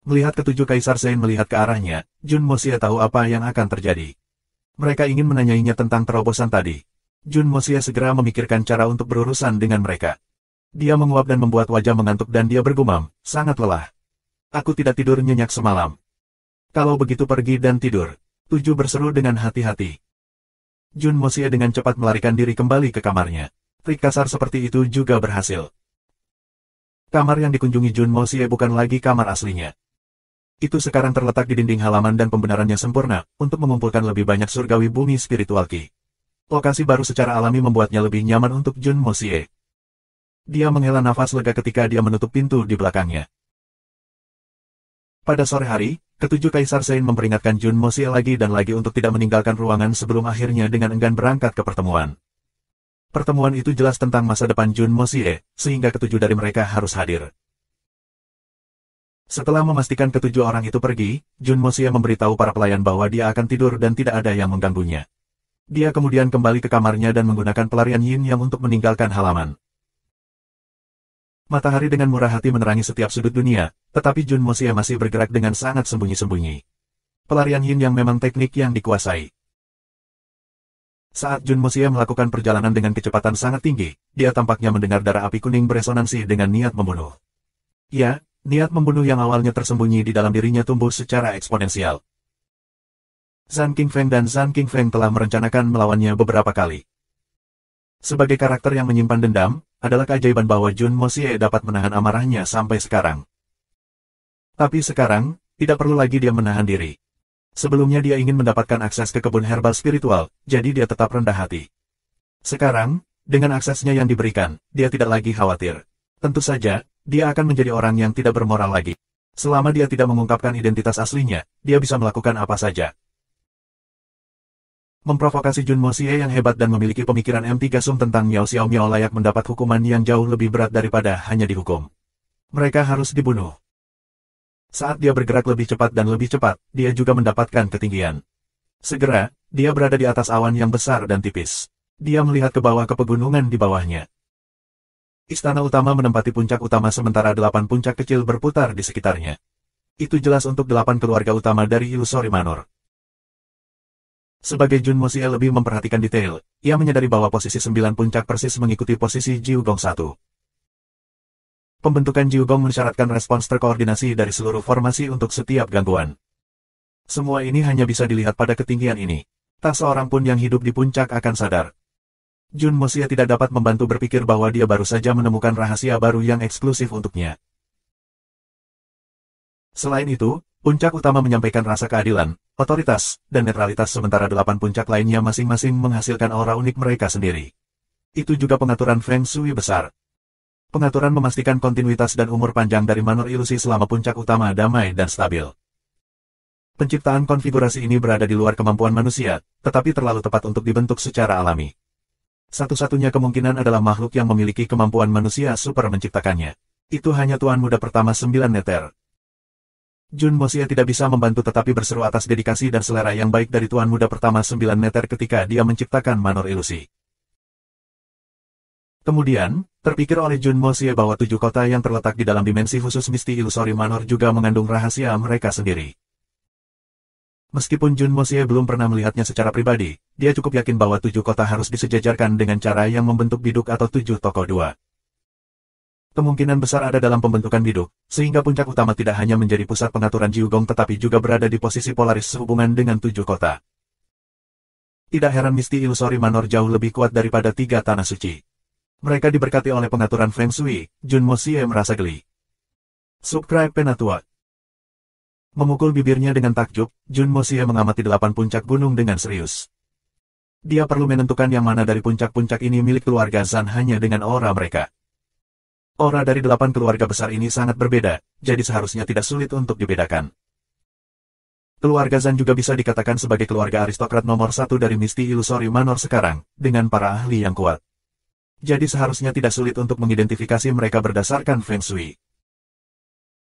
Melihat ke-7 Kaisar Sein melihat ke arahnya, Jun Moxie tahu apa yang akan terjadi. Mereka ingin menanyainya tentang terobosan tadi. Jun Moxie segera memikirkan cara untuk berurusan dengan mereka. Dia menguap dan membuat wajah mengantuk dan dia bergumam, sangat lelah. Aku tidak tidur nyenyak semalam. Kalau begitu pergi dan tidur. 7 berseru dengan hati-hati. Jun Moxie dengan cepat melarikan diri kembali ke kamarnya. Trik kasar seperti itu juga berhasil. Kamar yang dikunjungi Jun Moxie bukan lagi kamar aslinya. Itu sekarang terletak di dinding halaman dan pembenarannya sempurna, untuk mengumpulkan lebih banyak surgawi bumi spiritual Qi. Lokasi baru secara alami membuatnya lebih nyaman untuk Jun Moxie. Dia menghela nafas lega ketika dia menutup pintu di belakangnya. Pada sore hari, ke-7 Kaisar Sein memperingatkan Jun Moxie lagi dan lagi untuk tidak meninggalkan ruangan sebelum akhirnya dengan enggan berangkat ke pertemuan. Pertemuan itu jelas tentang masa depan Jun Moxie, sehingga ke-7 dari mereka harus hadir. Setelah memastikan ke-7 orang itu pergi, Jun Moxie memberitahu para pelayan bahwa dia akan tidur dan tidak ada yang mengganggunya. Dia kemudian kembali ke kamarnya dan menggunakan pelarian yin yang untuk meninggalkan halaman. Matahari dengan murah hati menerangi setiap sudut dunia, tetapi Jun Moxie masih bergerak dengan sangat sembunyi-sembunyi. Pelarian yin yang memang teknik yang dikuasai. Saat Jun Moxie melakukan perjalanan dengan kecepatan sangat tinggi, dia tampaknya mendengar darah api kuning beresonansi dengan niat membunuh. Ya, niat membunuh yang awalnya tersembunyi di dalam dirinya tumbuh secara eksponensial. Zhan Qingfeng dan Zhan Qingfeng telah merencanakan melawannya beberapa kali. Sebagai karakter yang menyimpan dendam, adalah keajaiban bahwa Jun Moxie dapat menahan amarahnya sampai sekarang. Tapi sekarang, tidak perlu lagi dia menahan diri. Sebelumnya dia ingin mendapatkan akses ke kebun herbal spiritual, jadi dia tetap rendah hati. Sekarang, dengan aksesnya yang diberikan, dia tidak lagi khawatir. Tentu saja, dia akan menjadi orang yang tidak bermoral lagi. Selama dia tidak mengungkapkan identitas aslinya, dia bisa melakukan apa saja. Memprovokasi Jun Moxie yang hebat dan memiliki pemikiran M3 Sum tentang Miao Xiao Miao layak mendapat hukuman yang jauh lebih berat daripada hanya dihukum. Mereka harus dibunuh. Saat dia bergerak lebih cepat dan lebih cepat, dia juga mendapatkan ketinggian. Segera, dia berada di atas awan yang besar dan tipis. Dia melihat ke bawah ke pegunungan di bawahnya. Istana utama menempati puncak utama sementara 8 puncak kecil berputar di sekitarnya. Itu jelas untuk 8 keluarga utama dari Illusory Manor. Sebagai Jun Moxie lebih memperhatikan detail, ia menyadari bahwa posisi 9 puncak persis mengikuti posisi Jiugong 1. Pembentukan Jiugong mensyaratkan respons terkoordinasi dari seluruh formasi untuk setiap gangguan. Semua ini hanya bisa dilihat pada ketinggian ini. Tak seorang pun yang hidup di puncak akan sadar. Jun Moxie tidak dapat membantu berpikir bahwa dia baru saja menemukan rahasia baru yang eksklusif untuknya. Selain itu, puncak utama menyampaikan rasa keadilan, otoritas, dan netralitas sementara 8 puncak lainnya masing-masing menghasilkan aura unik mereka sendiri. Itu juga pengaturan Feng Shui besar. Pengaturan memastikan kontinuitas dan umur panjang dari manor ilusi selama puncak utama damai dan stabil. Penciptaan konfigurasi ini berada di luar kemampuan manusia, tetapi terlalu tepat untuk dibentuk secara alami. Satu-satunya kemungkinan adalah makhluk yang memiliki kemampuan manusia super menciptakannya. Itu hanya Tuan Muda pertama 9 meter. Jun Moxie tidak bisa membantu tetapi berseru atas dedikasi dan selera yang baik dari Tuan Muda pertama 9 meter ketika dia menciptakan manor ilusi. Kemudian, terpikir oleh Jun Moxie bahwa 7 kota yang terletak di dalam dimensi khusus Misty Illusory Manor juga mengandung rahasia mereka sendiri. Meskipun Jun Moxie belum pernah melihatnya secara pribadi, dia cukup yakin bahwa 7 kota harus disejajarkan dengan cara yang membentuk biduk atau 7 tokoh 2. Kemungkinan besar ada dalam pembentukan biduk, sehingga puncak utama tidak hanya menjadi pusat pengaturan Jiugong tetapi juga berada di posisi polaris sehubungan dengan 7 kota. Tidak heran Misty Illusory Manor jauh lebih kuat daripada 3 tanah suci. Mereka diberkati oleh pengaturan Feng Shui, Jun Moxie merasa geli. Subscribe Penatua. Memukul bibirnya dengan takjub, Jun Moxie mengamati 8 puncak gunung dengan serius. Dia perlu menentukan yang mana dari puncak-puncak ini milik keluarga Zhan hanya dengan aura mereka. Aura dari 8 keluarga besar ini sangat berbeda, jadi seharusnya tidak sulit untuk dibedakan. Keluarga Zhan juga bisa dikatakan sebagai keluarga aristokrat nomor 1 dari Misty Illusory Manor sekarang, dengan para ahli yang kuat. Jadi seharusnya tidak sulit untuk mengidentifikasi mereka berdasarkan Feng Shui.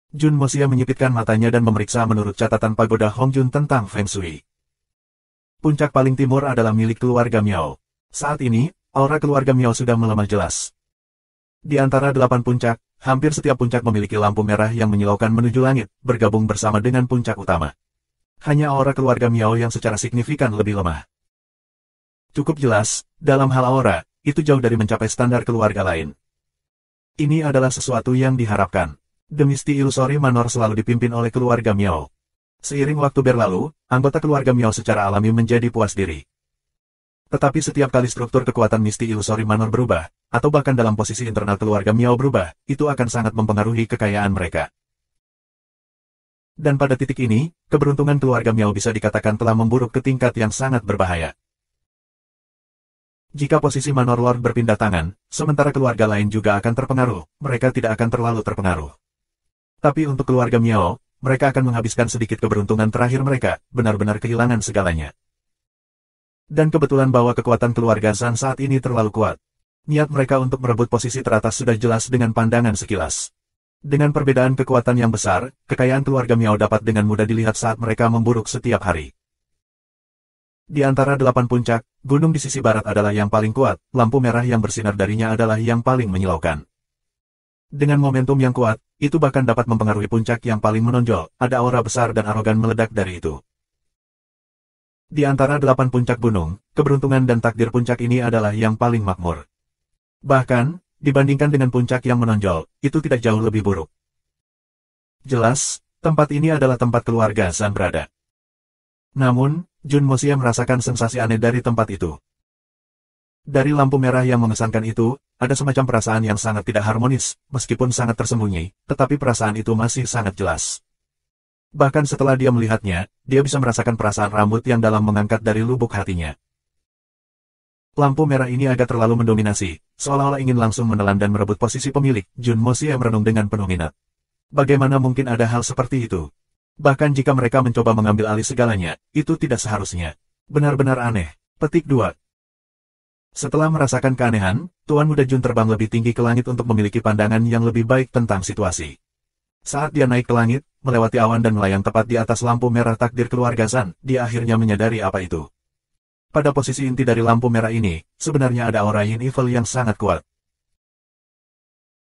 Jun Moxie menyipitkan matanya dan memeriksa menurut catatan pagoda Hongjun tentang Feng Shui. Puncak paling timur adalah milik keluarga Miao. Saat ini, aura keluarga Miao sudah melemah jelas. Di antara 8 puncak, hampir setiap puncak memiliki lampu merah yang menyilaukan menuju langit, bergabung bersama dengan puncak utama. Hanya aura keluarga Miao yang secara signifikan lebih lemah. Cukup jelas, dalam hal aura, itu jauh dari mencapai standar keluarga lain. Ini adalah sesuatu yang diharapkan. The Misty Illusory Manor selalu dipimpin oleh keluarga Miao. Seiring waktu berlalu, anggota keluarga Miao secara alami menjadi puas diri. Tetapi setiap kali struktur kekuatan Misty Illusory Manor berubah, atau bahkan dalam posisi internal keluarga Miao berubah, itu akan sangat mempengaruhi kekayaan mereka. Dan pada titik ini, keberuntungan keluarga Miao bisa dikatakan telah memburuk ke tingkat yang sangat berbahaya. Jika posisi Manor Lord berpindah tangan, sementara keluarga lain juga akan terpengaruh, mereka tidak akan terlalu terpengaruh. Tapi untuk keluarga Miao, mereka akan menghabiskan sedikit keberuntungan terakhir mereka, benar-benar kehilangan segalanya. Dan kebetulan bahwa kekuatan keluarga Zhan saat ini terlalu kuat. Niat mereka untuk merebut posisi teratas sudah jelas dengan pandangan sekilas. Dengan perbedaan kekuatan yang besar, kekayaan keluarga Miao dapat dengan mudah dilihat saat mereka memburuk setiap hari. Di antara 8 puncak, gunung di sisi barat adalah yang paling kuat, lampu merah yang bersinar darinya adalah yang paling menyilaukan. Dengan momentum yang kuat, itu bahkan dapat mempengaruhi puncak yang paling menonjol, ada aura besar dan arogan meledak dari itu. Di antara 8 puncak gunung, keberuntungan dan takdir puncak ini adalah yang paling makmur. Bahkan, dibandingkan dengan puncak yang menonjol, itu tidak jauh lebih buruk. Jelas, tempat ini adalah tempat keluarga Zhan berada. Namun, Jun Moxie merasakan sensasi aneh dari tempat itu. Dari lampu merah yang mengesankan itu, ada semacam perasaan yang sangat tidak harmonis, meskipun sangat tersembunyi, tetapi perasaan itu masih sangat jelas. Bahkan setelah dia melihatnya, dia bisa merasakan perasaan rambut yang dalam mengangkat dari lubuk hatinya. Lampu merah ini agak terlalu mendominasi, seolah-olah ingin langsung menelan dan merebut posisi pemilik. Jun Moxie merenung dengan penuh minat. Bagaimana mungkin ada hal seperti itu? Bahkan jika mereka mencoba mengambil alih segalanya, itu tidak seharusnya. Benar-benar aneh. Petik 2. Setelah merasakan keanehan, Tuan Muda Jun terbang lebih tinggi ke langit untuk memiliki pandangan yang lebih baik tentang situasi. Saat dia naik ke langit, melewati awan dan melayang tepat di atas lampu merah takdir keluarga Zhan, dia akhirnya menyadari apa itu. Pada posisi inti dari lampu merah ini, sebenarnya ada aura Yin Evil yang sangat kuat.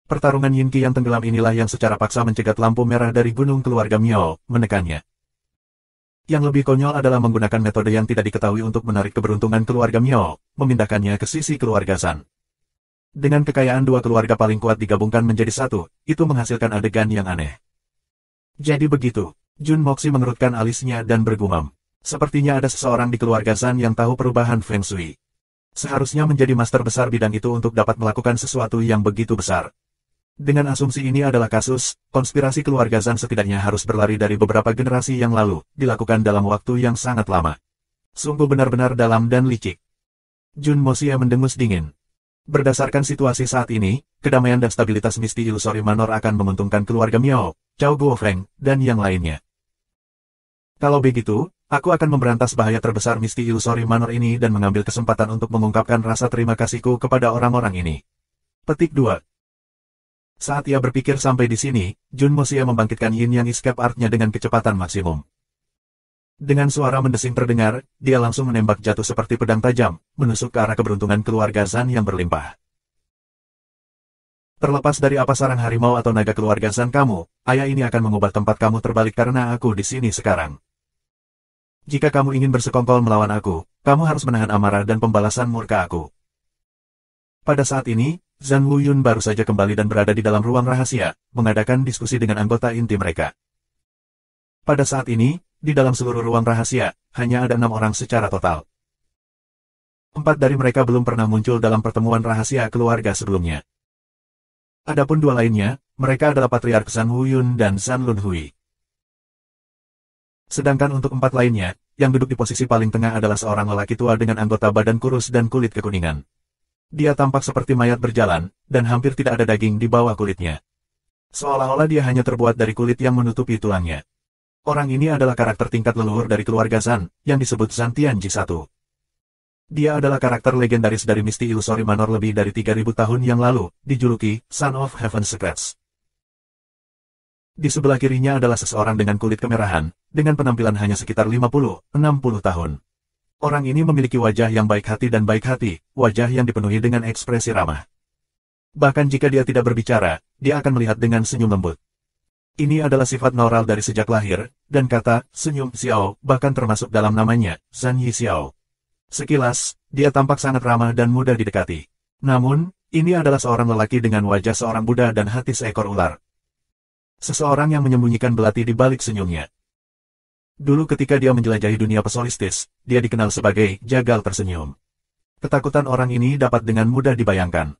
Pertarungan Yin Qi yang tenggelam inilah yang secara paksa mencegat lampu merah dari gunung keluarga Miao, menekannya. Yang lebih konyol adalah menggunakan metode yang tidak diketahui untuk menarik keberuntungan keluarga Miao, memindahkannya ke sisi keluarga Zhan. Dengan kekayaan 2 keluarga paling kuat digabungkan menjadi satu, itu menghasilkan adegan yang aneh. Jadi begitu, Jun Moxie mengerutkan alisnya dan bergumam. Sepertinya ada seseorang di keluarga Zhan yang tahu perubahan Feng Shui. Seharusnya menjadi master besar bidang itu untuk dapat melakukan sesuatu yang begitu besar. Dengan asumsi ini adalah kasus, konspirasi keluarga Zhan setidaknya harus berlari dari beberapa generasi yang lalu, dilakukan dalam waktu yang sangat lama. Sungguh benar-benar dalam dan licik. Jun Moxie mendengus dingin. Berdasarkan situasi saat ini, kedamaian dan stabilitas Misty Illusory Manor akan menguntungkan keluarga Miao, Cao Guofeng, dan yang lainnya. Kalau begitu, aku akan memberantas bahaya terbesar Misti Illusory Manor ini dan mengambil kesempatan untuk mengungkapkan rasa terima kasihku kepada orang-orang ini. Petik 2. Saat ia berpikir sampai di sini, Jun Mosia membangkitkan Yin Yang Escape Art-nya dengan kecepatan maksimum. Dengan suara mendesing terdengar, dia langsung menembak jatuh seperti pedang tajam, menusuk ke arah keberuntungan keluarga Zan yang berlimpah. Terlepas dari apa sarang harimau atau naga keluarga Zan kamu, ayah ini akan mengubah tempat kamu terbalik karena aku di sini sekarang. Jika kamu ingin bersekongkol melawan aku, kamu harus menahan amarah dan pembalasan murka aku. Pada saat ini, Zhang Wuyun baru saja kembali dan berada di dalam ruang rahasia, mengadakan diskusi dengan anggota inti mereka. Pada saat ini, di dalam seluruh ruang rahasia, hanya ada 6 orang secara total. 4 dari mereka belum pernah muncul dalam pertemuan rahasia keluarga sebelumnya. Adapun 2 lainnya, mereka adalah Patriark Zhang Wuyun dan Zhan Lunhui. Sedangkan untuk 4 lainnya, yang duduk di posisi paling tengah adalah seorang lelaki tua dengan anggota badan kurus dan kulit kekuningan. Dia tampak seperti mayat berjalan, dan hampir tidak ada daging di bawah kulitnya. Seolah-olah dia hanya terbuat dari kulit yang menutupi tulangnya. Orang ini adalah karakter tingkat leluhur dari keluarga Zan, yang disebut Zan Tianji I. Dia adalah karakter legendaris dari Misti Illusory Manor lebih dari 3.000 tahun yang lalu, dijuluki Son of Heaven's Secrets. Di sebelah kirinya adalah seseorang dengan kulit kemerahan, dengan penampilan hanya sekitar 50-60 tahun. Orang ini memiliki wajah yang baik hati dan baik hati, wajah yang dipenuhi dengan ekspresi ramah. Bahkan jika dia tidak berbicara, dia akan melihat dengan senyum lembut. Ini adalah sifat Noral dari sejak lahir, dan kata senyum Xiao bahkan termasuk dalam namanya, Zhan Yi Xiao. Sekilas, dia tampak sangat ramah dan mudah didekati. Namun, ini adalah seorang lelaki dengan wajah seorang Buddha dan hati seekor ular. Seseorang yang menyembunyikan belati di balik senyumnya. Dulu ketika dia menjelajahi dunia pesolistis, dia dikenal sebagai jagal tersenyum. Ketakutan orang ini dapat dengan mudah dibayangkan.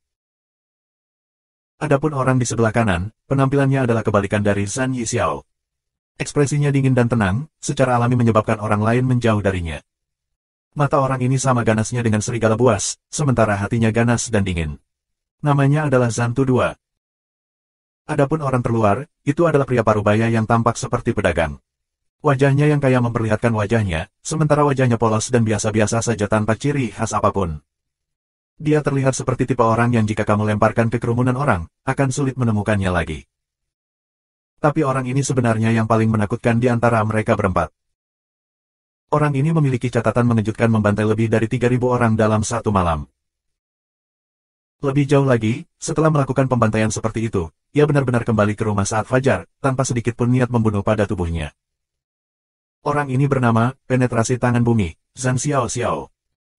Adapun orang di sebelah kanan, penampilannya adalah kebalikan dari Zhan Yi Xiao. Ekspresinya dingin dan tenang, secara alami menyebabkan orang lain menjauh darinya. Mata orang ini sama ganasnya dengan serigala buas, sementara hatinya ganas dan dingin. Namanya adalah Zhan Tu II. Adapun orang terluar, itu adalah pria parubaya yang tampak seperti pedagang. Wajahnya yang kaya memperlihatkan wajahnya, sementara wajahnya polos dan biasa-biasa saja tanpa ciri khas apapun. Dia terlihat seperti tipe orang yang jika kamu lemparkan ke kerumunan orang, akan sulit menemukannya lagi. Tapi orang ini sebenarnya yang paling menakutkan di antara mereka berempat. Orang ini memiliki catatan mengejutkan membantai lebih dari 3.000 orang dalam satu malam. Lebih jauh lagi, setelah melakukan pembantaian seperti itu, ia benar-benar kembali ke rumah saat fajar, tanpa sedikit pun niat membunuh pada tubuhnya. Orang ini bernama, Penetrasi Tangan Bumi, Zhan Xiao Xiao.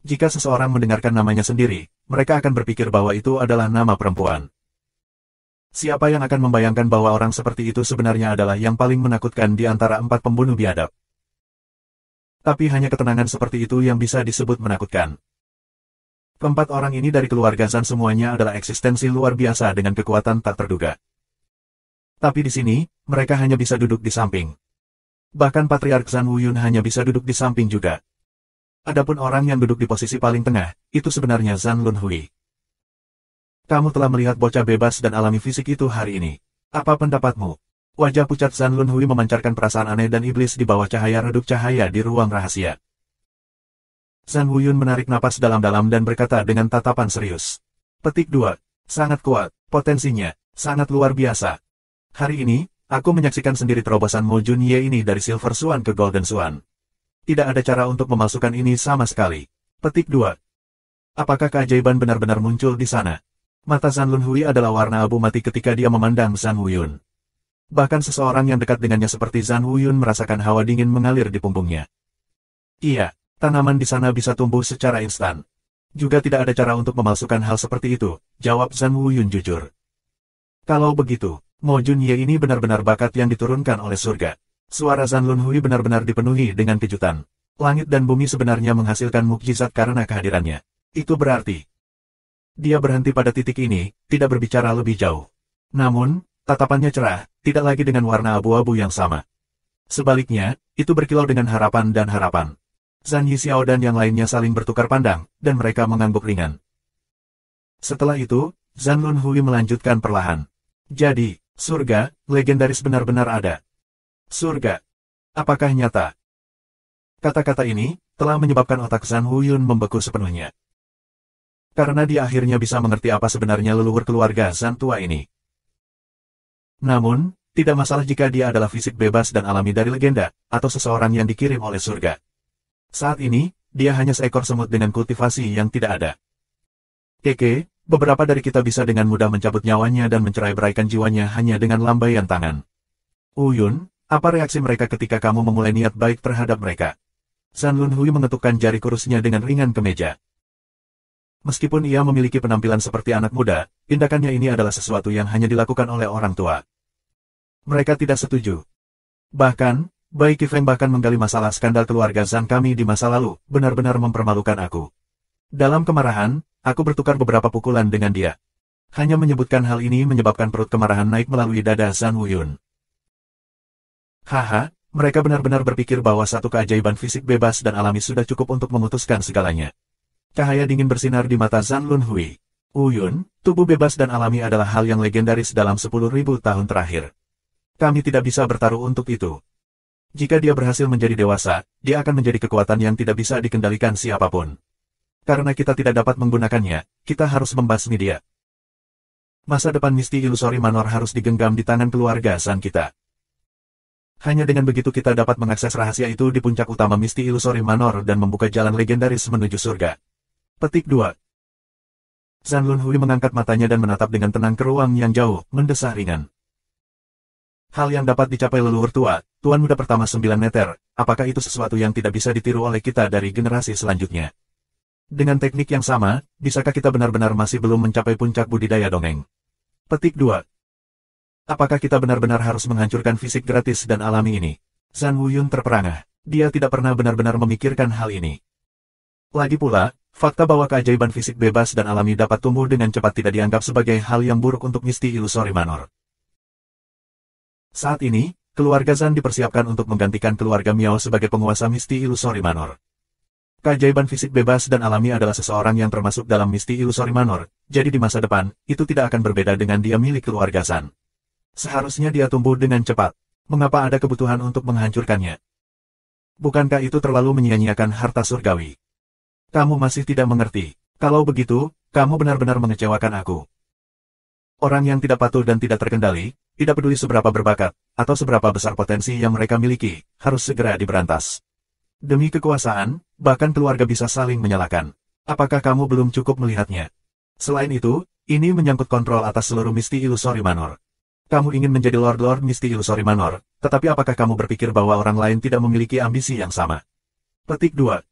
Jika seseorang mendengarkan namanya sendiri, mereka akan berpikir bahwa itu adalah nama perempuan. Siapa yang akan membayangkan bahwa orang seperti itu sebenarnya adalah yang paling menakutkan di antara 4 pembunuh biadab. Tapi hanya ketenangan seperti itu yang bisa disebut menakutkan. Keempat orang ini dari keluarga Zhan semuanya adalah eksistensi luar biasa dengan kekuatan tak terduga. Tapi di sini, mereka hanya bisa duduk di samping. Bahkan Patriark Zhan Wuyun hanya bisa duduk di samping juga. Adapun orang yang duduk di posisi paling tengah, itu sebenarnya Zhan Lunhui. Kamu telah melihat bocah bebas dan alami fisik itu hari ini. Apa pendapatmu? Wajah pucat Zhan Lunhui memancarkan perasaan aneh dan iblis di bawah cahaya redup cahaya di ruang rahasia. Zhan Wuyun menarik napas dalam-dalam dan berkata dengan tatapan serius. Petik 2. Sangat kuat, potensinya, sangat luar biasa. Hari ini, aku menyaksikan sendiri terobosan Mo Junye ini dari Silver Swan ke Golden Swan. Tidak ada cara untuk memalsukan ini sama sekali. Petik 2. Apakah keajaiban benar-benar muncul di sana? Mata Zhan Lunhui adalah warna abu mati ketika dia memandang Zhan Wuyun. Bahkan seseorang yang dekat dengannya seperti Zhan Wuyun merasakan hawa dingin mengalir di punggungnya. Iya, tanaman di sana bisa tumbuh secara instan. Juga tidak ada cara untuk memalsukan hal seperti itu, jawab Zhan Wuyun jujur. Kalau begitu, Mo Junye ini benar-benar bakat yang diturunkan oleh surga. Suara Zhan Lunhui benar-benar dipenuhi dengan kejutan. Langit dan bumi sebenarnya menghasilkan mukjizat karena kehadirannya. Itu berarti dia berhenti pada titik ini, tidak berbicara lebih jauh. Namun, tatapannya cerah, tidak lagi dengan warna abu-abu yang sama. Sebaliknya, itu berkilau dengan harapan dan harapan. Zhan Yi Xiao dan yang lainnya saling bertukar pandang, dan mereka mengangguk ringan. Setelah itu, Zhan Lunhui melanjutkan perlahan. Jadi, surga, legendaris benar-benar ada. Surga. Apakah nyata? Kata-kata ini telah menyebabkan otak Zhan Huyun membeku sepenuhnya. Karena dia akhirnya bisa mengerti apa sebenarnya leluhur keluarga Zhan tua ini. Namun, tidak masalah jika dia adalah fisik bebas dan alami dari legenda, atau seseorang yang dikirim oleh surga. Saat ini, dia hanya seekor semut dengan kultivasi yang tidak ada. Keke, beberapa dari kita bisa dengan mudah mencabut nyawanya dan mencerai-beraikan jiwanya hanya dengan lambaian tangan. Uyun, apa reaksi mereka ketika kamu memulai niat baik terhadap mereka? Zhan Lunhui mengetukkan jari kurusnya dengan ringan ke meja. Meskipun ia memiliki penampilan seperti anak muda, tindakannya ini adalah sesuatu yang hanya dilakukan oleh orang tua. Mereka tidak setuju. Bahkan, Bai Qifeng bahkan menggali masalah skandal keluarga Zhan kami di masa lalu, benar-benar mempermalukan aku. Dalam kemarahan, aku bertukar beberapa pukulan dengan dia. Hanya menyebutkan hal ini menyebabkan perut kemarahan naik melalui dada Zhan Huyun. Haha, mereka benar-benar berpikir bahwa satu keajaiban fisik bebas dan alami sudah cukup untuk memutuskan segalanya. Cahaya dingin bersinar di mata Zhan Lunhui. Uyun, tubuh bebas dan alami adalah hal yang legendaris dalam 10.000 tahun terakhir. Kami tidak bisa bertaruh untuk itu. Jika dia berhasil menjadi dewasa, dia akan menjadi kekuatan yang tidak bisa dikendalikan siapapun. Karena kita tidak dapat menggunakannya, kita harus membasmi dia. Masa depan Misti Ilusori Manor harus digenggam di tangan keluarga Zhan kita. Hanya dengan begitu kita dapat mengakses rahasia itu di puncak utama Misti Ilusori Manor dan membuka jalan legendaris menuju surga. Petik 2. Zhan Lunhui mengangkat matanya dan menatap dengan tenang ke ruang yang jauh, mendesah ringan. Hal yang dapat dicapai leluhur tua, Tuan Muda pertama 9 meter, apakah itu sesuatu yang tidak bisa ditiru oleh kita dari generasi selanjutnya? Dengan teknik yang sama, bisakah kita benar-benar masih belum mencapai puncak budidaya dongeng? Petik 2. Apakah kita benar-benar harus menghancurkan fisik gratis dan alami ini? Zhan Huyun terperangah. Dia tidak pernah benar-benar memikirkan hal ini. Lagi pula, fakta bahwa keajaiban fisik bebas dan alami dapat tumbuh dengan cepat tidak dianggap sebagai hal yang buruk untuk Misti Ilusori Manor. Saat ini, keluarga Zhan dipersiapkan untuk menggantikan keluarga Miao sebagai penguasa Misti Ilusori Manor. Keajaiban fisik bebas dan alami adalah seseorang yang termasuk dalam Misti Ilusori Manor, jadi di masa depan, itu tidak akan berbeda dengan dia milik keluarga Zhan. Seharusnya dia tumbuh dengan cepat. Mengapa ada kebutuhan untuk menghancurkannya? Bukankah itu terlalu menyia-nyiakan harta surgawi? Kamu masih tidak mengerti. Kalau begitu, kamu benar-benar mengecewakan aku. Orang yang tidak patuh dan tidak terkendali, tidak peduli seberapa berbakat, atau seberapa besar potensi yang mereka miliki, harus segera diberantas. Demi kekuasaan, bahkan keluarga bisa saling menyalahkan. Apakah kamu belum cukup melihatnya? Selain itu, ini menyangkut kontrol atas seluruh Misti Ilusori Manor. Kamu ingin menjadi Lord-Lord Misti Ilusori Manor, tetapi apakah kamu berpikir bahwa orang lain tidak memiliki ambisi yang sama? Petik 2.